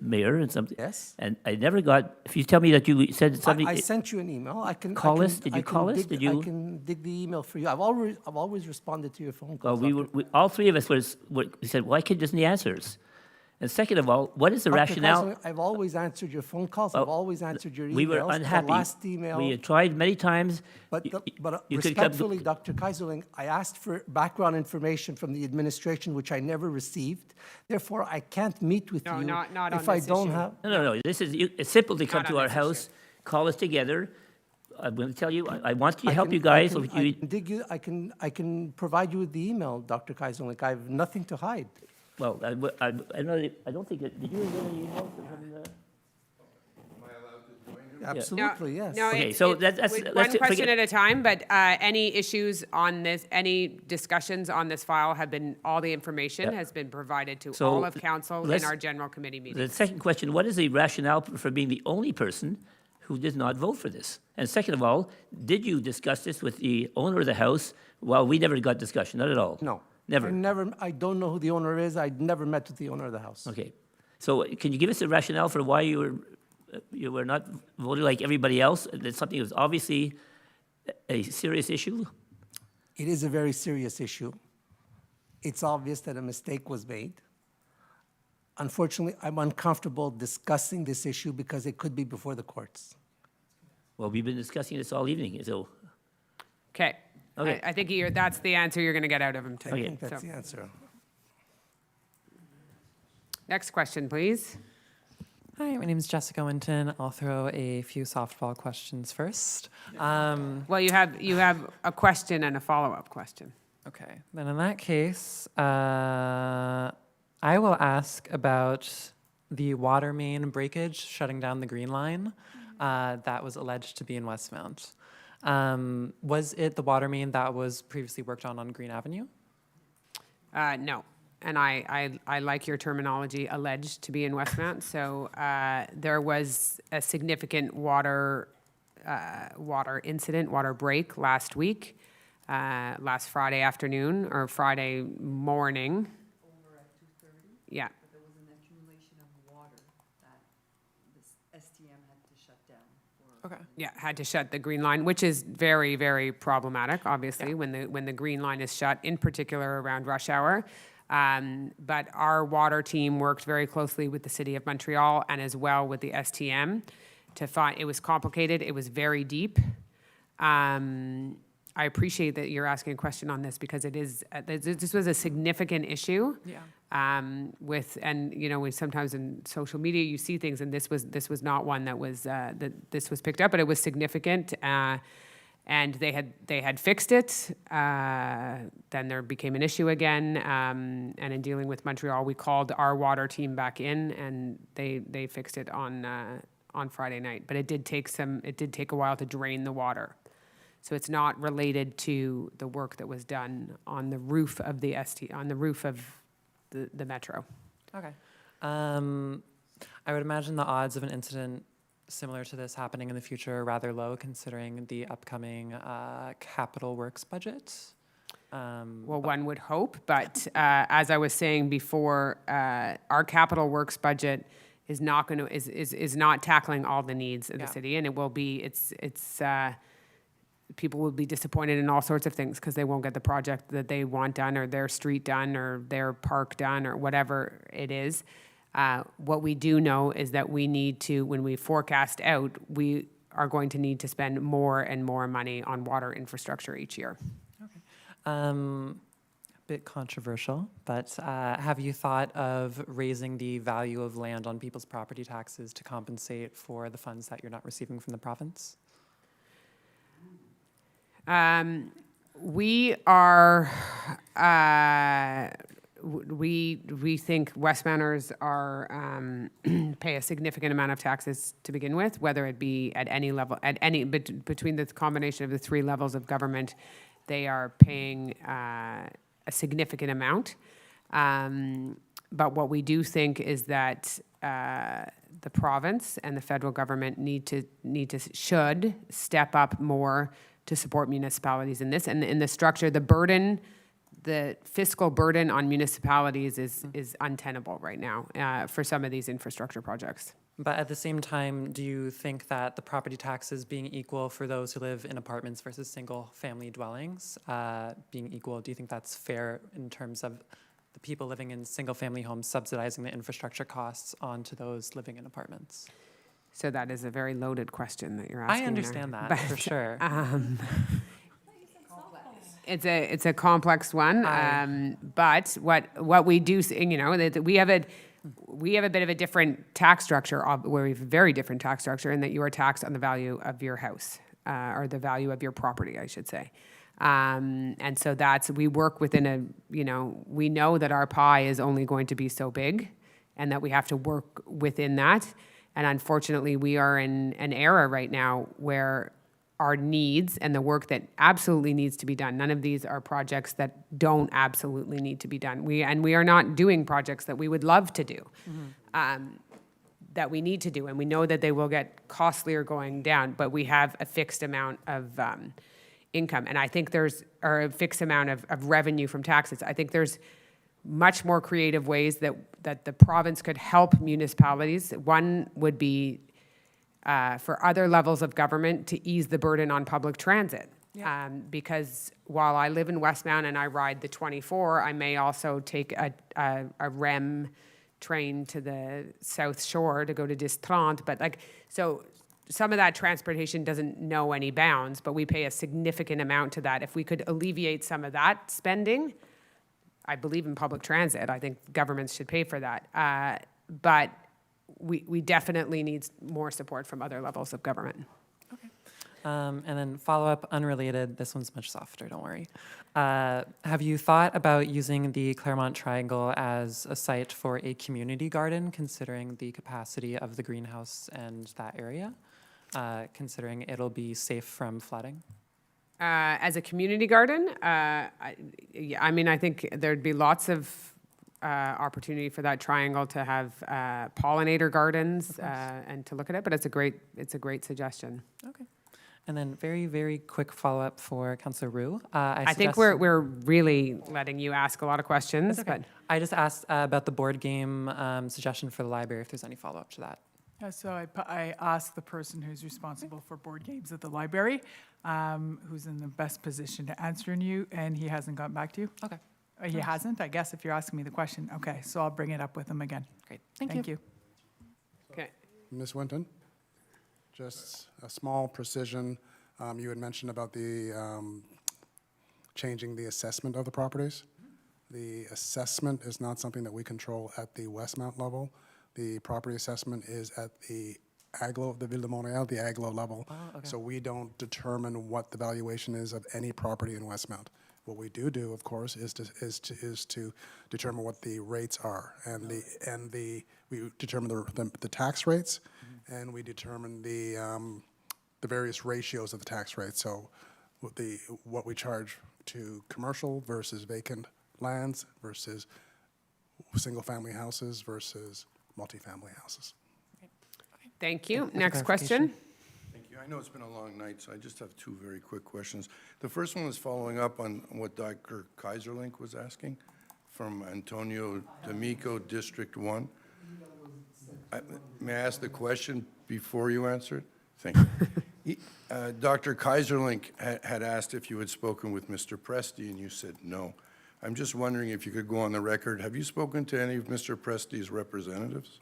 mayor and something. Yes. And I never got, if you tell me that you said something. I sent you an email. I can call us? Did you call us? Did you? I can dig the email for you. I've always responded to your phone calls. Well, all 3 of us we said, why doesn't he answer us? And second of all, what is the rationale? Councilor, I've always answered your phone calls. I've always answered your emails. We were unhappy. The last email. We had tried many times. But You could respectfully, Dr. Kaiserling, I asked for background information from the administration, which I never received. Therefore, I can't meet with you not on if I this don't issue. have. No. It's simple to come Not to on our this house. call us together. I'm going to tell you, I want to help you guys. So you, I can provide you with the email, Dr. Kaiserlink. I have nothing to hide. well, I don't think that, did you get any emails from the? Absolutely, yes. No, Okay, it's- so it's that's one let's question forget- at a time, but any issues on this, any discussions on this file have been, all the information Yeah. has been provided to So all of council in let's- our general committee The meetings. second question, what is the rationale for being the only person who did not vote for this? And second of all, did you discuss this with the owner of the house? Well, we never got discussion, not at all. No. Never. I don't know who the owner is. I never met with the owner of the house. Okay. So can you give us a rationale for why you were not voting like everybody else? That something that was obviously a serious issue? It is a very serious issue. It's obvious that a mistake was made. Unfortunately, I'm uncomfortable discussing this issue because it could be before the courts. Well, we've been discussing this all evening, so. Okay. Okay. I think that's the answer you're going to get out of him too. I think that's the answer. Next question, please. Hi, my name is Jessica Winton. I'll throw a few softball questions first. Well, you have a question and a follow-up question. Okay, then in that case, I will ask about the water main breakage shutting down the Green Line that was alleged to be in Westmount. Was it the water main that was previously worked on Green Avenue? No. And I like your terminology, alleged to be in Westmount. So there was a significant water incident, water break last week, last Friday afternoon or Friday morning. Over at 2:30? Yeah. But there was an accumulation of water that this STM had to shut down for. Okay. Yeah, had to shut the Green Line, which is very, very problematic, obviously, when the Green Line is shut, in particular around rush hour. But our water team worked very closely with the City of Montreal and as well with the STM to find, it was complicated, it was very deep. I appreciate that you're asking a question on this because it is, this was a significant issue. Yeah. And you know, we sometimes in social media, you see things and this was not one that was, that this was picked up, but it was significant. And they had fixed it. Then there became an issue again. And in dealing with Montreal, we called our water team back in, and they fixed it on Friday night. But it did take a while to drain the water. So it's not related to the work that was done on the roof of the metro. Okay. I would imagine the odds of an incident similar to this happening in the future are rather low, considering the upcoming capital works budget. Well, one would hope, but as I was saying before, our capital works budget is not going to is not tackling all the needs of the city, and it will be. People will be disappointed in all sorts of things because they won't get the project that they want done, or their street done, or their park done, or whatever it is. What we do know is that we need to, when we forecast out, we are going to need to spend more and more money on water infrastructure each year. Okay. A bit controversial, but have you thought of raising the value of land on people's property taxes to compensate for the funds that you're not receiving from the province? We are, we think Westmounters are, pay a significant amount of taxes to begin with, whether it be at any level, between the combination of the three levels of government, they are paying a significant amount. But what we do think is that the province and the federal government should step up more to support municipalities in this. And in the structure, the fiscal burden on municipalities is untenable right now for some of these infrastructure projects. But at the same time, do you think that the property taxes being equal for those who live in apartments versus single-family dwellings being equal, do you think that's fair in terms of the people living in single-family homes subsidizing the infrastructure costs onto those living in apartments? So that is a very loaded question that you're asking. I understand there. that, for sure. It's a complex one, but what we do, you know, that we have we have a bit of a different tax structure, where we have a very different tax structure in that you are taxed on the value of your house, or the value of your property, I should say. And so we work within we know that our pie is only going to be so big and that we have to work within that. And unfortunately, we are in an era right now where our needs and the work that absolutely needs to be done. None of these are projects that don't absolutely need to be done. We are not doing projects that we would love to do, that we need to do, and we know that they will get costlier going down, but we have a fixed amount of income. And I think or a fixed amount of revenue from taxes. I think there's much more creative ways that the province could help municipalities. One would be for other levels of government to ease the burden on public transit. Because while I live in Westmount and I ride the 24, I may also take a REM train to the South Shore to go to Distrant. But so some of that transportation doesn't know any bounds, but we pay a significant amount to that. If we could alleviate some of that spending, I believe in public transit. I think governments should pay for that. But we definitely need more support from other levels of government. And then follow-up, unrelated, this one's much softer, don't worry. Have you thought about using the Claremont Triangle as a site for a community garden, considering the capacity of the greenhouse and that area, considering it'll be safe from flooding? As a community garden, I think there'd be lots of opportunity for that triangle to have pollinator gardens and to look at it, but it's a great suggestion. Okay. And then very, very quick follow-up for Councillor Roux. I think we're really letting you ask a lot of questions. Okay. But I just asked about the board game suggestion for the library, if there's any follow-up to that. So I asked the person who's responsible for board games at the library, who's in the best position to answer you, and he hasn't gotten back to you? Okay. He hasn't, I guess, if you're asking me the question. Okay, so I'll bring it up with him again. Great. Thank you. Okay. Ms. Winton, just a small precision. You had mentioned about the changing the assessment of the properties. The assessment is not something that we control at the Westmount level. The property assessment is at the AGLO, the Ville de Montréal, the AGLO level. Oh, okay. So we don't determine what the valuation is of any property in Westmount. What we do, of course, is to determine what the rates are, we determine the tax rates, and we determine the various ratios of the tax rates. So, what we charge to commercial versus vacant lands versus single-family houses versus multifamily houses. Thank you. Next question. I know it's been a long night, so I just have two very quick questions. The first one is following up on what Dr. Kaiserlink was asking from Antonio D'Amico, District 1. May I ask the question before you answer it? Thank you. Dr. Kaiserlink had asked if you had spoken with Mr. Presti, and you said no. I'm just wondering if you could go on the record. Have you spoken to any of Mr. Presti's representatives?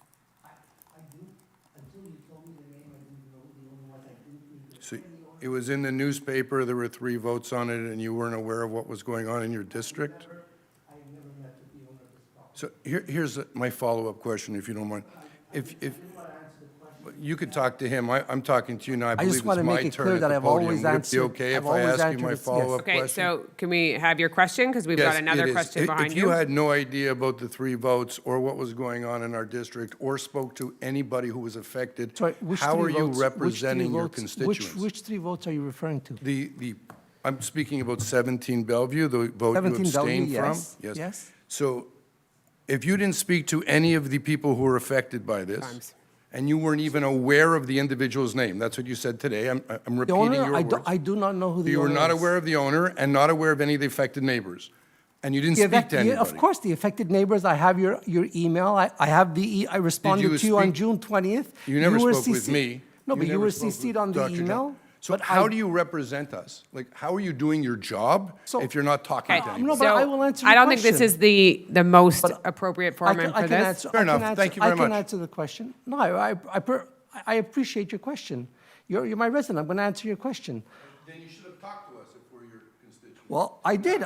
So it was in the newspaper, there were 3 votes on it, and you weren't aware of what was going on in your district? So here's my follow-up question, if you don't mind. If you could talk to him, I'm talking to you now. I believe it's my turn at the podium. Would it be okay if I ask you my follow-up question? Okay, so can we have your question? Because we've got another question behind you. If you had no idea about the 3 votes or what was going on in our district or spoke to anybody who was affected, how are you representing your constituents? Which 3 votes are you referring to? I'm speaking about 17 Bellevue, the vote you abstained from. Yes. So if you didn't speak to any of the people who were affected by this, and you weren't even aware of the individual's name, that's what you said today. I'm repeating your words. I do not know who the owner is. You were not aware of the owner and not aware of any of the affected neighbors. And you didn't speak to anybody. Of course, the affected neighbors, I have your email. I have I responded to you on June 20th. You never spoke with me. No, but you were CC'd on the email. So how do you represent us? Like, how are you doing your job if you're not talking to anybody? No, but I will answer your I don't question. think this is the most appropriate format for this. Fair enough. Thank you very much. I can answer the question. No, I appreciate your question. You're my resident. I'm going to answer your question. Then you should have talked to us if we're your constituents. Well, I did.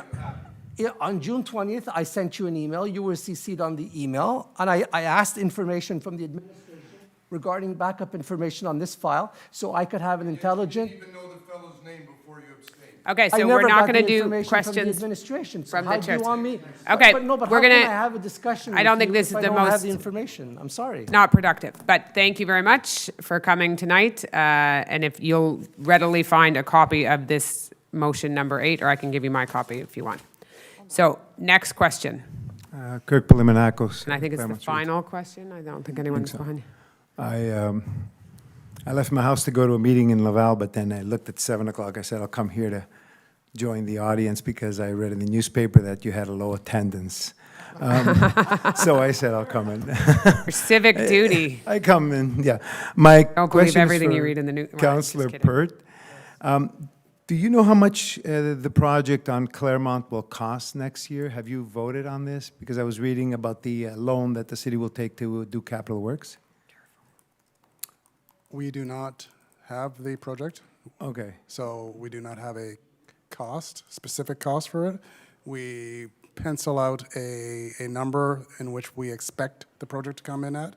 On June 20th, I sent you an email. You were CC'd on the email, and I asked information from the administration regarding backup information on this file, so I could have an intelligent. You didn't even know the fellow's name before you abstained. Okay, I so never we're not got going to the do information questions from the administration. So from how the do chairs. you want me? Okay, but no, but we're how gonna- can I have a discussion? I don't with think you this if is I the don't have most- the information. I'm sorry. not productive, but thank you very much for coming tonight. And if you'll readily find a copy of this motion number 8, or I can give you my copy if you want. So, next question. Kirk Polimenakos. And I think it's the Claremont Street. final question. I don't think anyone's so. behind. I left my house to go to a meeting in Laval, but then I looked at 7 o'clock. I said, I'll come here to join the audience because I read in the newspaper that you had a low attendance. So I said, I'll come in. For civic duty. I come in, yeah. My Don't believe question is everything you for read in the news. Councillor Pert. Do you know how much the project on Claremont will cost next year? Have you voted on this? Because I was reading about the loan that the city will take to do capital works. We do not have the project, Okay. so we do not have a specific cost for it. We pencil out a number in which we expect the project to come in at.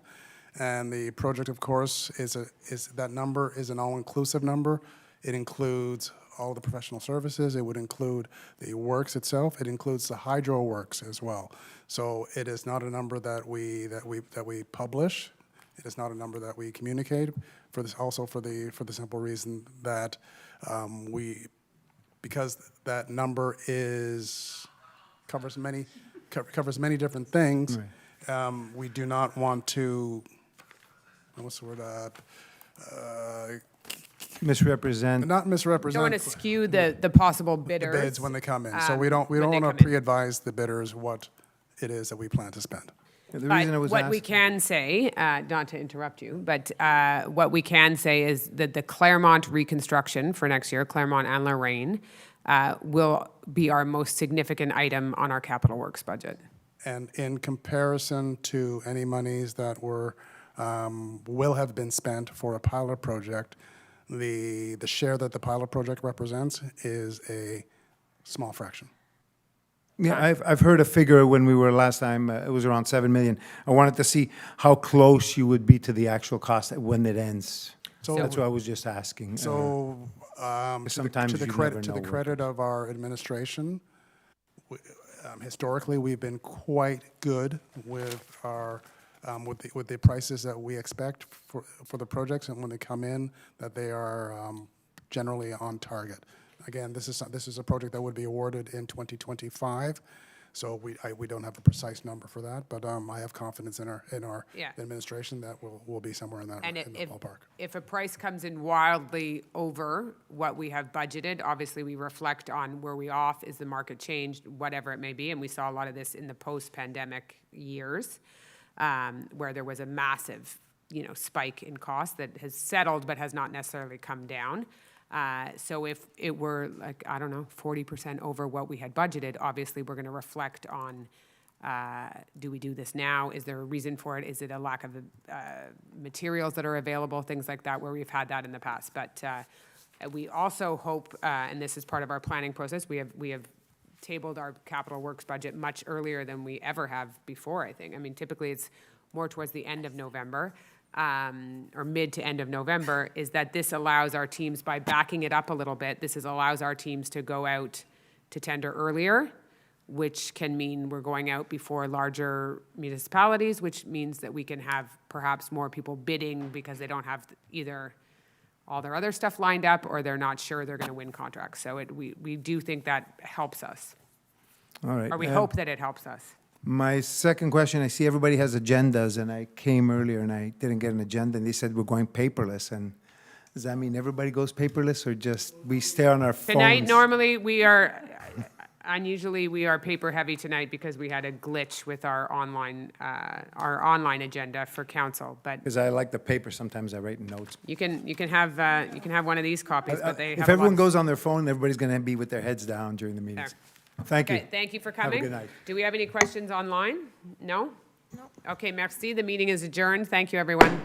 And the project, of course, that number is an all-inclusive number. It includes all the professional services. It would include the works itself. It includes the hydro works as well. So it is not a number that we publish. It is not a number that we communicate. For this, also for the simple reason that because that number covers many different things. Right. We do not want to. What's the word? Misrepresent. Not misrepresent. Don't want to skew the possible bidders. The bids when they come in. So we don't when they want to come in. pre-advise the bidders what it is that we plan to spend. The reason I was What we asking- can say, not to interrupt you, but what we can say is that the Claremont reconstruction for next year, Claremont and Lorraine, will be our most significant item on our capital works budget. And in comparison to any monies that will have been spent for a pilot project, the share that the pilot project represents is a small fraction. Yeah, I've heard a figure when we were last time, it was around 7 million. I wanted to see how close you would be to the actual cost when it ends. So- That's what I was just asking. So, sometimes to the you credit never to the know. credit of our administration, historically we've been quite good with our with the prices that we expect for the projects, and when they come in, that they are generally on target. Again, this is a project that would be awarded in 2025. So we don't have a precise number for that, but I have confidence in our Yeah. administration that we'll be somewhere in that And in the ballpark. if a price comes in wildly over what we have budgeted, obviously we reflect on where we off, is the market changed, whatever it may be. And we saw a lot of this in the post-pandemic years, where there was a massive, spike in cost that has settled but has not necessarily come down. So if it were 40% over what we had budgeted, obviously we're going to reflect on, do we do this now? Is there a reason for it? Is it a lack of materials that are available? Things like that, where we've had that in the past. But we also hope, and this is part of our planning process, we have tabled our capital works budget much earlier than we ever have before, I think. I mean, typically it's more towards the end of November. Or mid to end of November, is that this allows our teams, by backing it up a little bit, allows our teams to go out to tender earlier, which can mean we're going out before larger municipalities, which means that we can have perhaps more people bidding because they don't have either all their other stuff lined up or they're not sure they're going to win contracts. So we do think that helps us. All right. Or we hope that it helps us. My second question, I see everybody has agendas, and I came earlier and I didn't get an agenda, and they said we're going paperless. And does that mean everybody goes paperless, or just we stay on our phones? Tonight, normally, unusually we are paper heavy tonight because we had a glitch with our online agenda for council, but Because I like the paper, sometimes I write notes. you can have one of these copies, but they have If a everyone lot- goes on their phone, everybody's going to be with their heads down during the meetings. Thank you. Okay, thank you for Have a coming. good night. Do we have any questions online? No? No. Okay, merci. The meeting is adjourned. Thank you, everyone.